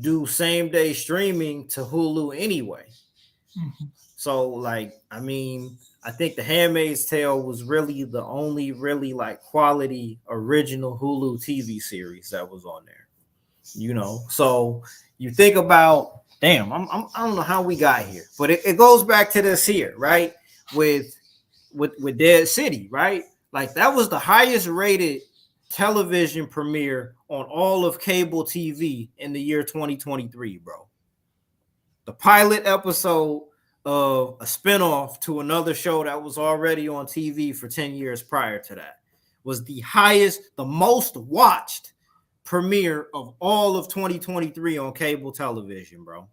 do same day streaming to Hulu anyway. Mm-hmm. So like, I mean, I think The Handmaid's Tale was really the only really like quality original Hulu TV series that was on there. You know, so you think about, damn, I don't know how we got here, but it goes back to this here, right? With Dead City, right? Like that was the highest rated television premiere on all of cable TV in the year 2023, bro. The pilot episode of a spinoff to another show that was already on TV for 10 years prior to that was the most watched premiere of all of 2023 on cable television, bro.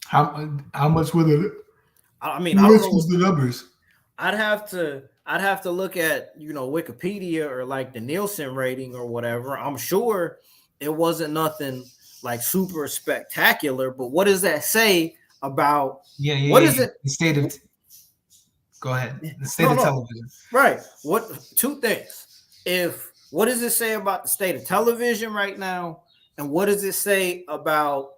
How much was it? I mean, I don't know the numbers. I'd have to look at, you know, Wikipedia or like the Nielsen rating or whatever. I'm sure it wasn't nothing like super spectacular, but what does that say about what is it? The state of go ahead. The state of television. Right. Two things. What does it say about the state of television right now? And what does it say about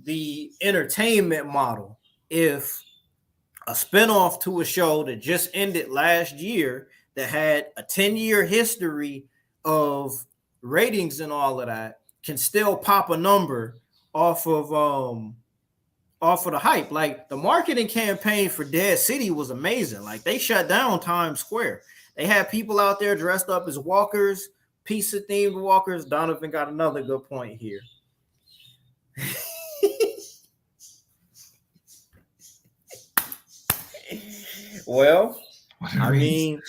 the entertainment model? If a spinoff to a show that just ended last year that had a 10-year history of ratings and all of that can still pop a number off of the hype. Like the marketing campaign for Dead City was amazing. Like they shut down Times Square. They had people out there dressed up as walkers, pizza themed walkers. Donovan got another good point here. Well, I mean,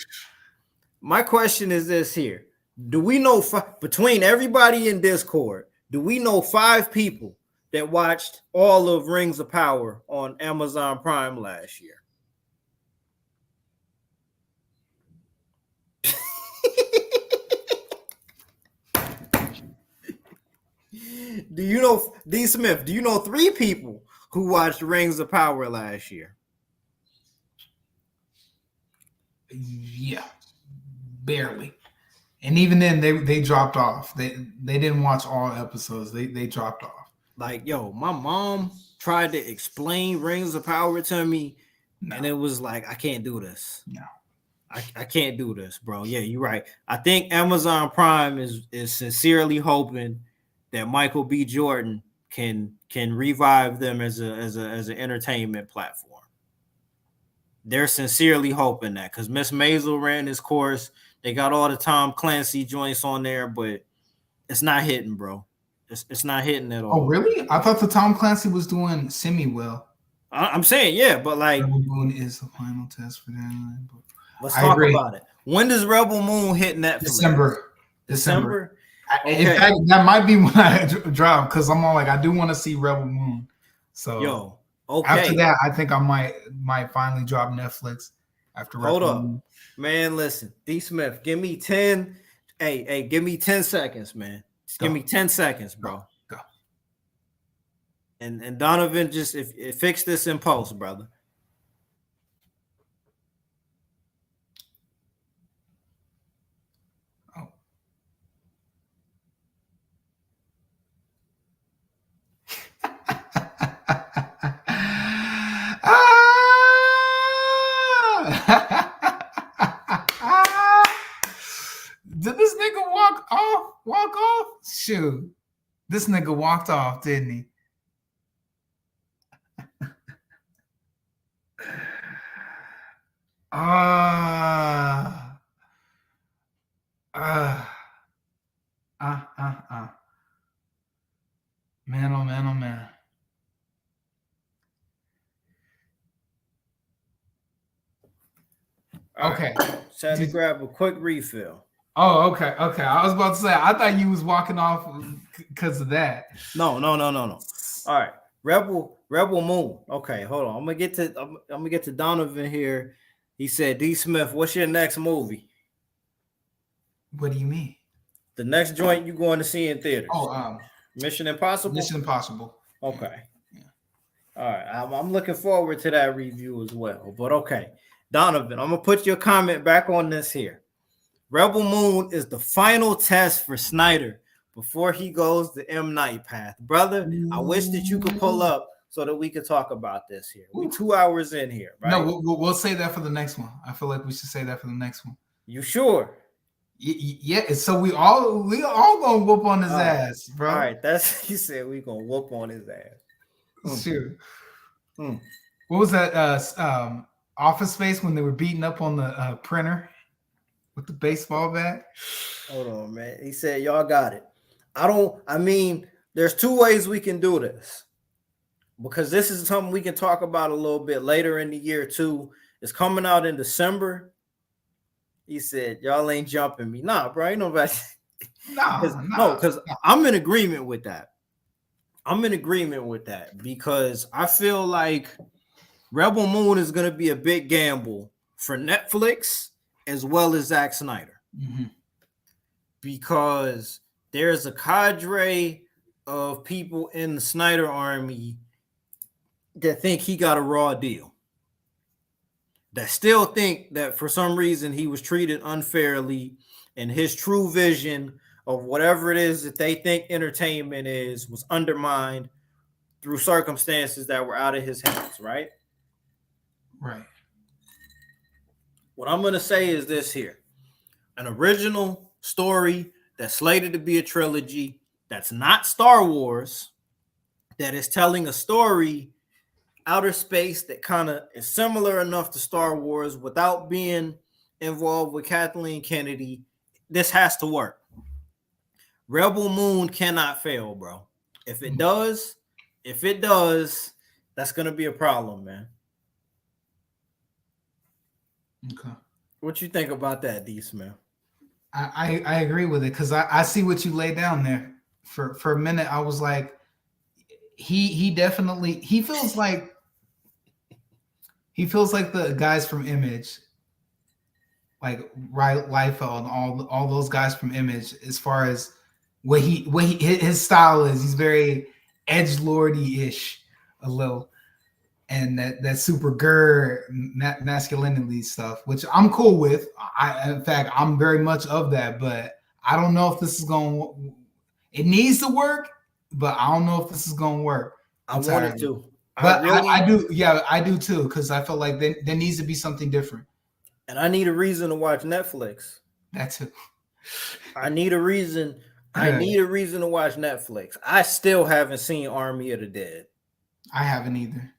my question is this here. Do we know between everybody in Discord, do we know 5 people that watched all of Rings of Power on Amazon Prime last year? Do you know, D. Smith, do you know 3 people who watched Rings of Power last year? Yeah, barely. And even then they dropped off. They didn't watch all episodes. They dropped off. Like, yo, my mom tried to explain Rings of Power to me, and it was like, I can't do this. No. I can't do this, bro. Yeah, you're right. I think Amazon Prime is sincerely hoping that Michael B. Jordan can revive them as an entertainment platform. They're sincerely hoping that, because Miss Maisel ran this course. They got all the Tom Clancy joints on there, but it's not hitting, bro. It's not hitting at all. Oh, really? I thought the Tom Clancy was doing semi-well. I'm saying, yeah, but like Rebel Moon is the final test for that. Let's talk about it. When does Rebel Moon hit Netflix? December? Okay. In fact, that might be when I drop, because I'm all like, I do want to see Rebel Moon. So after that, I think I might finally drop Netflix after Rebel Moon. Man, listen, D. Smith, give me 10. Hey, give me 10 seconds, man. Just give me 10 seconds, bro. Go. And Donovan, just if fix this in post, brother. Shoot, this nigga walked off, didn't he? Ah, man, oh man, oh man. Okay. Just had to grab a quick refill. Oh, okay. I was about to say, I thought you was walking off because of that. No. All right. Rebel Moon. Okay, hold on. I'm gonna get to Donovan here. He said, D Smith, what's your next movie? What do you mean? The next joint you going to see in theaters? Oh, Mission Impossible. Mission Impossible. Okay. Yeah. All right. I'm looking forward to that review as well. But okay, Donovan, I'm gonna put your comment back on this here. Rebel Moon is the final test for Snyder before he goes the M. Night path. Brother, I wish that you could pull up so that we could talk about this here. We're 2 hours in here, right? No, we'll say that for the next one. I feel like we should say that for the next one. You sure? Yeah, so we all gonna whoop on his ass, bro. All right, that's he said we gonna whoop on his ass. Sure. What was that Office Space when they were beating up on the printer with the baseball bat? Hold on, man. He said y'all got it. I mean, there's two ways we can do this, because this is something we can talk about a little bit later in the year too. It's coming out in December. He said, y'all ain't jumping me. Nah, bro, ain't nobody. No, because I'm in agreement with that. Because I feel like Rebel Moon is going to be a big gamble for Netflix as well as Zack Snyder. Mm-hmm. Because there's a cadre of people in the Snyder army that think he got a raw deal, that still think that for some reason he was treated unfairly, and his true vision of whatever it is that they think entertainment is was undermined through circumstances that were out of his hands, right? Right. What I'm going to say is this here. An original story that's slated to be a trilogy, that's not Star Wars, that is telling a story outer space that kind of is similar enough to Star Wars without being involved with Kathleen Kennedy. This has to work. Rebel Moon cannot fail, bro. If it does, that's going to be a problem, man. Okay. What you think about that, D. Smith? I agree with it, because I see what you laid down there. For a minute, I was like, he definitely feels like the guys from Image, like Liefeld and all those guys from Image, as far as what his style is. He's very edgelordy-ish a little, and that super masculinity stuff, which I'm cool with. In fact, I'm very much of that, but I don't know if this is going. It needs to work, but I don't know if this is going to work. I want it to. But I do. Yeah, I do too, because I feel like there needs to be something different. And I need a reason to watch Netflix. That's it. I need a reason. I need a reason to watch Netflix. I still haven't seen Army of the Dead. I haven't either.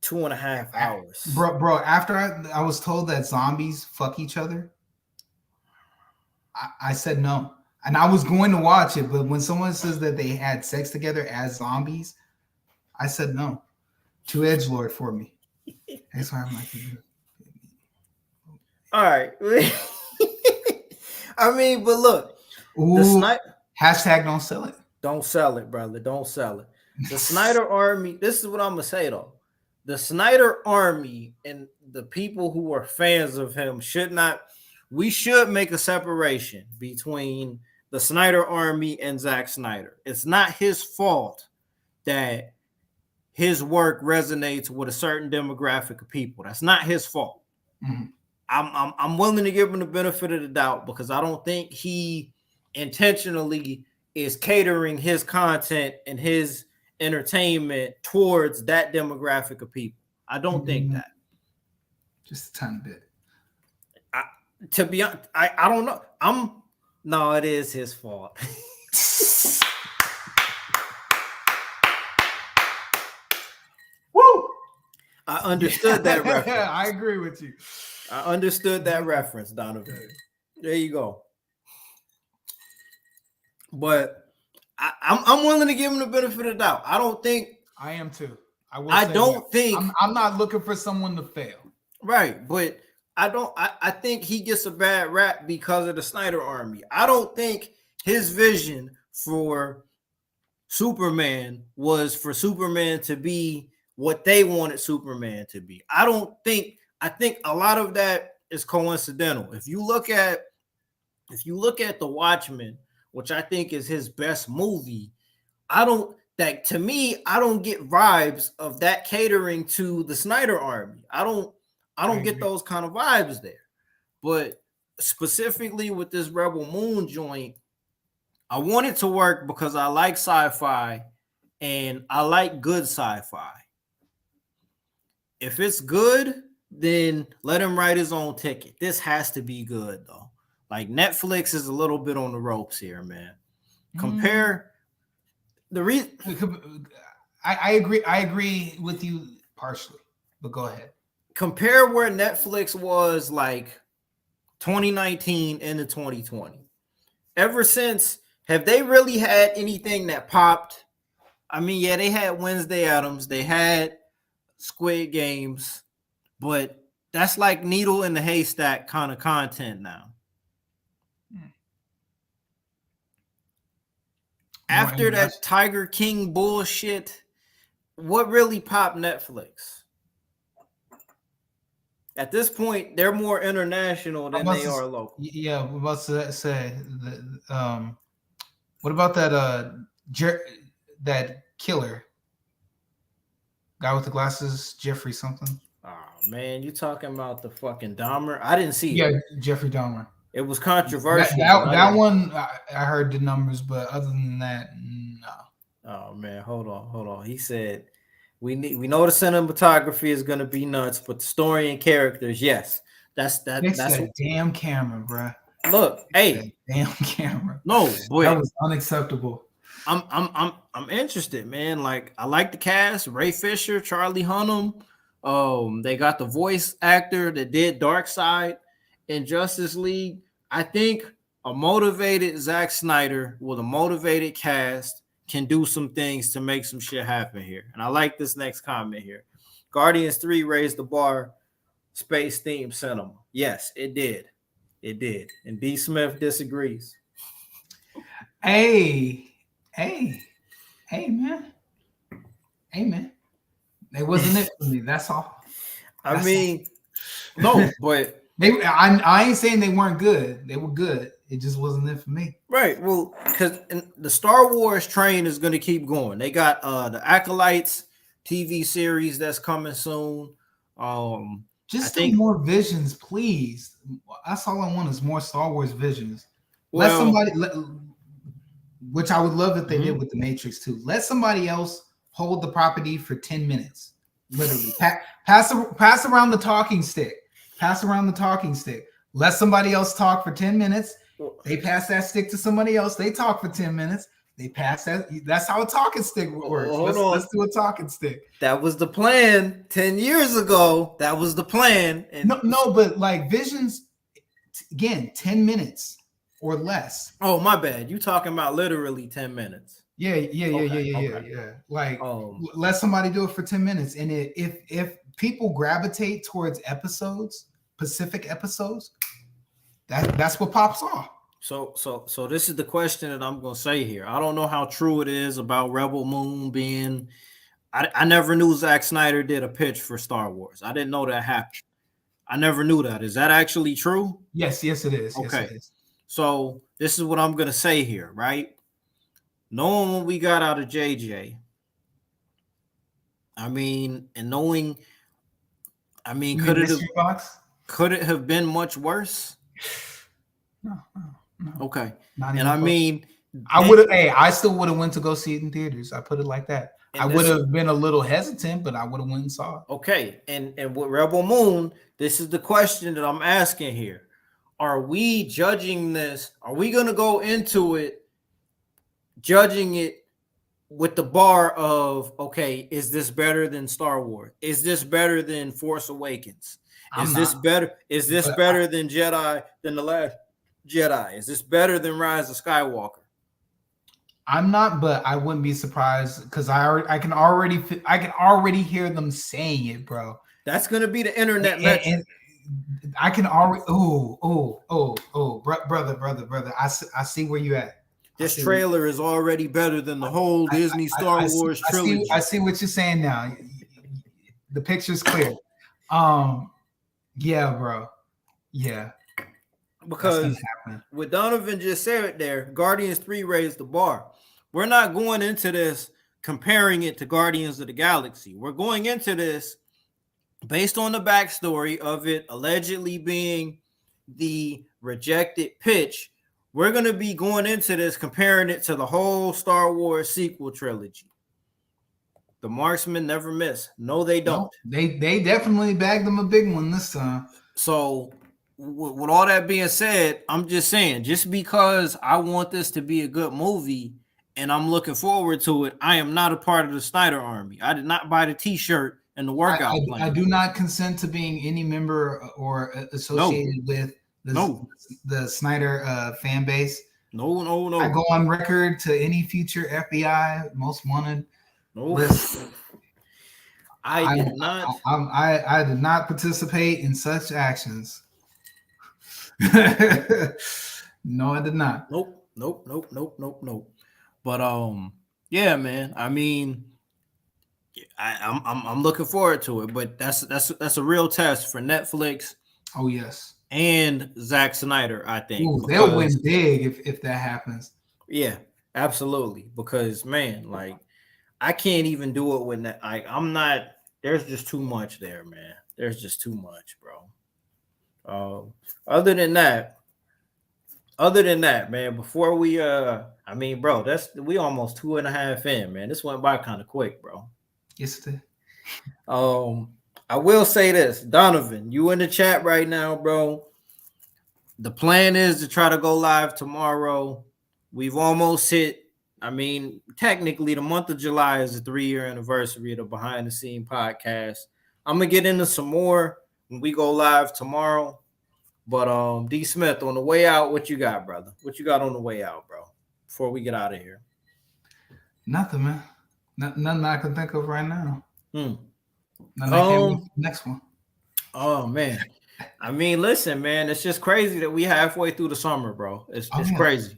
2.5 hours. Bro, after I was told that zombies fuck each other, I said no. And I was going to watch it, but when someone says that they had sex together as zombies, I said no. Too edgelord for me. That's why I'm like, all right. I mean, but look, hashtag don't sell it. Don't sell it, brother. Don't sell it. The Snyder Army, this is what I'm going to say, though. The Snyder Army and the people who are fans of him we should make a separation between the Snyder Army and Zack Snyder. It's not his fault that his work resonates with a certain demographic of people. That's not his fault. Mm-hmm. I'm willing to give him the benefit of the doubt, because I don't think he intentionally is catering his content and his entertainment towards that demographic of people. I don't think that. Just a tiny bit. To be honest, I don't know. No, it is his fault. I understood that reference. I agree with you. I understood that reference, Donovan. There you go. But I'm willing to give him the benefit of the doubt. I don't think I am too. I don't think I'm not looking for someone to fail. Right, but I think he gets a bad rap because of the Snyder Army. I don't think his vision for Superman was for Superman to be what they wanted Superman to be. I think a lot of that is coincidental. If you look at The Watchmen, which I think is his best movie, I don't get vibes of that catering to the Snyder Army. I don't get those kind of vibes there. But specifically with this Rebel Moon joint, I want it to work because I like sci-fi and I like good sci-fi. If it's good, then let him write his own ticket. This has to be good though. Like Netflix is a little bit on the ropes here, man. Compare the reason. I agree with you partially, but go ahead. Compare where Netflix was like 2019 into 2020. Ever since, have they really had anything that popped? I mean, yeah, they had Wednesday Addams, they had Squid Games, but that's like needle in the haystack kind of content now. After that Tiger King bullshit, what really popped Netflix? At this point, they're more international than they are local. Yeah, we're about to say what about that that killer guy with the glasses, Jeffrey something? Oh man, you talking about the fucking Dahmer? I didn't see it. Yeah, Jeffrey Dahmer. It was controversial. That one, I heard the numbers, but other than that, no. Oh man, hold on. He said we know the cinematography is gonna be nuts, but the story and characters, yes. That's that damn camera, bro. Look, hey, damn camera. No, boy, that was unacceptable. I'm interested, man. Like I like the cast: Ray Fisher, Charlie Hunnam. They got the voice actor that did Darkseid in Justice League. I think a motivated Zack Snyder with a motivated cast can do some things to make some shit happen here. And I like this next comment here. Guardians 3 raised the bar. Space theme cinema. Yes, it did. It did. And D. Smith disagrees. Hey, man. It wasn't it for me. That's all. I mean, no, but I ain't saying they weren't good. They were good. It just wasn't it for me. Right. Well, because the Star Wars train is going to keep going. They got the Acolytes TV series that's coming soon. Just do more visions, please. That's all I want is more Star Wars visions. Let somebody, which I would love if they did with the Matrix too. Let somebody else hold the property for 10 minutes. Literally, pass around the talking stick. Pass around the talking stick. Let somebody else talk for 10 minutes. They pass that stick to somebody else. They talk for 10 minutes. They pass that. That's how a talking stick works. Let's do a talking stick. That was the plan 10 years ago. That was the plan. And no, but like visions, again, 10 minutes or less. Oh, my bad. You talking about literally 10 minutes. Yeah. Like, let somebody do it for 10 minutes. And if people gravitate towards episodes, Pacific episodes, that's what pops off. So this is the question that I'm gonna say here. I don't know how true it is about Rebel Moon being. I never knew Zack Snyder did a pitch for Star Wars. I didn't know that happened. I never knew that. Is that actually true? Yes, it is. Okay. Yes, it is. So this is what I'm gonna say here, right? Knowing what we got out of JJ, I mean, and knowing, I mean, could it have been much worse? No. Okay. And I mean, I still would have went to go see it in theaters. I put it like that. I would have been a little hesitant, but I would have went and saw it. Okay. And with Rebel Moon, this is the question that I'm asking here. Are we judging this? Are we going to go into it judging it with the bar of, okay, is this better than Star Wars? Is this better than Force Awakens? I'm Is this not. better? Is this But better than The Last Jedi? Is this better than Rise of Skywalker? I'm not, but I wouldn't be surprised because I can already hear them saying it, bro. That's gonna be the internet And, metric. and I can already. Brother. I see where you at. This trailer is already better than the whole Disney Star Wars trilogy. I see what you're saying now. The picture's clear. Yeah, bro. Yeah. Because what Donovan just said there, Guardians 3 raised the bar. We're not going into this comparing it to Guardians of the Galaxy. We're going into this based on the backstory of it allegedly being the rejected pitch. We're going to be going into this comparing it to the whole Star Wars sequel trilogy. The marksmen never miss. No, they don't. No, they definitely bagged them a big one this time. So with all that being said, I'm just saying, just because I want this to be a good movie and I'm looking forward to it, I am not a part of the Snyder Army. I did not buy the T-shirt and the workout plan. I do not consent to being any member or associated with the Snyder fan base. No. I go on record to any future FBI most wanted list. I did not. I did not participate in such actions. No, I did not. Nope. But yeah, man. I mean, I'm looking forward to it. But that's a real test for Netflix. Oh yes, and Zack Snyder. I think they'll win big if that happens. Yeah, absolutely. Because man, like I can't even do it when that. I'm not. There's just too much there, man. There's just too much, bro. Other than that, man, before we I mean, bro, we almost 2.5 in, man. This went by kind of quick, bro. Yes, it did. I will say this, Donovan, you in the chat right now, bro. The plan is to try to go live tomorrow. We've almost hit. I mean, technically, the month of July is the 3-year anniversary of the Behind the Scene podcast. I'm gonna get into some more when we go live tomorrow. But D Smith, on the way out, what you got, brother? What you got on the way out, bro? Before we get out of here. Nothing, man. Nothing I can think of right now. Next one. Oh man. I mean, listen, man, it's just crazy that we halfway through the summer, bro. It's crazy.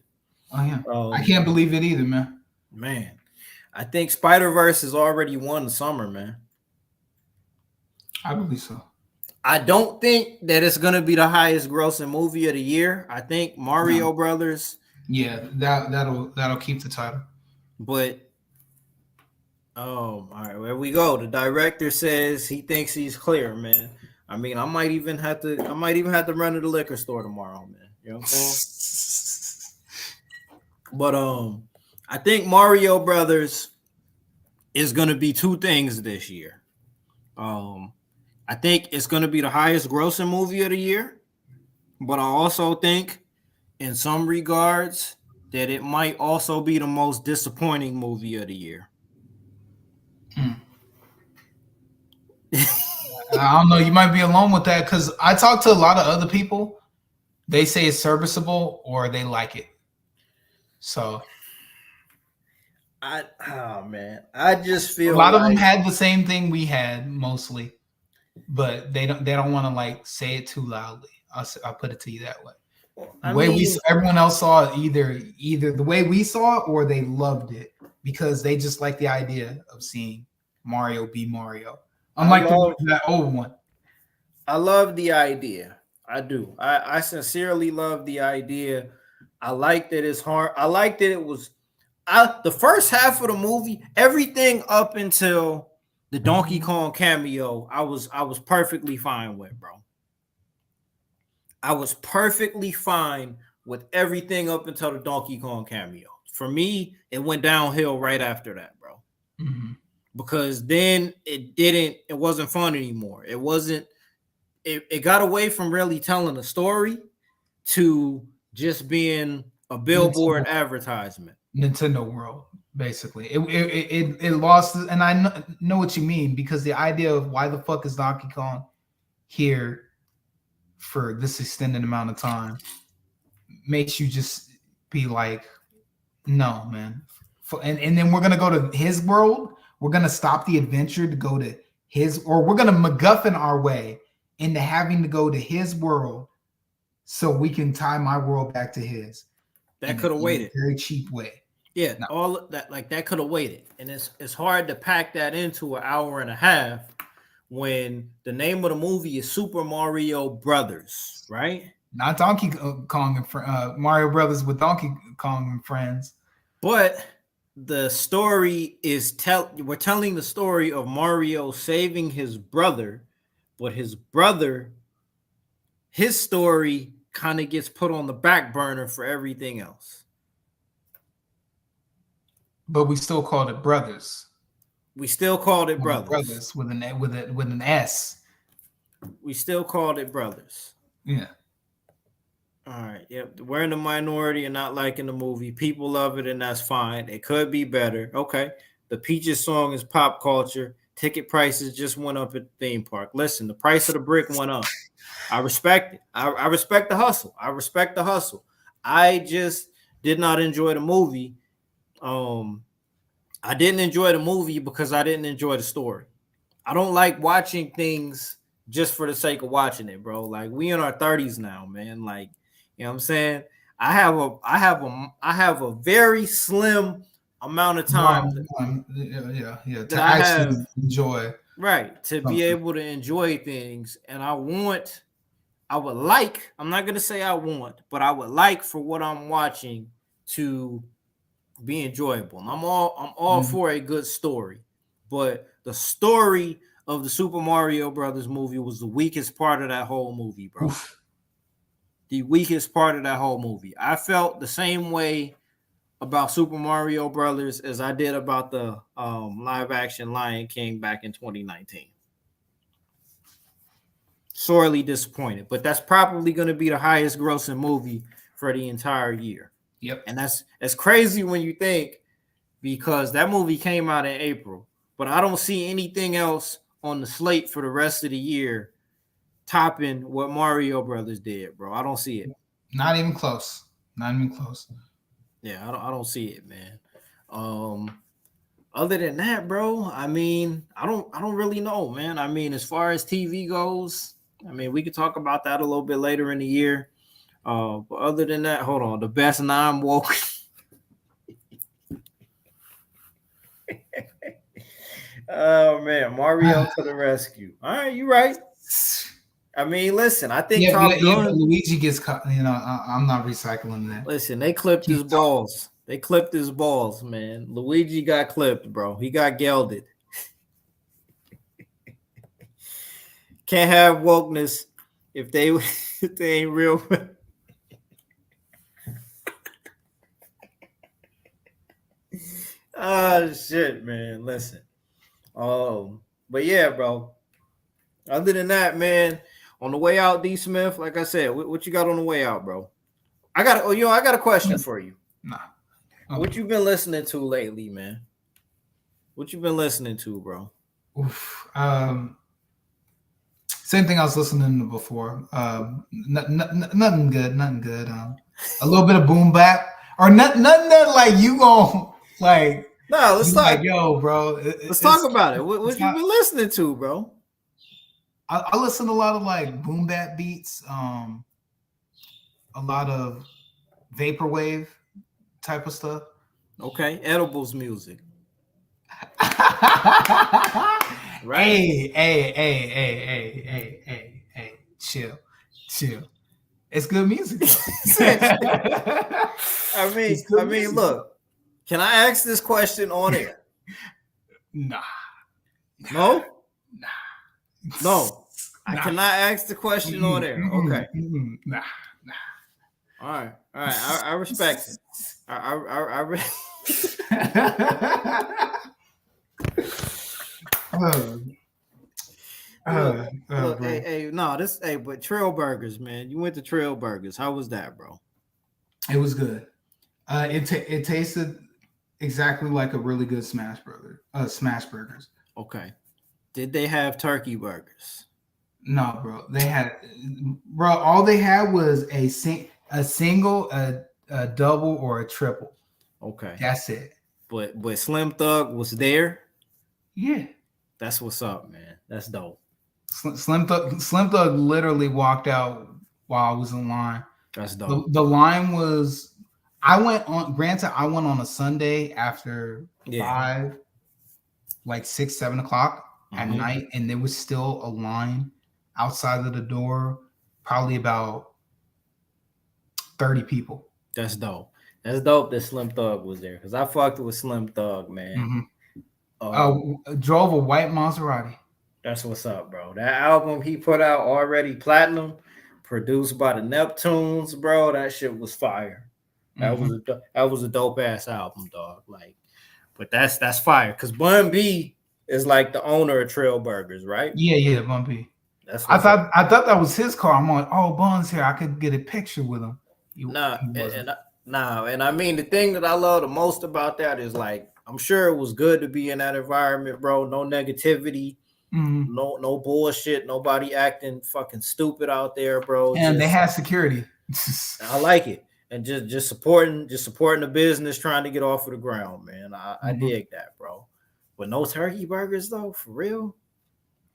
Oh yeah. I can't believe it either, man. Man, I think Spider-Verse has already won the summer, man. I believe so. I don't think that it's gonna be the highest grossing movie of the year. I think Mario Brothers. Yeah, that'll keep the title. But all right, where we go. The director says he thinks he's clear, man. I mean, I might even have to run to the liquor store tomorrow, man. You know what I'm saying? But I think Mario Brothers is gonna be two things this year. I think it's gonna be the highest grossing movie of the year, but I also think in some regards that it might also be the most disappointing movie of the year. I don't know. You might be alone with that because I talked to a lot of other people. They say it's serviceable or they like it. So, I just feel a lot of them had the same thing we had mostly, but they don't want to like say it too loudly. I'll put it to you that way. Everyone else saw it either the way we saw it or they loved it because they just like the idea of seeing Mario be Mario. Unlike that old one. I love the idea. I do. I sincerely love the idea. I like that it's hard. I like that it was the first half of the movie, everything up until the Donkey Kong cameo, I was perfectly fine with, bro. I was perfectly fine with everything up until the Donkey Kong cameo. For me, it went downhill right after that, bro. Mm-hmm. Because then it wasn't fun anymore. It got away from really telling a story to just being a billboard advertisement. Nintendo World. Basically, it lost, and I know what you mean, because the idea of why the fuck is Donkey Kong here for this extended amount of time makes you just be like, no, man. And then we're gonna go to his world. We're gonna stop the adventure to go to his, or we're gonna MacGuffin our way into having to go to his world so we can tie my world back to his. That could have waited. Very cheap way. Yeah, No. all of that, like that could have waited, and it's hard to pack that into an hour and a half when the name of the movie is Super Mario Brothers, right? Not Donkey Kong and Mario Brothers with Donkey Kong and friends. But the story is we're telling the story of Mario saving his brother, but his story kind of gets put on the back burner for everything else. But we still called it Brothers. We still called it Brothers. Brothers with an S. We still called it Brothers. Yeah. All right. Yep. We're in the minority and not liking the movie. People love it, and that's fine. It could be better. Okay. The Peaches song is pop culture. Ticket prices just went up at the theme park. Listen, the price of the brick went up. I respect it. I respect the hustle. I just did not enjoy the movie. I didn't enjoy the movie because I didn't enjoy the story. I don't like watching things just for the sake of watching it, bro. Like, we in our 30s now, man. Like, you know what I'm saying? I have a very slim amount of time to actually enjoy. Right, to be able to enjoy things. And I would like for what I'm watching to be enjoyable. And I'm all for a good story, but the story of the Super Mario Brothers movie was the weakest part of that whole movie, bro. Oof. The weakest part of that whole movie. I felt the same way about Super Mario Brothers as I did about the live action Lion King back in 2019. Sorely disappointed, but that's probably going to be the highest grossing movie for the entire year. Yep. And that's crazy when you think, because that movie came out in April, but I don't see anything else on the slate for the rest of the year topping what Mario Brothers did, bro. I don't see it. Not even close. Yeah, I don't see it, man. Other than that, bro, I mean, I don't really know, man. I mean, as far as TV goes, I mean, we could talk about that a little bit later in the year. But other than that, hold on. The best non-woke. Oh man, Mario to the rescue. All right, you're right. I mean, listen, I think Luigi gets caught. You know, I'm not recycling that. Listen, they clipped his balls. They clipped his balls, man. Luigi got clipped, bro. He got gelded. Can't have wokeness if they ain't real. Oh shit, man. Listen. But yeah, bro. Other than that, man, on the way out, D Smith, like I said, what you got on the way out, bro? I got a question for you. Nah. Okay. What you been listening to lately, man? What you been listening to, bro? Oof. Same thing I was listening to before. Nothing good. A little bit of boom bap, or nothing that like you gon' like. No, let's talk. Like, yo, bro. Let's talk about it. What you been listening to, bro? I listen to a lot of like boom bap beats, a lot of vaporwave type of stuff. Okay, edibles music. Right. Hey, chill. It's good music. I mean, look. Can I ask this question on air? Nah. No? No. I cannot ask the question on air. Okay. Nah. All right. I respect it. Look, but Trail Burgers, man. You went to Trail Burgers. How was that, bro? It was good. It tasted exactly like a really good smash burgers. Okay. Did they have turkey burgers? No, bro. All they had was a single, a double, or a triple. Okay. That's it. But Slim Thug was there. Yeah. That's what's up, man. That's dope. Slim Thug literally walked out while I was in line. That's dope. The line was, I went on a Sunday after 5, like 6, 7 o'clock at night, and there was still a line outside of the door, probably about 30 people. That's dope. That's dope that Slim Thug was there, because I fucked with Slim Thug, man. Drove a white Maserati. That's what's up, bro. That album he put out, already platinum, produced by the Neptunes, bro. That shit was fire. That was a dope ass album, dog. Like, but that's fire. Cause Bun B is like the owner of Trail Burgers, right? Yeah, Bun B. I thought that was his car. I'm like, oh, Bun's here. I could get a picture with him. And I mean, the thing that I love the most about that is, like, I'm sure it was good to be in that environment, bro. No negativity, no bullshit, nobody acting fucking stupid out there, bro. And they had security. I like it. And just supporting the business, trying to get off of the ground, man. I dig that, bro. But no turkey burgers though, for real.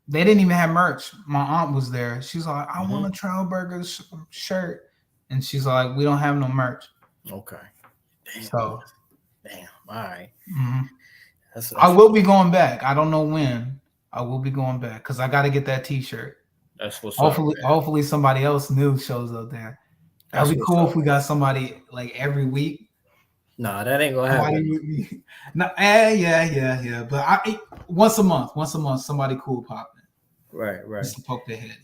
They didn't even have merch. My aunt was there. She's like, I want a Trail Burgers shirt. And she's like, we don't have no merch. Okay. Damn. All right. That's I will be going back. I don't know when. I will be going back because I got to get that T-shirt. That's what's hopefully somebody else new shows up there. That'd be cool if we got somebody like every week. Nah, that ain't gonna happen. Yeah. But once a month, somebody cool popping. Right. Just to poke their head.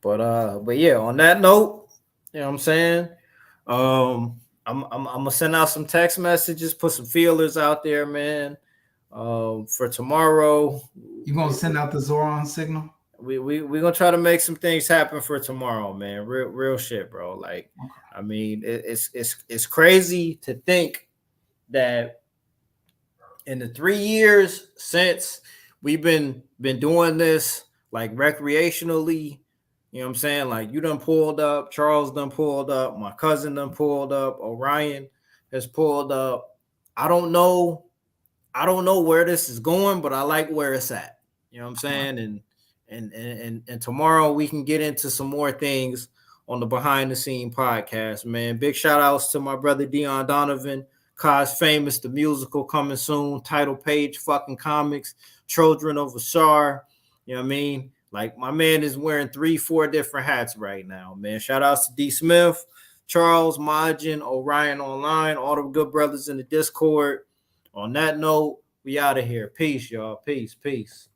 But yeah, on that note, you know what I'm saying? I'm gonna send out some text messages, put some feelers out there, man. For tomorrow. You gonna send out the Zoran signal? We gonna try to make some things happen for tomorrow, man. Real shit, bro. Like, okay. I mean, it's crazy to think that in the 3 years since we've been doing this, like, recreationally, you know what I'm saying? Like, you done pulled up, Charles done pulled up, my cousin done pulled up, Orion has pulled up. I don't know where this is going, but I like where it's at. You know what I'm saying? And tomorrow we can get into some more things on the Behind the Scene podcast, man. Big shout outs to my brother Dion Donovan, Cause Famous, the musical coming soon, title page fucking comics, Children of Ashar. You know what I mean? Like, my man is wearing 3-4 different hats right now, man. Shout outs to D Smith, Charles, Majin, Orion Online, all the good brothers in the Discord. On that note, we out of here. Peace, y'all. Peace. Peace.